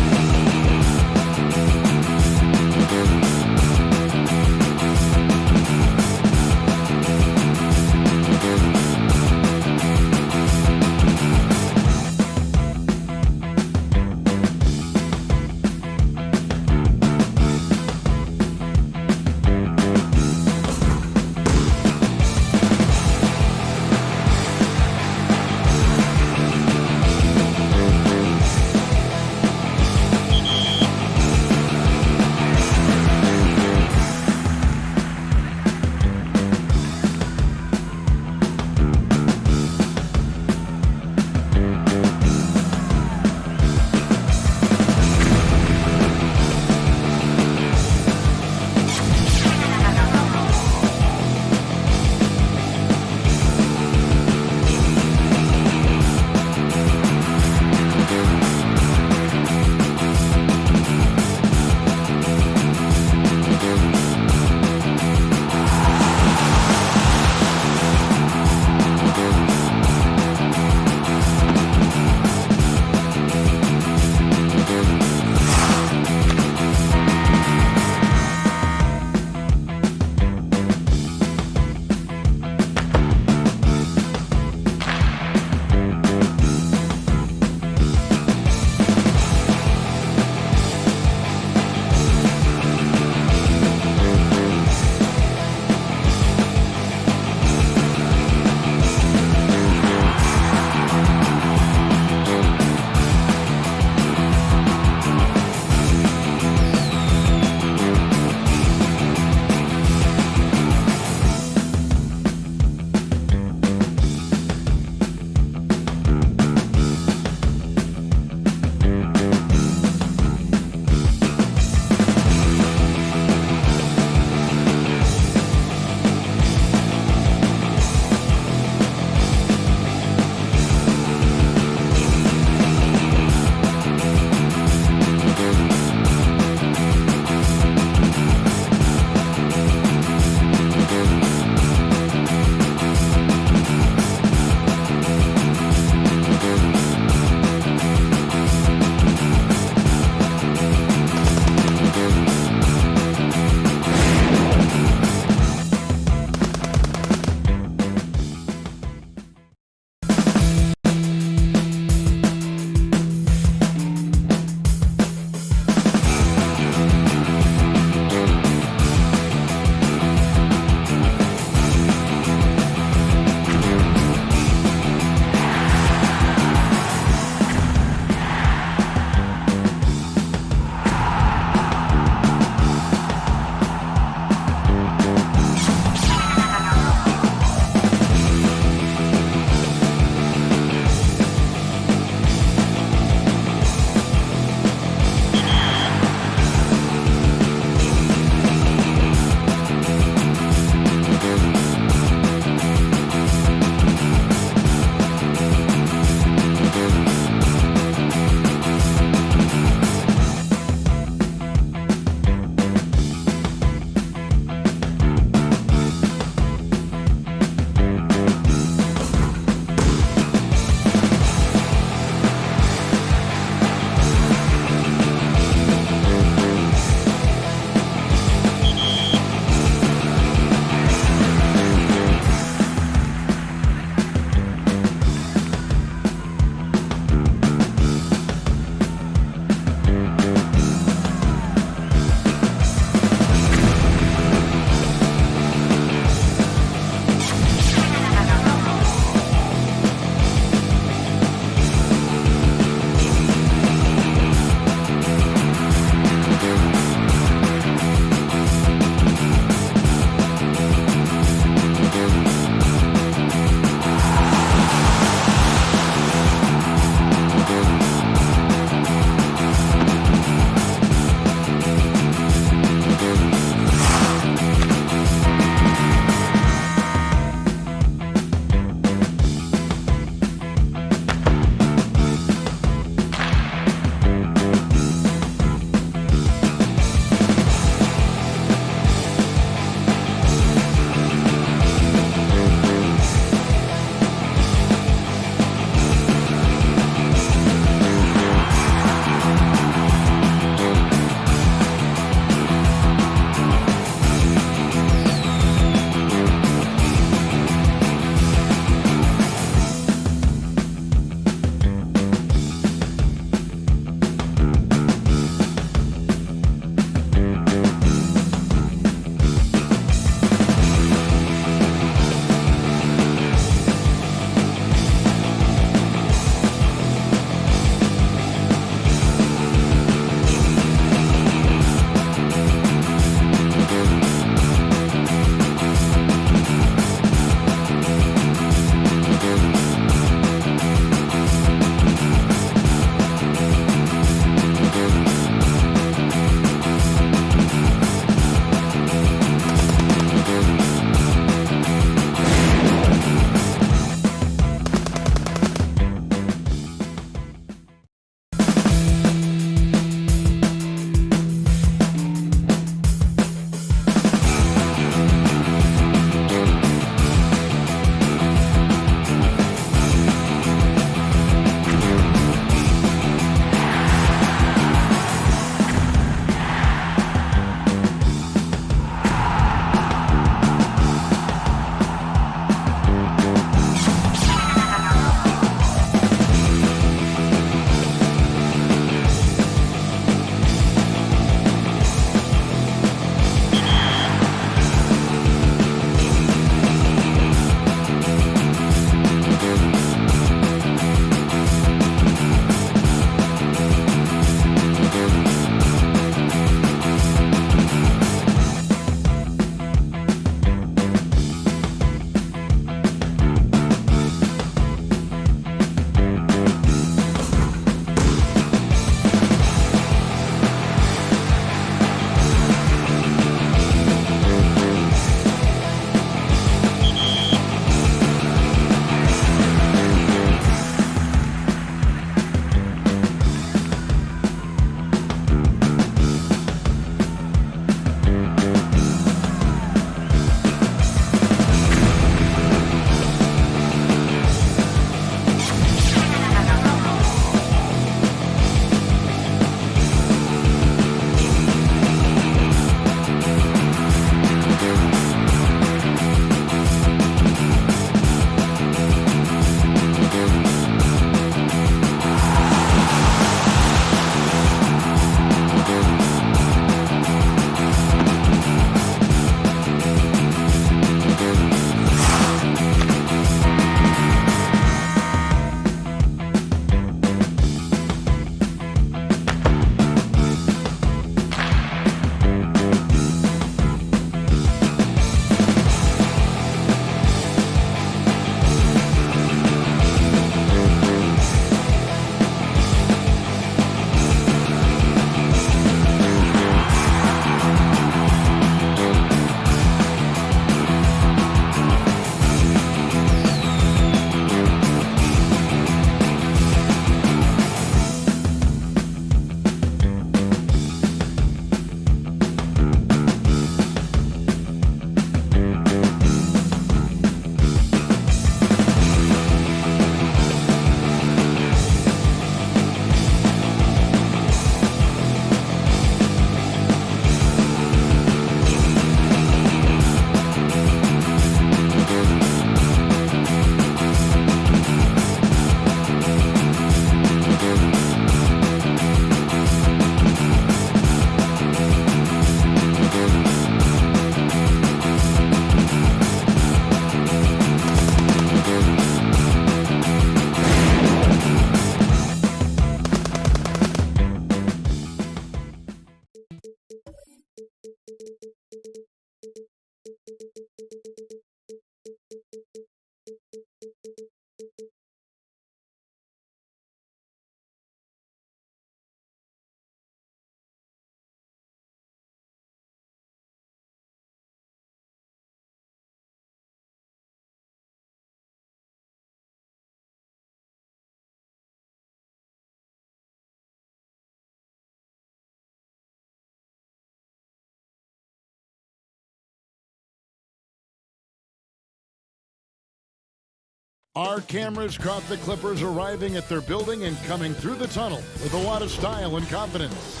Our cameras caught the Clippers arriving at their building and coming through the tunnel with a lot of style and confidence.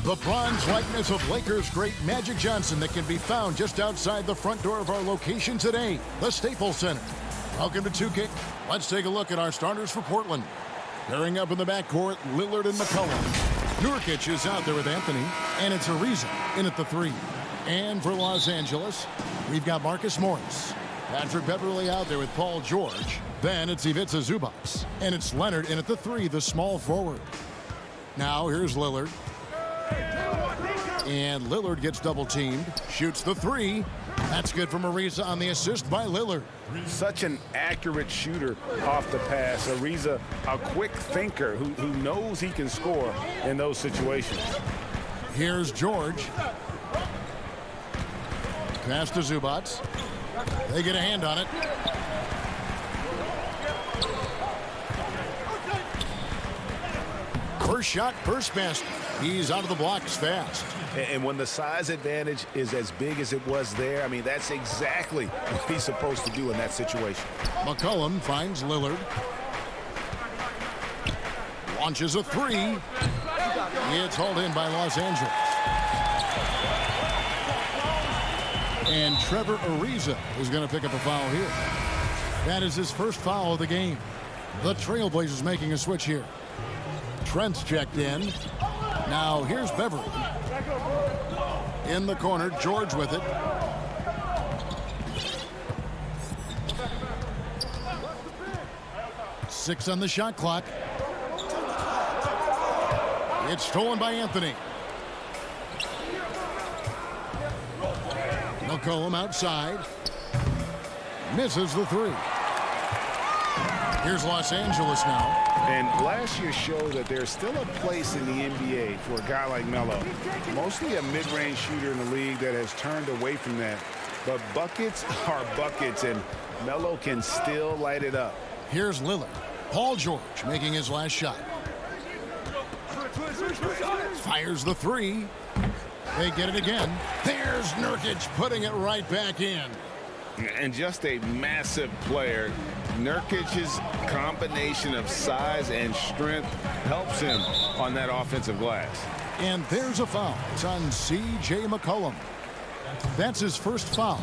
The bronze likeness of Lakers great Magic Johnson that can be found just outside the front door of our location today, the Staples Center. Welcome to 2K. Let's take a look at our starters for Portland. Pairing up in the backcourt, Lillard and McCollum. Nurkic is out there with Anthony, and it's Ariza in at the 3. And for Los Angeles, we've got Marcus Morris. Patrick Beverly out there with Paul George. Then it's Ivica Zubac. And it's Leonard in at the 3, the small forward. Now here's Lillard. And Lillard gets double-teamed. Shoots the 3. That's good from Ariza on the assist by Lillard. Such an accurate shooter off the pass. Ariza, a quick thinker who knows he can score in those situations. Here's George. Pass to Zubac. They get a hand on it. First shot, first basket. He's out of the blocks fast. And when the size advantage is as big as it was there, I mean, that's exactly what he's supposed to do in that situation. McCollum finds Lillard. Launches a 3. It's hauled in by Los Angeles. And Trevor Ariza is going to pick up a foul here. That is his first foul of the game. The Trailblazers making a switch here. Trent's checked in. Now here's Beverly. In the corner, George with it. Six on the shot clock. It's stolen by Anthony. McCollum outside. Misses the 3. Here's Los Angeles now. And last year showed that there's still a place in the NBA for a guy like Melo. Mostly a mid-range shooter in the league that has turned away from that. But buckets are buckets, and Melo can still light it up. Here's Lillard. Paul George making his last shot. Fires the 3. They get it again. There's Nurkic putting it right back in. And just a massive player. Nurkic's combination of size and strength helps him on that offensive glass. And there's a foul. It's on C.J. McCollum. That's his first foul.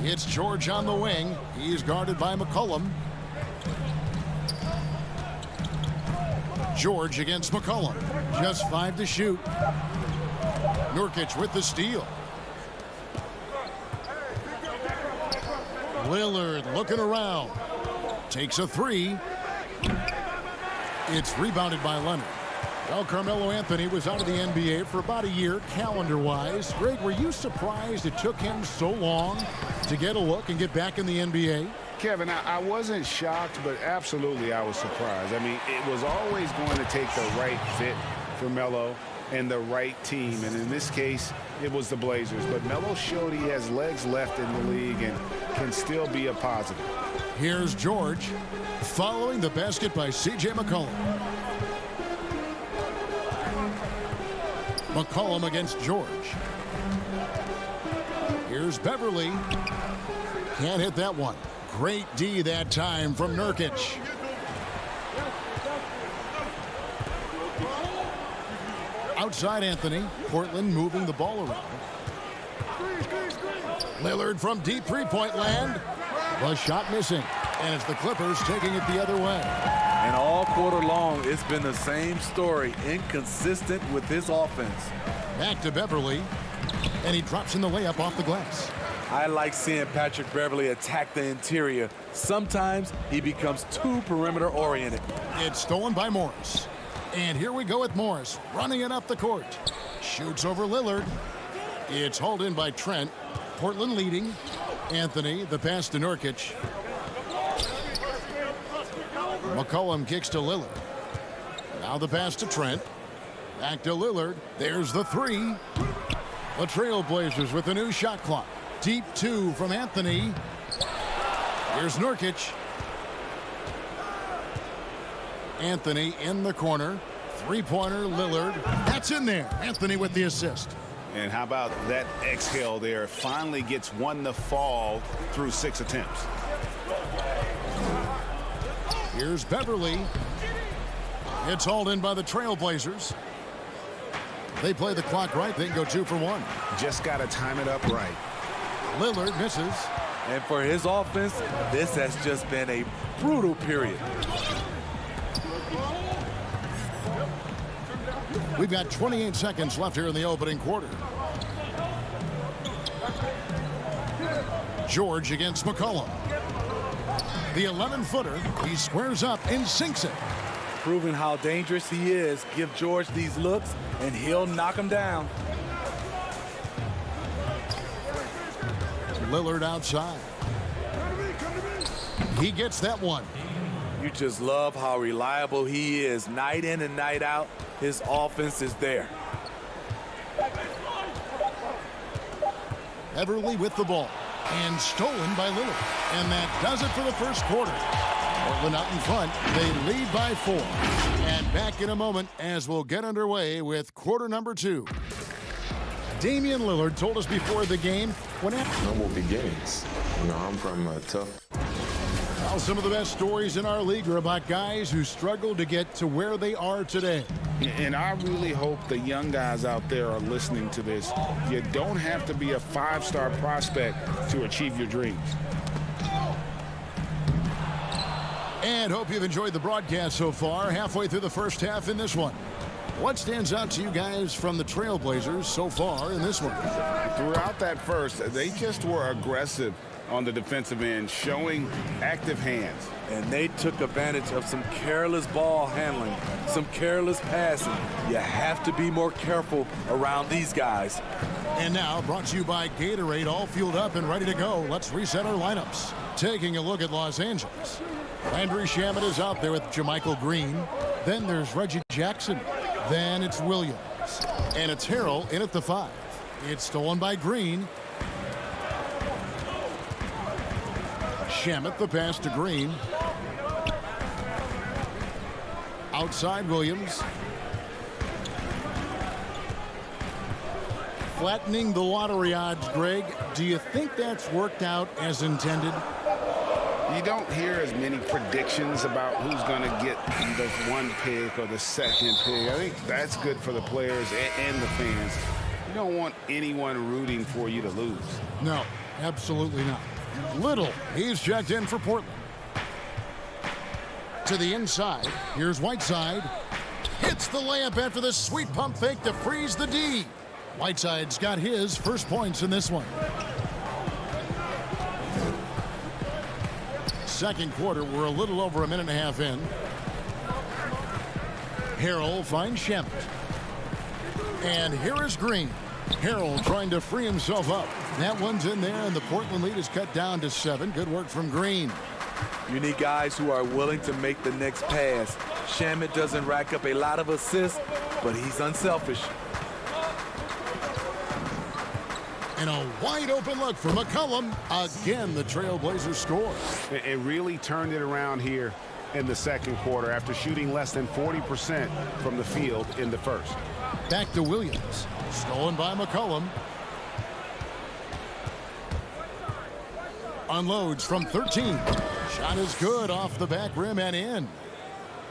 It's George on the wing. He's guarded by McCollum. George against McCollum. Just 5 to shoot. Nurkic with the steal. Lillard looking around. Takes a 3. It's rebounded by Leonard. Well, Carmelo Anthony was out of the NBA for about a year, calendar-wise. Greg, were you surprised it took him so long to get a look and get back in the NBA? Kevin, I wasn't shocked, but absolutely I was surprised. I mean, it was always going to take the right fit for Melo and the right team. And in this case, it was the Blazers. But Melo showed he has legs left in the league and can still be a positive. Here's George following the basket by C.J. McCollum. McCollum against George. Here's Beverly. Can't hit that one. Great D that time from Nurkic. Outside Anthony. Portland moving the ball around. Lillard from deep three-point land. The shot missing. And it's the Clippers taking it the other way. And all quarter long, it's been the same story. Inconsistent with his offense. Back to Beverly. And he drops in the layup off the glass. I like seeing Patrick Beverly attack the interior. Sometimes he becomes too perimeter oriented. It's stolen by Morris. And here we go with Morris running it up the court. Shoots over Lillard. It's hauled in by Trent. Portland leading. Anthony, the pass to Nurkic. McCollum kicks to Lillard. Now the pass to Trent. Back to Lillard. There's the 3. The Trailblazers with a new shot clock. Deep 2 from Anthony. Here's Nurkic. Anthony in the corner. Three-pointer, Lillard. That's in there. Anthony with the assist. And how about that exhale there? Finally gets one to fall through 6 attempts. Here's Beverly. It's hauled in by the Trailblazers. They play the clock right. They can go 2 for 1. Just got to time it up right. Lillard misses. And for his offense, this has just been a brutal period. We've got 28 seconds left here in the opening quarter. George against McCollum. The 11-footer, he squares up and sinks it. Proving how dangerous he is. Give George these looks, and he'll knock him down. Lillard outside. He gets that one. You just love how reliable he is. Night in and night out, his offense is there. Everly with the ball. And stolen by Lillard. And that does it for the first quarter. Portland out in front. They lead by 4. And back in a moment as we'll get underway with quarter number 2. Damian Lillard told us before the game when Humble beginnings. You know, I'm from a tough. Well, some of the best stories in our league are about guys who struggled to get to where they are today. And I really hope the young guys out there are listening to this. You don't have to be a 5-star prospect to achieve your dreams. And hope you've enjoyed the broadcast so far. Halfway through the first half in this one. What stands out to you guys from the Trailblazers so far in this one? Throughout that first, they just were aggressive on the defensive end, showing active hands. And they took advantage of some careless ball handling, some careless passing. You have to be more careful around these guys. And now, brought to you by Gatorade, all fueled up and ready to go. Let's reset our lineups. Taking a look at Los Angeles. Landry Shamet is out there with JaMychal Green. Then there's Reggie Jackson. Then it's Williams. And it's Harrell in at the 5. It's stolen by Green. Shamet the pass to Green. Outside Williams. Flattening the lottery odds, Greg. Do you think that's worked out as intended? You don't hear as many predictions about who's going to get the 1 pick or the 2nd pick. I think that's good for the players and the fans. You don't want anyone rooting for you to lose. No, absolutely not. Little, he's checked in for Portland. To the inside, here's Whiteside. Hits the layup after the sweet pump fake to freeze the D. Whiteside's got his first points in this one. Second quarter, we're a little over a minute and a half in. Harrell finds Shamet. And here is Green. Harrell trying to free himself up. That one's in there, and the Portland lead is cut down to 7. Good work from Green. You need guys who are willing to make the next pass. Shamet doesn't rack up a lot of assists, but he's unselfish. And a wide open look for McCollum. Again, the Trailblazers score. It really turned it around here in the second quarter after shooting less than 40% from the field in the first. Back to Williams. Stolen by McCollum. Unloads from 13. Shot is good off the back rim and in.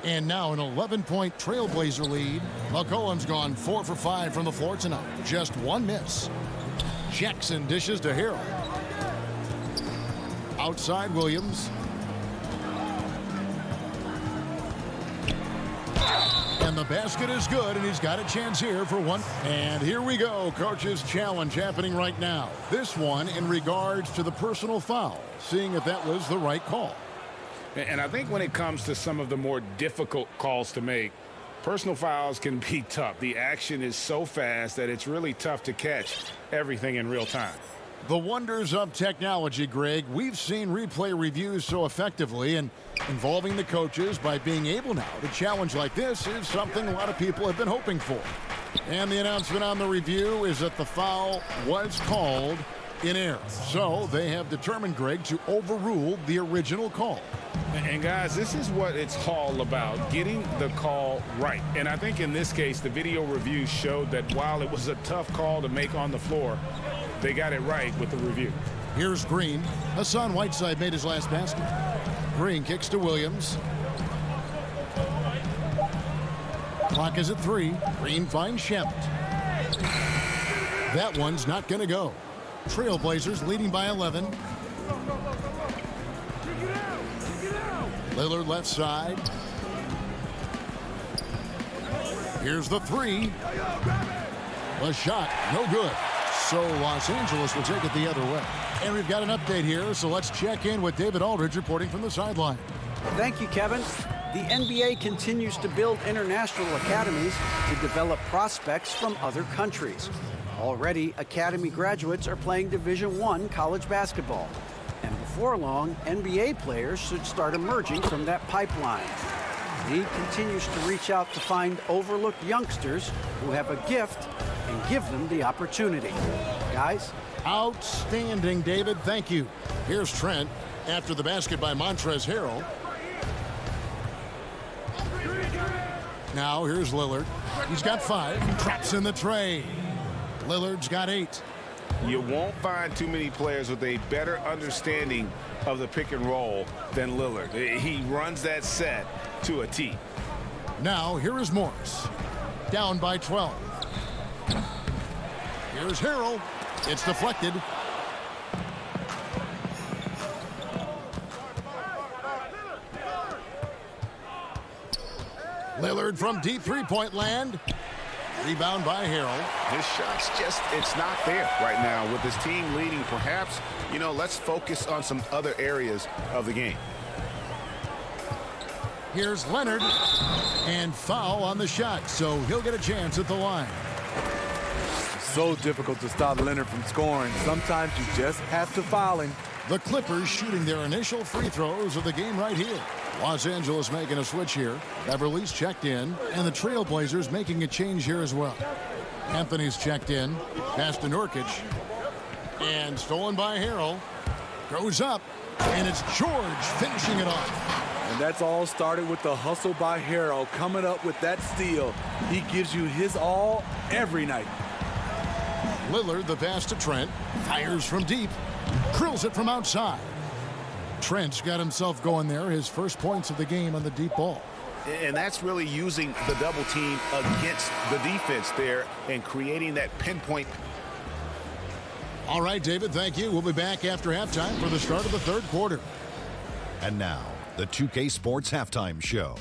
And now an 11-point Trailblazer lead. McCollum's gone 4 for 5 from the floor tonight. Just 1 miss. Jackson dishes to Harrell. Outside Williams. And the basket is good, and he's got a chance here for 1. And here we go. Coach's challenge happening right now. This one in regards to the personal foul, seeing if that was the right call. And I think when it comes to some of the more difficult calls to make, personal fouls can be tough. The action is so fast that it's really tough to catch everything in real time. The wonders of technology, Greg. We've seen replay reviews so effectively, and involving the coaches by being able now to challenge like this is something a lot of people have been hoping for. And the announcement on the review is that the foul was called in air. So they have determined, Greg, to overrule the original call. And guys, this is what it's all about, getting the call right. And I think in this case, the video review showed that while it was a tough call to make on the floor, they got it right with the review. Here's Green. Hassan Whiteside made his last basket. Green kicks to Williams. Clock is at 3. Green finds Shemt. That one's not going to go. Trailblazers leading by 11. Lillard left side. Here's the 3. The shot, no good. So Los Angeles will take it the other way. And we've got an update here, so let's check in with David Aldridge reporting from the sideline. Thank you, Kevin. The NBA continues to build international academies to develop prospects from other countries. Already, academy graduates are playing Division I college basketball. And before long, NBA players should start emerging from that pipeline. The league continues to reach out to find overlooked youngsters who have a gift and give them the opportunity. Guys? Outstanding, David. Thank you. Here's Trent after the basket by Montrezl Harrell. Now here's Lillard. He's got 5. Traps in the tray. Lillard's got 8. You won't find too many players with a better understanding of the pick and roll than Lillard. He runs that set to a T. Now here is Morris. Down by 12. Here's Harrell. It's deflected. Lillard from deep three-point land. Rebound by Harrell. His shot's just, it's not there right now with his team leading. Perhaps, let's focus on some other areas of the game. Here's Leonard. And foul on the shot, so he'll get a chance at the line. So difficult to stop Leonard from scoring. Sometimes you just have to foul him. The Clippers shooting their initial free throws of the game right here. Los Angeles making a switch here. Beverly's checked in, and the Trailblazers making a change here as well. Anthony's checked in. Pass to Nurkic. And stolen by Harrell. Goes up, and it's George finishing it off. And that's all started with the hustle by Harrell coming up with that steal. He gives you his all every night. Lillard, the pass to Trent. Fires from deep. Drills it from outside. Trent's got himself going there. His first points of the game on the deep ball. And that's really using the double team against the defense there and creating that pinpoint. All right, David, thank you. We'll be back after halftime for the start of the third quarter. And now, the 2K Sports Halftime Show.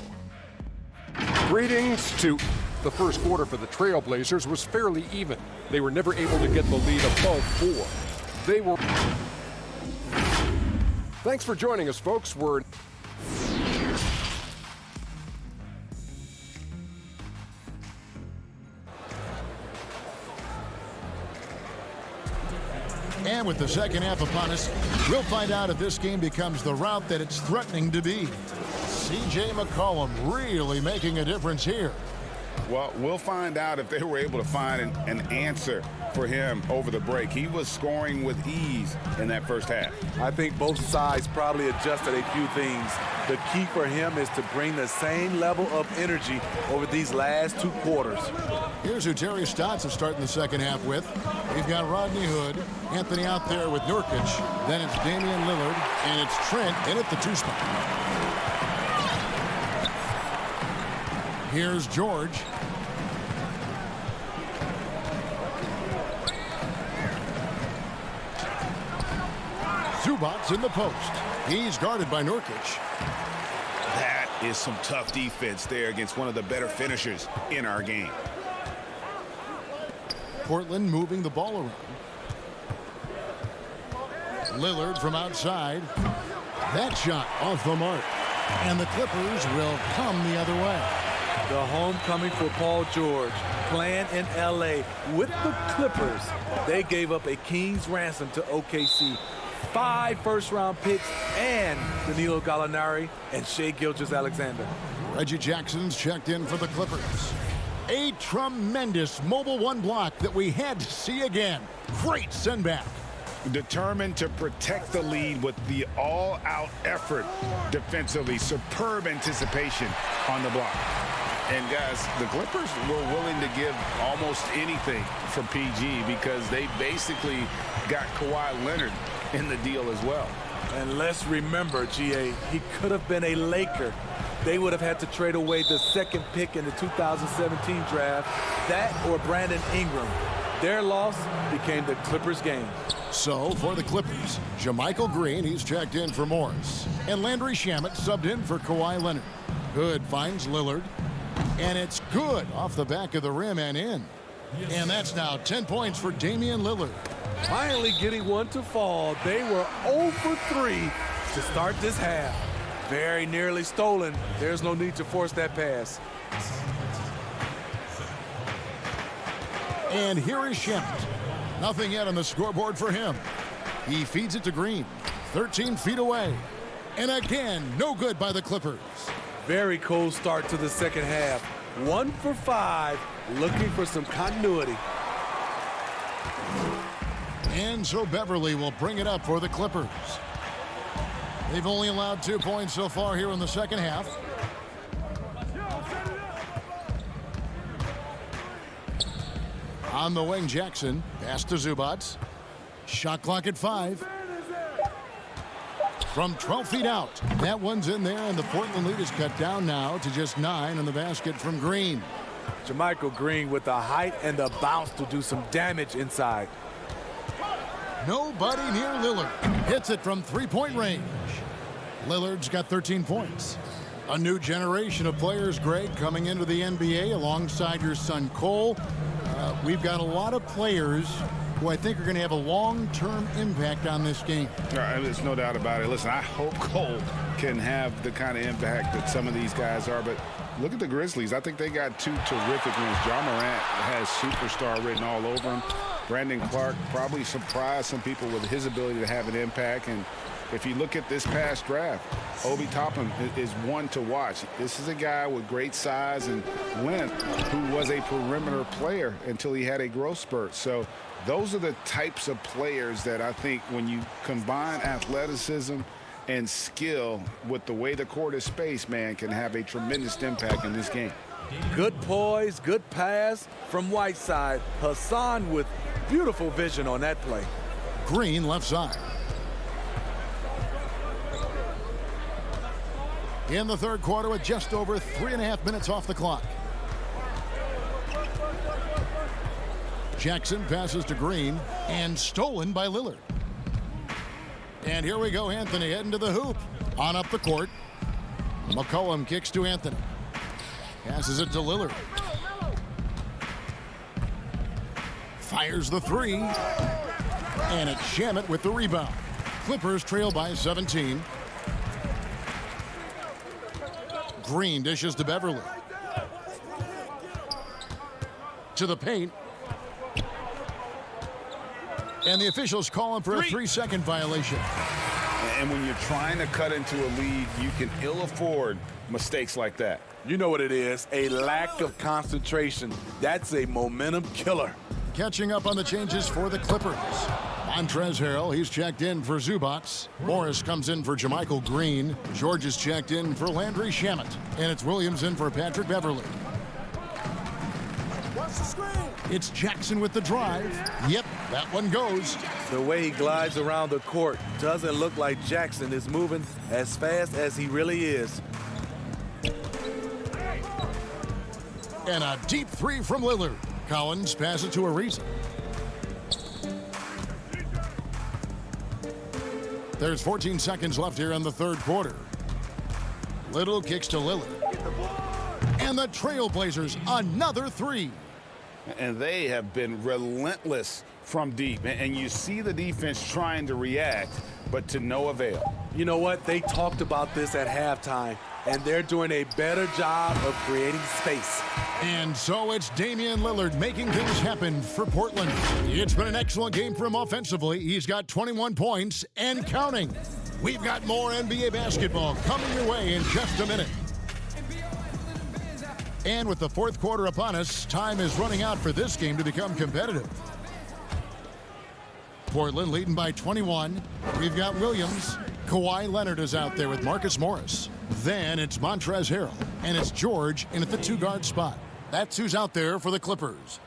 Greetings to the first quarter for the Trailblazers was fairly even. They were never able to get the lead above 4. They were... Thanks for joining us, folks. We're... And with the second half upon us, we'll find out if this game becomes the route that it's threatening to be. C.J. McCollum really making a difference here. Well, we'll find out if they were able to find an answer for him over the break. He was scoring with ease in that first half. I think both sides probably adjusted a few things. The key for him is to bring the same level of energy over these last 2 quarters. Here's who Terry Stotts is starting the second half with. We've got Rodney Hood, Anthony out there with Nurkic. Then it's Damian Lillard, and it's Trent in at the 2 spot. Here's George. Zubac's in the post. He's guarded by Nurkic. That is some tough defense there against one of the better finishers in our game. Portland moving the ball around. Lillard from outside. That shot off the mark. And the Clippers will come the other way. The homecoming for Paul George, playing in L.A. with the Clippers. They gave up a king's ransom to OKC. 5 first-round picks and Danilo Gallinari and Shai Gilgeous-Alexander. Reggie Jackson's checked in for the Clippers. A tremendous mobile 1 block that we had to see again. Great send back. determined to protect the lead with the all-out effort defensively. Superb anticipation on the block. And guys, the Clippers were willing to give almost anything for PG because they basically got Kawhi Leonard in the deal as well. And let's remember, GA, he could have been a Laker. They would have had to trade away the second pick in the 2017 draft. That or Brandon Ingram. Their loss became the Clippers' game. So, for the Clippers, JaMychal Green, he's checked in for Morris. And Landry Shamet subbed in for Kawhi Leonard. Good finds Lillard. And it's good off the back of the rim and in. And that's now 10 points for Damian Lillard. Finally getting one to fall. They were 0 for 3 to start this half. Very nearly stolen. There's no need to force that pass. And here is Shamet. Nothing yet on the scoreboard for him. He feeds it to Green. 13 feet away. And again, no good by the Clippers. Very cold start to the second half. 1 for 5, looking for some continuity. And so Beverly will bring it up for the Clippers. They've only allowed 2 points so far here in the second half. On the wing, Jackson. Pass to Zubac. Shot clock at 5. From 12 feet out. That one's in there, and the Portland lead is cut down now to just 9 in the basket from Green. JaMychal Green with the height and the bounce to do some damage inside. Nobody near Lillard. Hits it from three-point range. Lillard's got 13 points. A new generation of players, Greg, coming into the NBA alongside your son Cole. We've got a lot of players who I think are going to have a long-term impact on this game. There's no doubt about it. Listen, I hope Cole can have the kind of impact that some of these guys are, but look at the Grizzlies. I think they got 2 terrific wins. Ja Morant has superstar written all over him. Brandon Clark probably surprised some people with his ability to have an impact. And if you look at this past draft, Obi Toppin is one to watch. This is a guy with great size and length who was a perimeter player until he had a growth spurt. So those are the types of players that I think when you combine athleticism and skill with the way the court is spaced, man, can have a tremendous impact in this game. Good poise, good pass from Whiteside. Hassan with beautiful vision on that play. Green left side. In the third quarter with just over 3.5 minutes off the clock. Jackson passes to Green and stolen by Lillard. And here we go, Anthony heading to the hoop. On up the court. McCollum kicks to Anthony. Passes it to Lillard. Fires the 3. And it's Shamet with the rebound. Clippers trail by 17. Green dishes to Beverly. To the paint. And the officials calling for a 3-second violation. And when you're trying to cut into a lead, you can ill afford mistakes like that. You know what it is, a lack of concentration. That's a momentum killer. Catching up on the changes for the Clippers. Montrezl Harrell, he's checked in for Zubac. Morris comes in for JaMychal Green. George is checked in for Landry Shamet. And it's Williams in for Patrick Beverly. It's Jackson with the drive. Yep, that one goes. The way he glides around the court doesn't look like Jackson is moving as fast as he really is. And a deep 3 from Lillard. Collins passes to Ariza. There's 14 seconds left here in the third quarter. Little kicks to Lillard. And the Trailblazers, another 3. And they have been relentless from deep. And you see the defense trying to react, but to no avail. You know what? They talked about this at halftime, and they're doing a better job of creating space. And so it's Damian Lillard making things happen for Portland. It's been an excellent game for him offensively. He's got 21 points and counting. We've got more NBA basketball coming your way in just a minute. And with the fourth quarter upon us, time is running out for this game to become competitive. Portland leading by 21. We've got Williams. Kawhi Leonard is out there with Marcus Morris. Then it's Montrezl Harrell. And it's George in at the 2-guard spot. That's who's out there for the Clippers.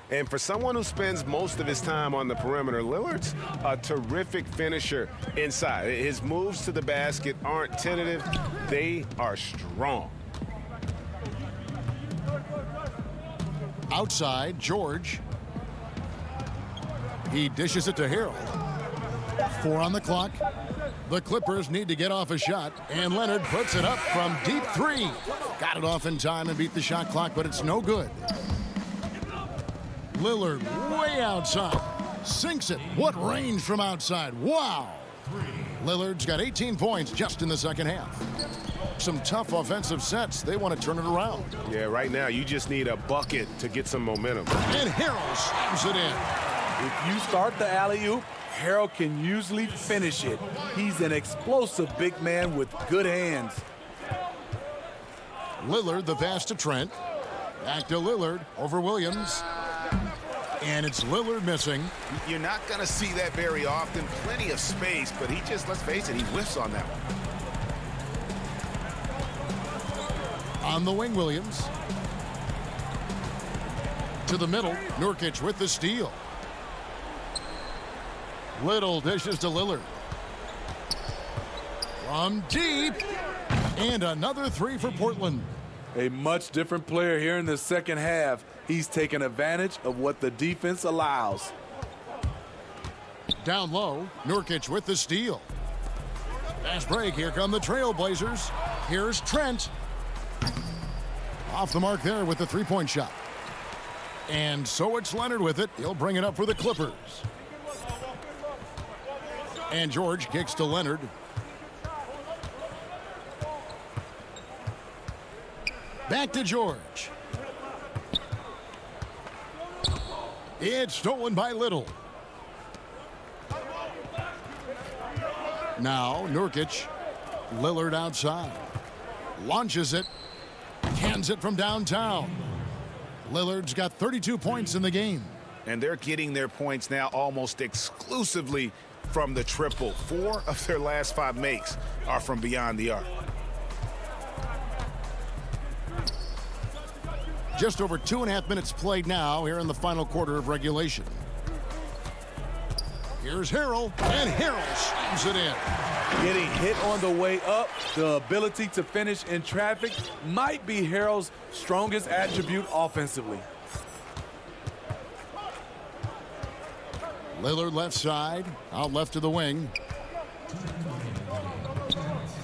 And for someone who spends most of his time on the perimeter, Lillard's a terrific finisher inside. His moves to the basket aren't tentative. They are strong. Outside, George. He dishes it to Harrell. 4 on the clock. The Clippers need to get off a shot, and Leonard puts it up from deep 3. Got it off in time and beat the shot clock, but it's no good. Lillard way outside. Sinks it. What range from outside. Wow. Lillard's got 18 points just in the second half. Some tough offensive sets. They want to turn it around. Yeah, right now you just need a bucket to get some momentum. And Harrell slams it in. If you start the alley-oop, Harrell can usually finish it. He's an explosive big man with good hands. Lillard the pass to Trent. Back to Lillard over Williams. And it's Lillard missing. You're not going to see that very often. Plenty of space, but he just, let's face it, he whiffs on that one. On the wing, Williams. To the middle, Nurkic with the steal. Little dishes to Lillard. From deep. And another 3 for Portland. A much different player here in the second half. He's taking advantage of what the defense allows. Down low, Nurkic with the steal. Fast break, here come the Trailblazers. Here's Trent. Off the mark there with the 3-point shot. And so it's Leonard with it. He'll bring it up for the Clippers. And George kicks to Leonard. Back to George. It's stolen by Little. Now Nurkic. Lillard outside. Launches it. Cans it from downtown. Lillard's got 32 points in the game. And they're getting their points now almost exclusively from the triple. 4 of their last 5 makes are from beyond the arc. Just over 2.5 minutes played now here in the final quarter of regulation. Here's Harrell, and Harrell slams it in. Getting hit on the way up, the ability to finish in traffic might be Harrell's strongest attribute offensively. Lillard left side, out left to the wing.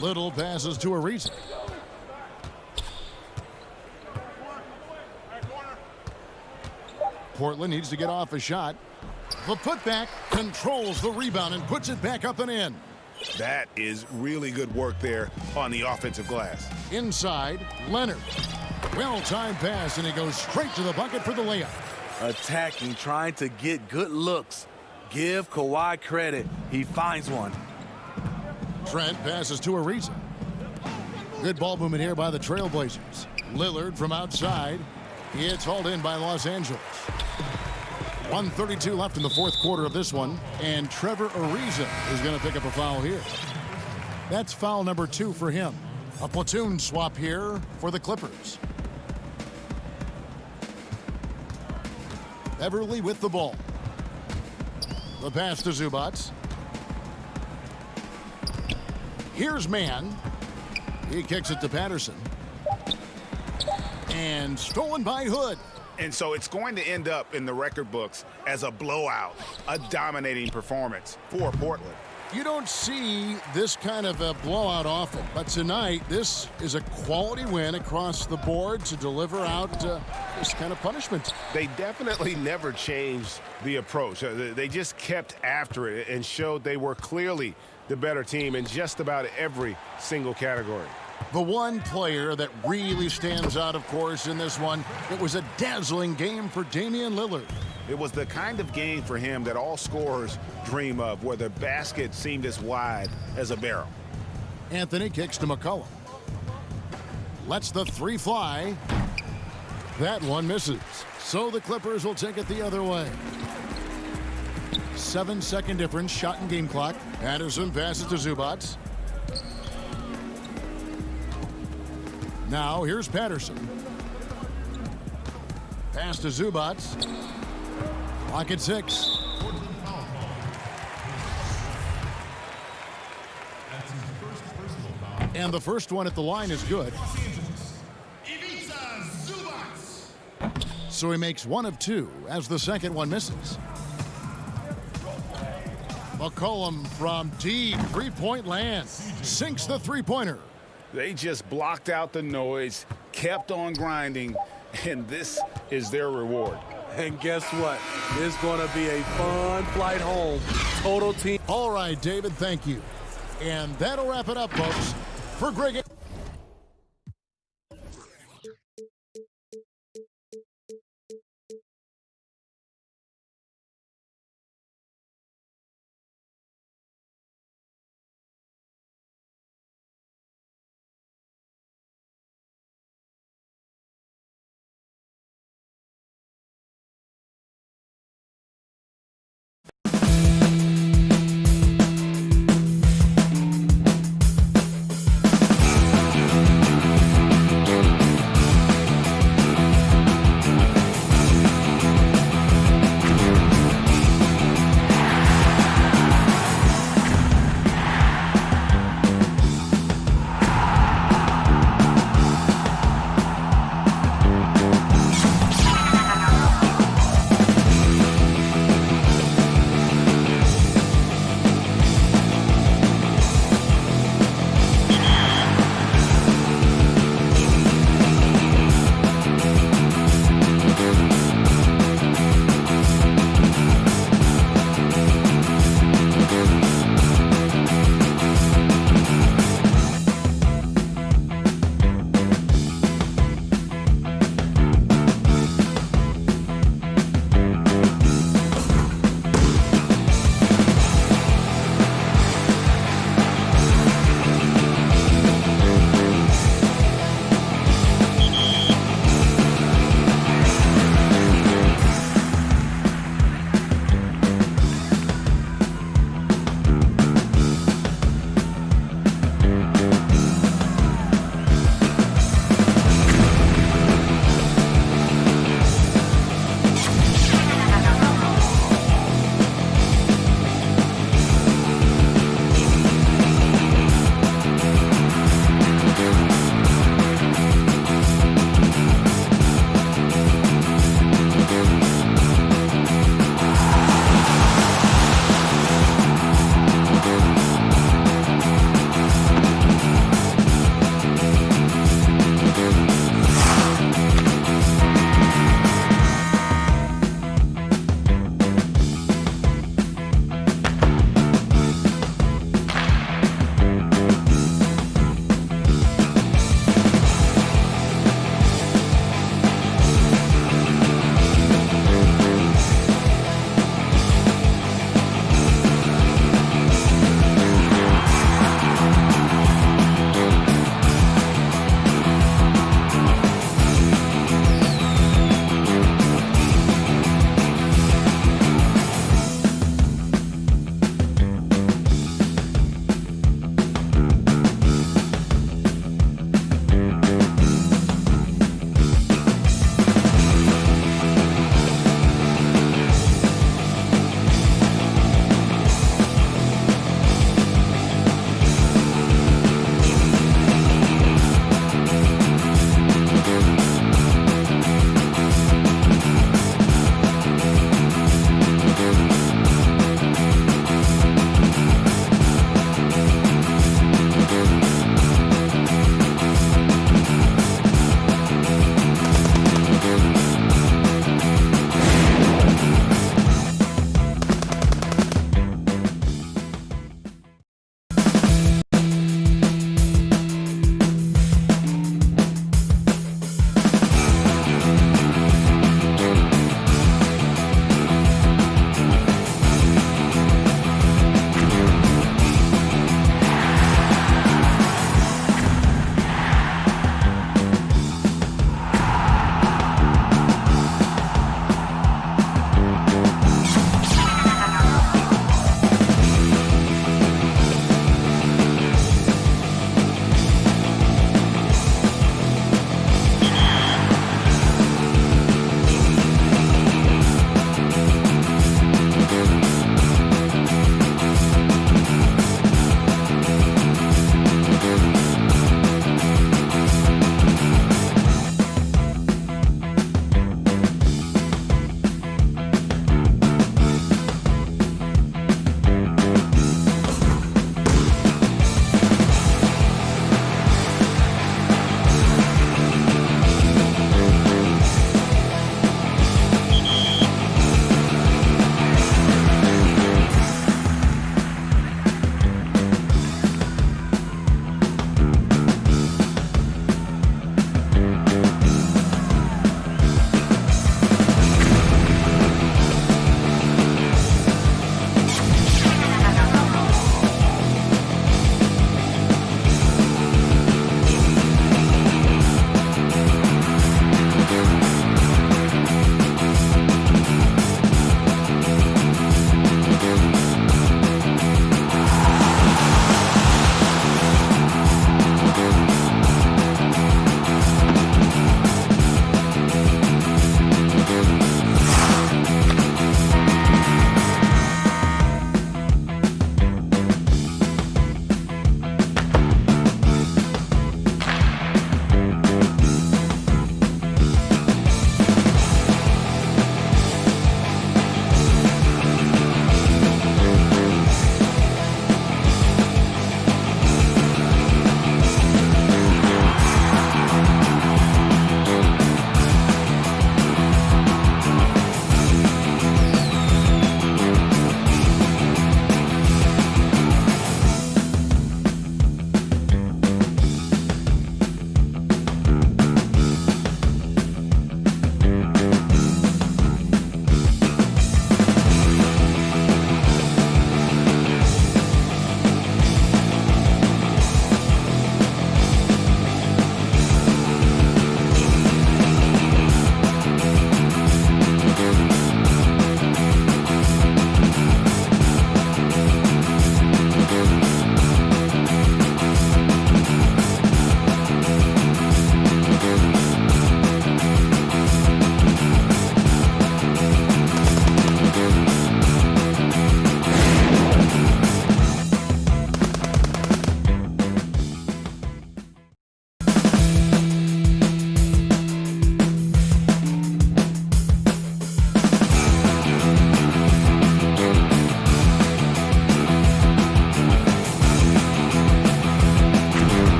Little passes to Ariza. Portland needs to get off a shot. The putback controls the rebound and puts it back up and in. That is really good work there on the offensive glass. Inside, Leonard. Well-timed pass, and he goes straight to the bucket for the layup. Attacking, trying to get good looks. Give Kawhi credit. He finds one. Trent passes to Ariza. Good ball movement here by the Trailblazers. Lillard from outside. It's hauled in by Los Angeles. 1:32 left in the fourth quarter of this one, and Trevor Ariza is going to pick up a foul here. That's foul number 2 for him. A platoon swap here for the Clippers. Beverly with the ball. The pass to Zubac. Here's Mann. He kicks it to Patterson. And stolen by Hood. And so it's going to end up in the record books as a blowout, a dominating performance for Portland. You don't see this kind of a blowout often, but tonight this is a quality win across the board to deliver out this kind of punishment. They definitely never changed the approach. They just kept after it and showed they were clearly the better team in just about every single category. The one player that really stands out, of course, in this one, it was a dazzling game for Damian Lillard. It was the kind of game for him that all scorers dream of, where the basket seemed as wide as a barrel. Anthony kicks to McCollum. Lets the 3 fly. That one misses. So the Clippers will take it the other way. 7-second difference, shot and game clock. Patterson passes to Zubats. Now here's Patterson. Pass to Zubats. Clock at 6. And the first one at the line is good. So he makes 1 of 2 as the second one misses. McCollum from deep three-point land sinks the three-pointer. They just blocked out the noise, kept on grinding, and this is their reward. And guess what? It's going to be a fun flight home. Total team. All right, David, thank you. And that'll wrap it up, folks. For Greg.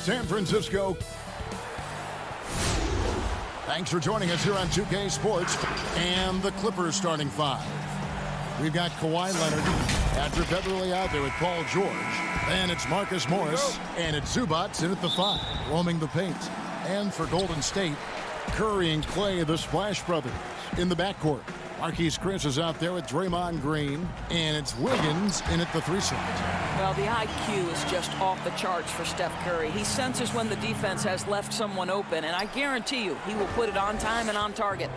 San Francisco. Thanks for joining us here on 2K Sports and the Clippers starting five. We've got Kawhi Leonard, Patrick Beverley out there with Paul George. Then it's Marcus Morris, and it's Zubats in at the 5, roaming the paint. And for Golden State, Curry and Clay, the Splash Brothers, in the backcourt. Marquise Chris is out there with Draymond Green, and it's Wiggins in at the 3 slot. Well, the IQ is just off the charts for Steph Curry. He senses when the defense has left someone open, and I guarantee you he will put it on time and on target.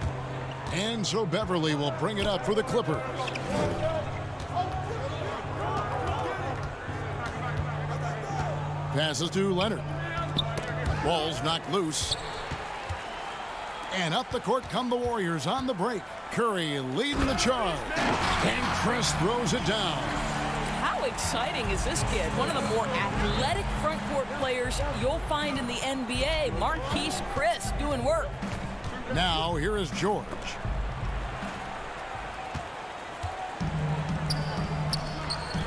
And so Beverley will bring it up for the Clippers. Passes to Leonard. Ball's knocked loose. And up the court come the Warriors on the break. Curry leading the charge. And Chris throws it down. How exciting is this kid? One of the more athletic front court players you'll find in the NBA. Marquise Chris doing work. Now here is George.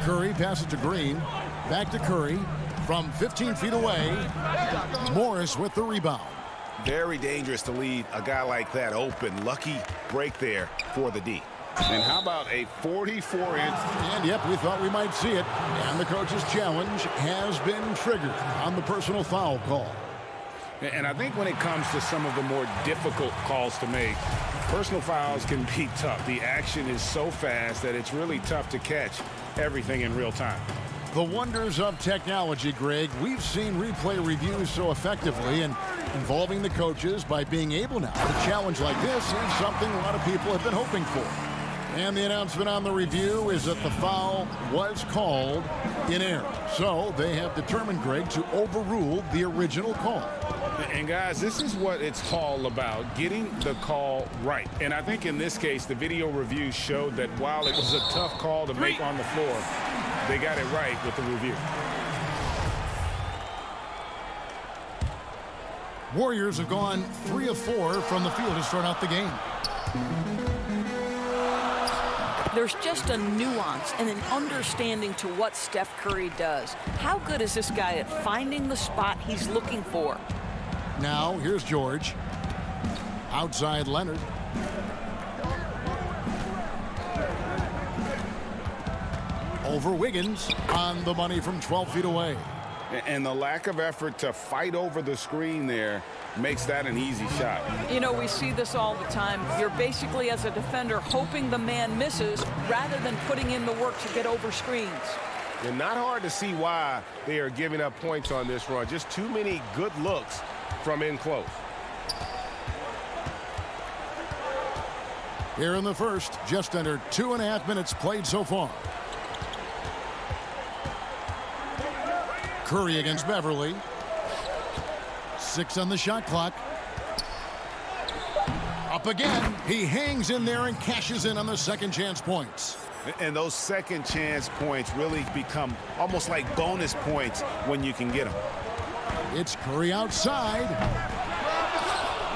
Curry passes to Green. Back to Curry. From 15 feet away, Morris with the rebound. Very dangerous to leave a guy like that open. Lucky break there for the D. And how about a 44-inch? And yep, we thought we might see it. And the coach's challenge has been triggered on the personal foul call. And I think when it comes to some of the more difficult calls to make, personal fouls can be tough. The action is so fast that it's really tough to catch everything in real time. The wonders of technology, Greg. We've seen replay reviews so effectively, and involving the coaches by being able now to challenge like this is something a lot of people have been hoping for. And the announcement on the review is that the foul was called in error. So they have determined, Greg, to overrule the original call. And guys, this is what it's all about, getting the call right. And I think in this case, the video review showed that while it was a tough call to make on the floor, they got it right with the review. Warriors have gone 3 of 4 from the field to start out the game. There's just a nuance and an understanding to what Steph Curry does. How good is this guy at finding the spot he's looking for? Now, here's George. Outside Leonard. Over Wiggins on the money from 12 feet away. And the lack of effort to fight over the screen there makes that an easy shot. You know, we see this all the time. You're basically, as a defender, hoping the man misses rather than putting in the work to get over screens. And not hard to see why they are giving up points on this run. Just too many good looks from in close. Here in the first, just under 2.5 minutes played so far. Curry against Beverley. 6 on the shot clock. Up again. He hangs in there and cashes in on the second chance points. And those second chance points really become almost like bonus points when you can get them. It's Curry outside.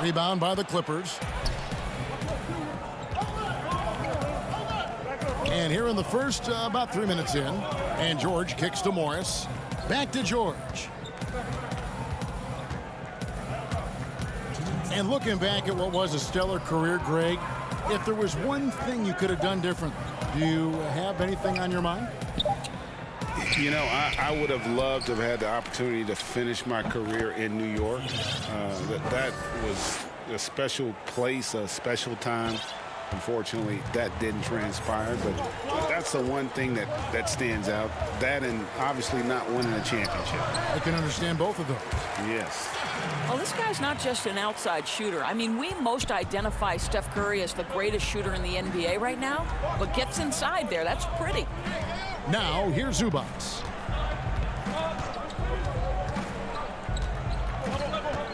Rebound by the Clippers. And here in the first, about 3 minutes in. And George kicks to Morris. Back to George. And looking back at what was a stellar career, Greg, if there was one thing you could have done different, do you have anything on your mind? You know, I would have loved to have had the opportunity to finish my career in New York. That was a special place, a special time. Unfortunately, that didn't transpire, but that's the one thing that stands out. That and obviously not winning a championship. I can understand both of those. Yes. Well, this guy's not just an outside shooter. I mean, we most identify Steph Curry as the greatest shooter in the NBA right now, but gets inside there. That's pretty. Now, here's Zubats.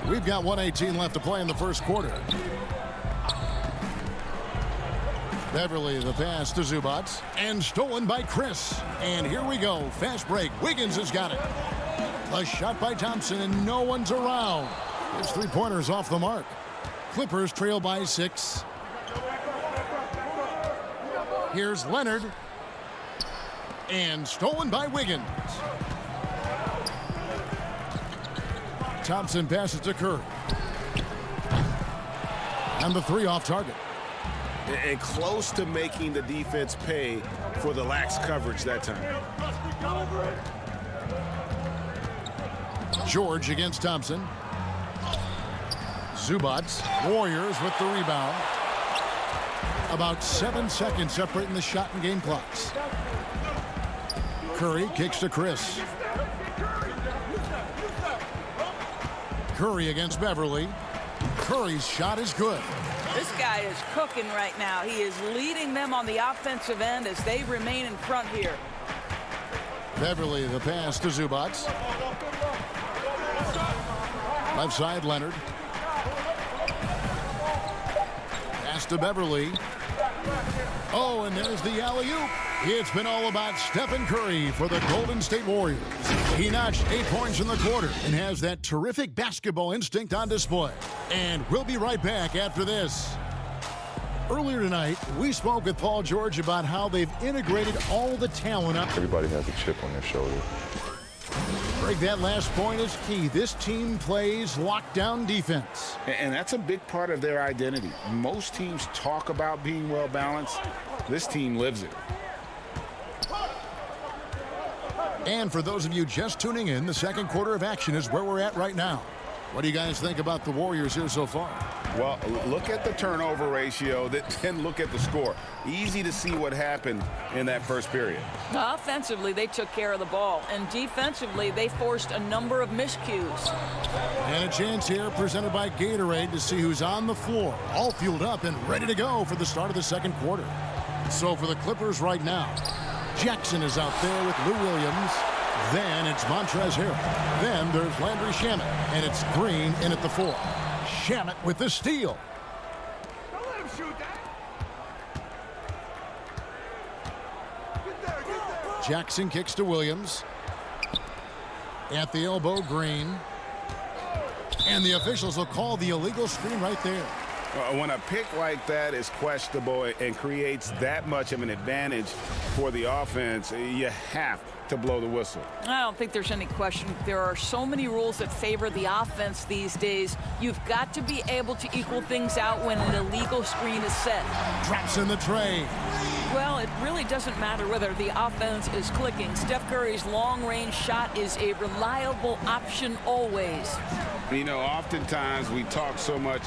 We've got 1:18 left to play in the first quarter. Beverley, the pass to Zubats, and stolen by Chris. And here we go. Fast break. Wiggins has got it. A shot by Thompson, and no one's around. His three-pointers off the mark. Clippers trail by 6. Here's Leonard. And stolen by Wiggins. Thompson passes to Curry. And the three off target. And close to making the defense pay for the lax coverage that time. George against Thompson. Zubac, Warriors with the rebound. About 7 seconds separating the shot and game clocks. Curry kicks to Chris. Curry against Beverly. Curry's shot is good. This guy is cooking right now. He is leading them on the offensive end as they remain in front here. Beverly the pass to Zubac. Left side, Leonard. Pass to Beverly. Oh, and there's the alley-oop. It's been all about Stephen Curry for the Golden State Warriors. He notched 8 points in the quarter and has that terrific basketball instinct on display. And we'll be right back after this. Earlier tonight, we spoke with Paul George about how they've integrated all the talent up. Everybody has a chip on their shoulder. Greg, that last point is key. This team plays lockdown defense. And that's a big part of their identity. Most teams talk about being well balanced. This team lives it. And for those of you just tuning in, the second quarter of action is where we're at right now. What do you guys think about the Warriors here so far? Well, look at the turnover ratio, then look at the score. Easy to see what happened in that first period. Offensively, they took care of the ball, and defensively, they forced a number of miscues. And a chance here presented by Gatorade to see who's on the floor, all fueled up and ready to go for the start of the second quarter. So for the Clippers right now, Jackson is out there with Lou Williams. Then it's Montrezl Harrell. Then there's Landry Shamet, and it's Green in at the 4. Shamet with the steal. Don't let him shoot that. Jackson kicks to Williams. At the elbow, Green. And the officials will call the illegal screen right there. When a pick like that is questionable and creates that much of an advantage for the offense, you have to blow the whistle. I don't think there's any question. There are so many rules that favor the offense these days. You've got to be able to equal things out when an illegal screen is set. Drops in the tray. Well, it really doesn't matter whether the offense is clicking. Steph Curry's long-range shot is a reliable option always. You know, oftentimes we talk so much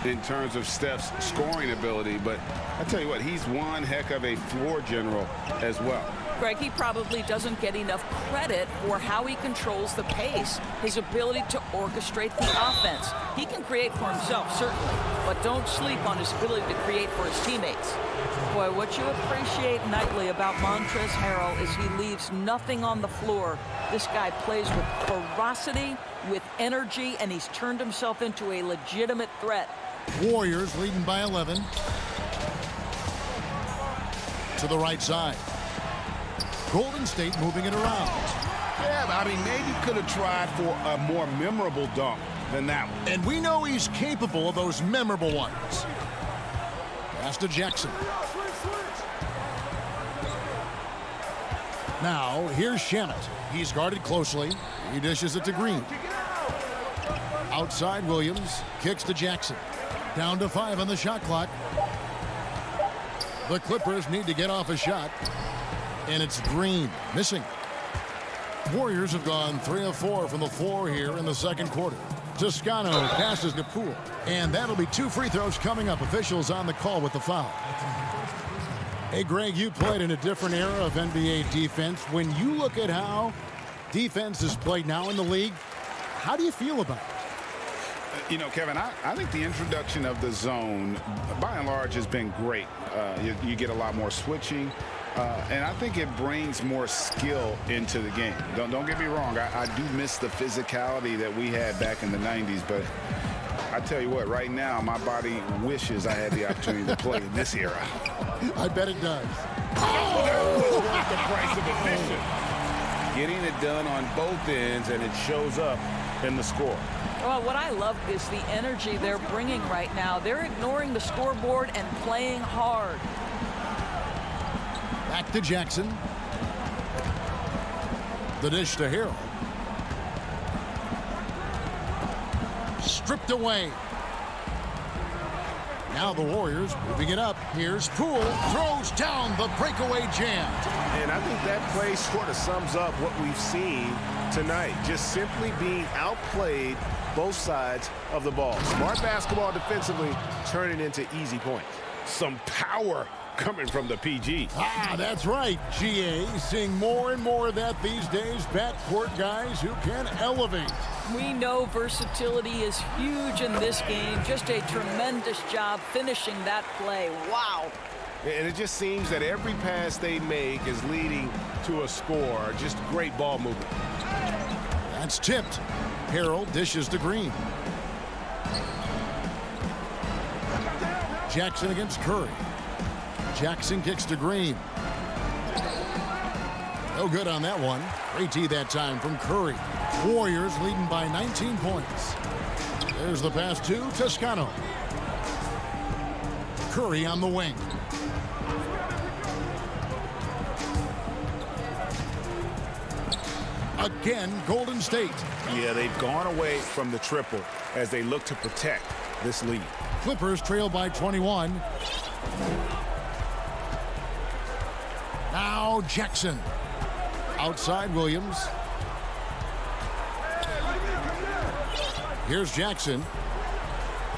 in terms of Steph's scoring ability, but I tell you what, he's one heck of a floor general as well. Greg, he probably doesn't get enough credit for how he controls the pace, his ability to orchestrate the offense. He can create for himself, certainly, but don't sleep on his ability to create for his teammates. Boy, what you appreciate nightly about Montrezl Harrell is he leaves nothing on the floor. This guy plays with ferocity, with energy, and he's turned himself into a legitimate threat. Warriors leading by 11. To the right side. Golden State moving it around. Yeah, but I mean, maybe could have tried for a more memorable dunk than that one. And we know he's capable of those memorable ones. Pass to Jackson. Now, here's Shamet. He's guarded closely. He dishes it to Green. Outside, Williams kicks to Jackson. Down to 5 on the shot clock. The Clippers need to get off a shot. And it's Green missing. Warriors have gone 3 of 4 from the floor here in the second quarter. Toscano passes to Poole. And that'll be 2 free throws coming up. Officials on the call with the foul. Hey, Greg, you played in a different era of NBA defense. When you look at how defense is played now in the league, how do you feel about it? You know, Kevin, I think the introduction of the zone, by and large, has been great. You get a lot more switching. And I think it brings more skill into the game. Don't get me wrong. I do miss the physicality that we had back in the 90s. But I tell you what, right now, my body wishes I had the opportunity to play in this era. I bet it does. Oh, worth the price of admission. Getting it done on both ends, and it shows up in the score. Well, what I love is the energy they're bringing right now. They're ignoring the scoreboard and playing hard. Back to Jackson. The dish to Harrell. stripped away. Now the Warriors moving it up. Here's Poole, throws down the breakaway jam. And I think that play sort of sums up what we've seen tonight. Just simply being outplayed both sides of the ball. Smart basketball defensively, turning into easy points. Some power coming from the PG. That's right, GA. Seeing more and more of that these days. Backcourt guys who can elevate. We know versatility is huge in this game. Just a tremendous job finishing that play. Wow. And it just seems that every pass they make is leading to a score. Just great ball movement. That's tipped. Harrell dishes to Green. Jackson against Curry. Jackson kicks to Green. No good on that one. Great tee that time from Curry. Warriors leading by 19 points. There's the pass to Toscano. Curry on the wing. Again, Golden State. Yeah, they've gone away from the triple as they look to protect this lead. Clippers trail by 21. Now Jackson. Outside Williams. Here's Jackson.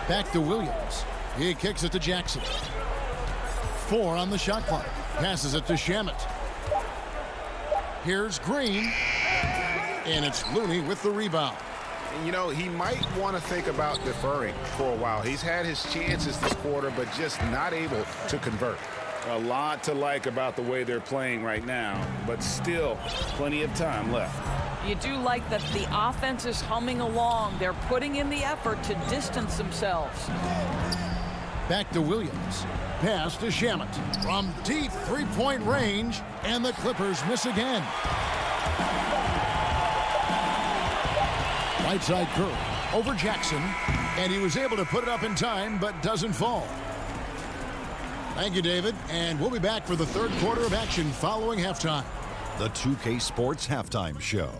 Back to Williams. He kicks it to Jackson. 4 on the shot clock. Passes it to Shamet. Here's Green. And it's Looney with the rebound. And, you know, he might want to think about deferring for a while. He's had his chances this quarter, but just not able to convert. A lot to like about the way they're playing right now, but still plenty of time left. You do like that the offense is humming along. They're putting in the effort to distance themselves. Back to Williams. Pass to Shamet. From deep three-point range, and the Clippers miss again. Right side Curry over Jackson, and he was able to put it up in time, but doesn't fall. Thank you, David, and we'll be back for the third quarter of action following halftime. The 2K Sports Halftime Show.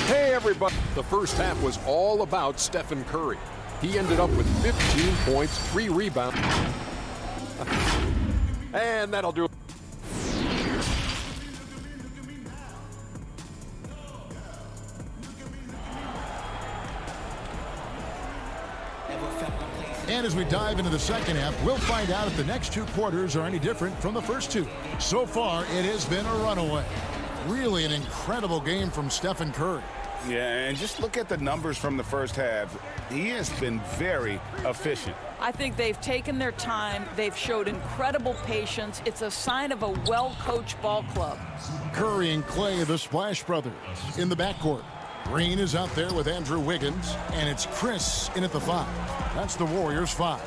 Hey, everybody. The first half was all about Stephen Curry. He ended up with 15 points, 3 rebounds. And that'll do it. And as we dive into the second half, we'll find out if the next 2 quarters are any different from the first 2. So far, it has been a runaway. Really an incredible game from Stephen Curry. Yeah, and just look at the numbers from the first half. He has been very efficient. I think they've taken their time. They've showed incredible patience. It's a sign of a well-coached ball club. Curry and Clay, the Splash Brothers, in the backcourt. Green is out there with Andrew Wiggins, and it's Chris in at the 5. That's the Warriors' 5.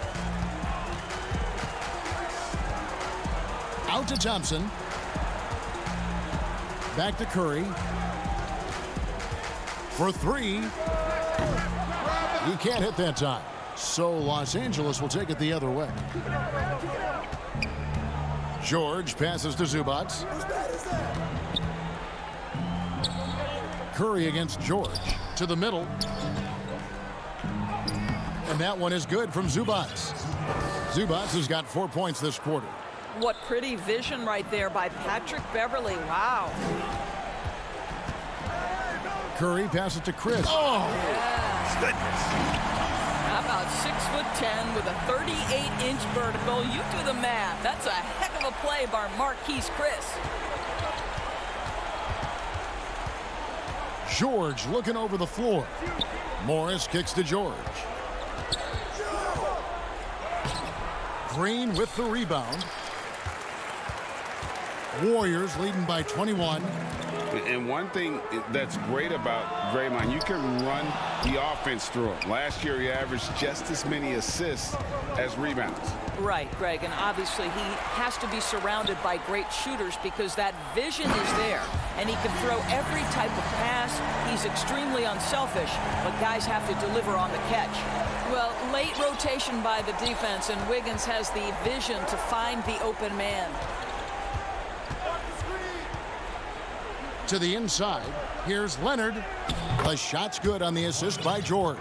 Out to Thompson. Back to Curry. For 3. He can't hit that time. So Los Angeles will take it the other way. George passes to Zubac. Curry against George. To the middle. And that one is good from Zubac. Zubac has got 4 points this quarter. What pretty vision right there by Patrick Beverly. Wow. Curry passes to Chris. Oh! Yeah. Goodness. How about 6'10" with a 38-inch vertical? You do the math. That's a heck of a play by Marquise Chris. George looking over the floor. Morris kicks to George. Green with the rebound. Warriors leading by 21. And one thing that's great about Draymond, you can run the offense through him. Last year, he averaged just as many assists as rebounds. Right, Greg, and obviously he has to be surrounded by great shooters because that vision is there, and he can throw every type of pass. He's extremely unselfish, but guys have to deliver on the catch. Well, late rotation by the defense, and Wiggins has the vision to find the open man. To the inside, here's Leonard. The shot's good on the assist by George.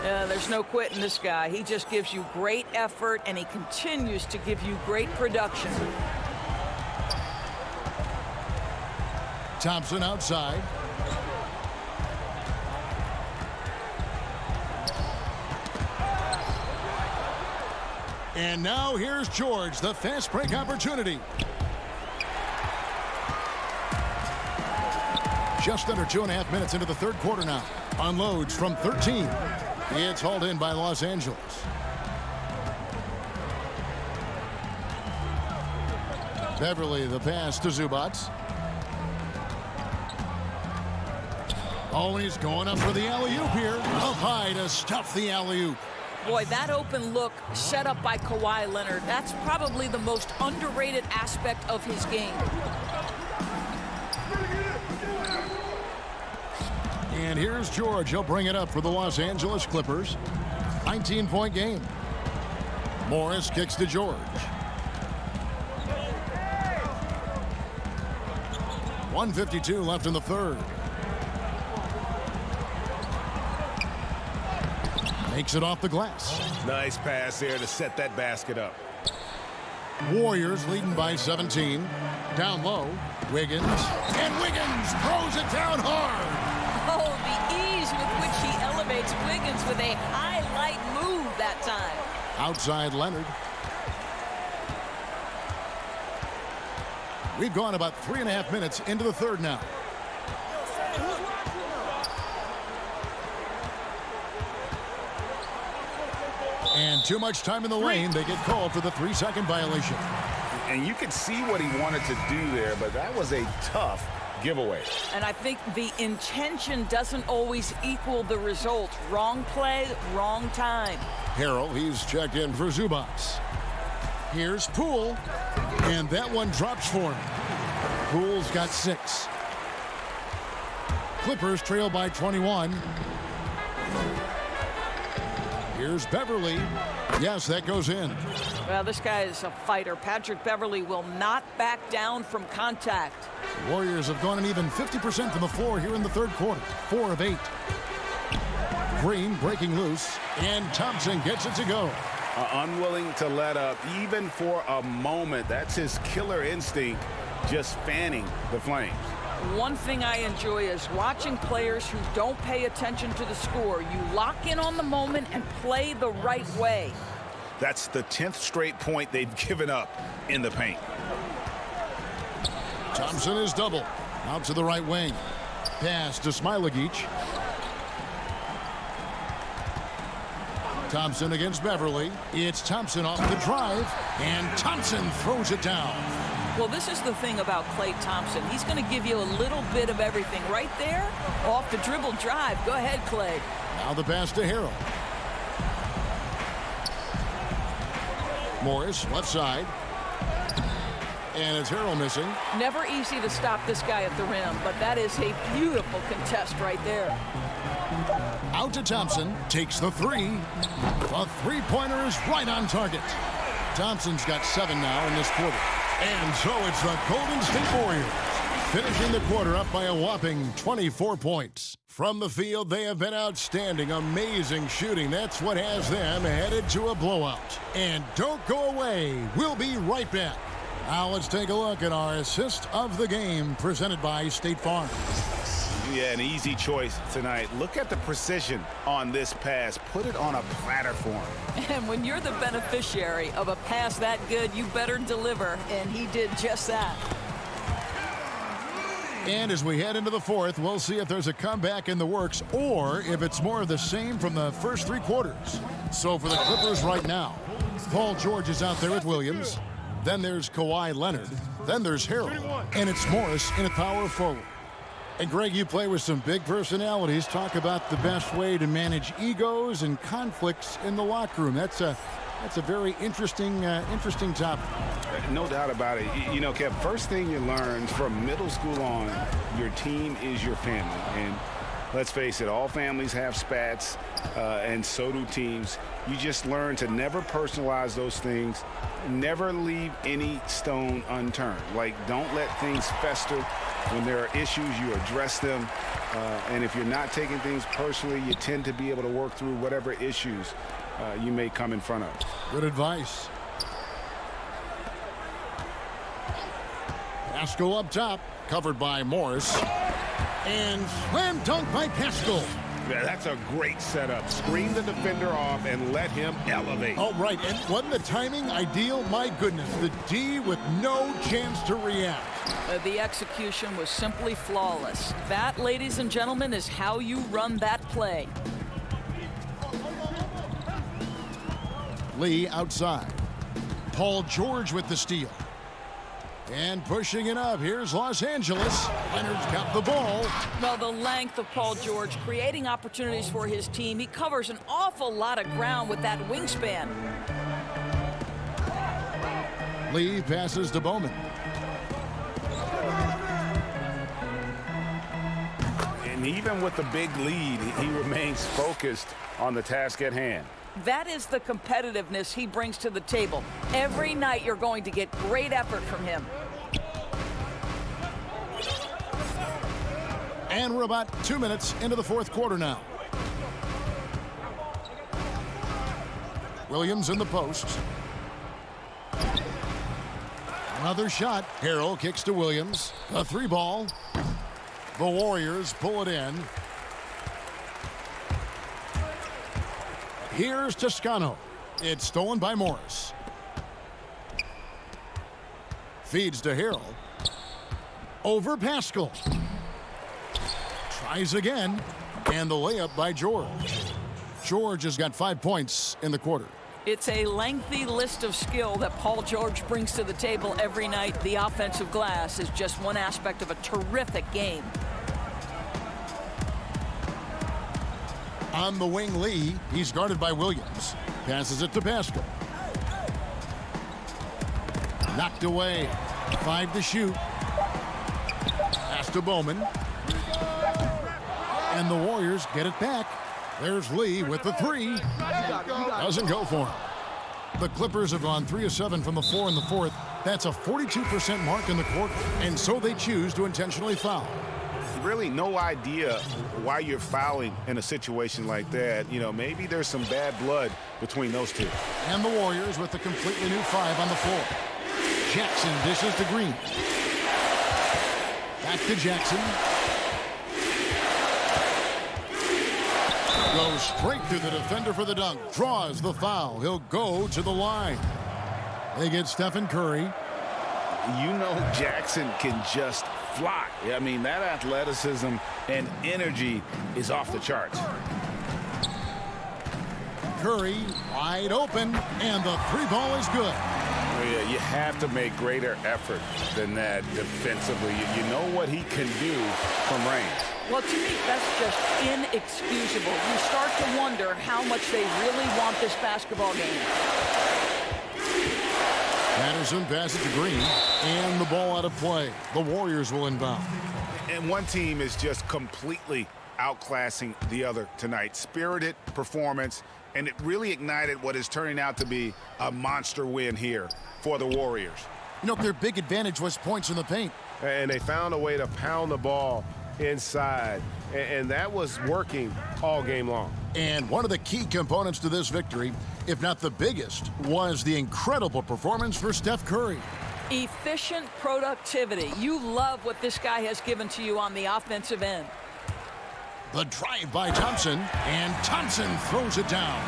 Yeah, there's no quitting this guy. He just gives you great effort, and he continues to give you great production. Thompson outside. And now here's George, the fast break opportunity. Just under 2.5 minutes into the third quarter now. Unloads from 13. It's hauled in by Los Angeles. Beverly the pass to Zubats. Oh, he's going up for the alley-oop here. Up high to stuff the alley-oop. Boy, that open look set up by Kawhi Leonard, that's probably the most underrated aspect of his game. And here's George. He'll bring it up for the Los Angeles Clippers. 19-point game. Morris kicks to George. 1:52 left in the third. Makes it off the glass. Nice pass there to set that basket up. Warriors leading by 17. Down low, Wiggins. And Wiggins throws it down hard. Oh, the ease with which he elevates Wiggins with a highlight move that time. Outside Leonard. We've gone about 3.5 minutes into the third now. And too much time in the lane. They get called for the 3-second violation. And you could see what he wanted to do there, but that was a tough giveaway. And I think the intention doesn't always equal the result. Wrong play, wrong time. Harrell, he's checked in for Zubats. Here's Poole, and that one drops for him. Poole's got 6. Clippers trail by 21. Here's Beverly. Yes, that goes in. Well, this guy is a fighter. Patrick Beverly will not back down from contact. Warriors have gone an even 50% from the floor here in the third quarter. 4 of 8. Green breaking loose, and Thompson gets it to go. Unwilling to let up even for a moment. That's his killer instinct, just fanning the flames. One thing I enjoy is watching players who don't pay attention to the score. You lock in on the moment and play the right way. That's the 10th straight point they've given up in the paint. Thompson is double. Out to the right wing. Pass to Smailagic. Thompson against Beverly. It's Thompson off the drive, and Thompson throws it down. Well, this is the thing about Klay Thompson. He's going to give you a little bit of everything. Right there, off the dribble drive. Go ahead, Klay. Now the pass to Harrell. Morris, left side. And it's Harrell missing. Never easy to stop this guy at the rim, but that is a beautiful contest right there. Out to Thompson, takes the 3. The three-pointer is right on target. Thompson's got 7 now in this quarter. And so it's the Golden State Warriors finishing the quarter up by a whopping 24 points. From the field, they have been outstanding, amazing shooting. That's what has them headed to a blowout. And don't go away. We'll be right back. Now let's take a look at our assist of the game presented by State Farm. Yeah, an easy choice tonight. Look at the precision on this pass. Put it on a platter for him. And when you're the beneficiary of a pass that good, you better deliver, and he did just that. And as we head into the fourth, we'll see if there's a comeback in the works or if it's more of the same from the first 3 quarters. So for the Clippers right now, Paul George is out there with Williams. Then there's Kawhi Leonard. Then there's Harrell. And it's Morris in a power forward. And Greg, you play with some big personalities. Talk about the best way to manage egos and conflicts in the locker room. That's a very interesting topic. No doubt about it. You know, Kev, first thing you learn from middle school on, your team is your family. And let's face it, all families have spats, and so do teams. You just learn to never personalize those things. Never leave any stone unturned. Like, don't let things fester. When there are issues, you address them. And if you're not taking things personally, you tend to be able to work through whatever issues you may come in front of. Good advice. Pascal up top, covered by Morris. And slam dunk by Pascal. Yeah, that's a great setup. Screen the defender off and let him elevate. Oh, right. And wasn't the timing ideal? My goodness, the D with no chance to react. The execution was simply flawless. That, ladies and gentlemen, is how you run that play. Lee outside. Paul George with the steal. And pushing it up, here's Los Angeles. Leonard's got the ball. Well, the length of Paul George creating opportunities for his team. He covers an awful lot of ground with that wingspan. Lee passes to Bowman. And even with the big lead, he remains focused on the task at hand. That is the competitiveness he brings to the table. Every night you're going to get great effort from him. And we're about 2 minutes into the fourth quarter now. Williams in the post. Another shot. Harrell kicks to Williams. A three ball. The Warriors pull it in. Here's Toscano. It's stolen by Morris. Feeds to Harrell. Over Pascal. Tries again. And the layup by George. George has got 5 points in the quarter. It's a lengthy list of skill that Paul George brings to the table every night. The offensive glass is just one aspect of a terrific game. On the wing, Lee. He's guarded by Williams. Passes it to Pascal. Knocked away. 5 to shoot. Pass to Bowman. And the Warriors get it back. There's Lee with the three. Doesn't go for him. The Clippers have gone 3 of 7 from the floor in the fourth. That's a 42% mark in the quarter. And so they choose to intentionally foul. Really no idea why you're fouling in a situation like that. You know, maybe there's some bad blood between those two. And the Warriors with a completely new 5 on the floor. Jackson dishes to Green. Back to Jackson. Goes straight through the defender for the dunk. Draws the foul. He'll go to the line. They get Stephen Curry. You know Jackson can just fly. I mean, that athleticism and energy is off the charts. Curry wide open, and the three ball is good. Oh, yeah, you have to make greater effort than that defensively. You know what he can do from range. Well, to me, that's just inexcusable. You start to wonder how much they really want this basketball game. Patterson passes to Green, and the ball out of play. The Warriors will inbound. And one team is just completely outclassing the other tonight. Spirited performance, and it really ignited what is turning out to be a monster win here for the Warriors. You know, their big advantage was points in the paint. And they found a way to pound the ball inside, and that was working all game long. And one of the key components to this victory, if not the biggest, was the incredible performance for Steph Curry. Efficient productivity. You love what this guy has given to you on the offensive end. The drive by Thompson, and Thompson throws it down.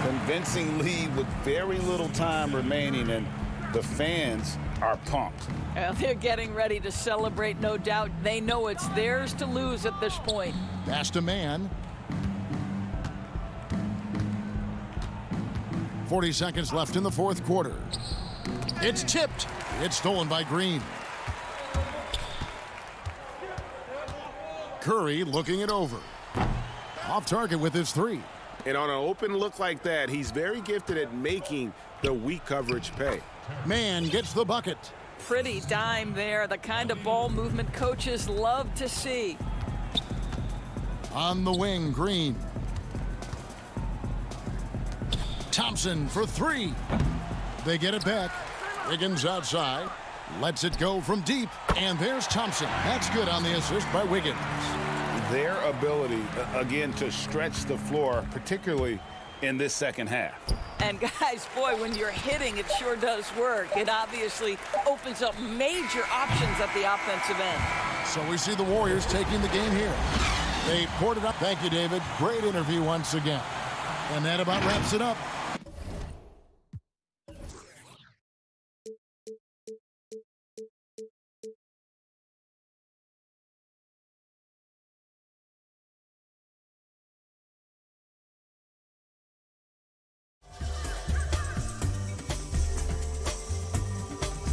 Convincing lead with very little time remaining, and the fans are pumped. Well, they're getting ready to celebrate, no doubt. They know it's theirs to lose at this point. Pass to man. 40 seconds left in the fourth quarter. It's tipped. It's stolen by Green. Curry looking it over. Off target with his three. And on an open look like that, he's very gifted at making the weak coverage pay. Man gets the bucket. Pretty dime there. The kind of ball movement coaches love to see. On the wing, Green. Thompson for three. They get it back. Wiggins outside. Lets it go from deep, and there's Thompson. That's good on the assist by Wiggins. Their ability, again, to stretch the floor, particularly in this second half. And guys, boy, when you're hitting, it sure does work. It obviously opens up major options at the offensive end. So we see the Warriors taking the game here. They poured it up. Thank you, David. Great interview once again. And that about wraps it up.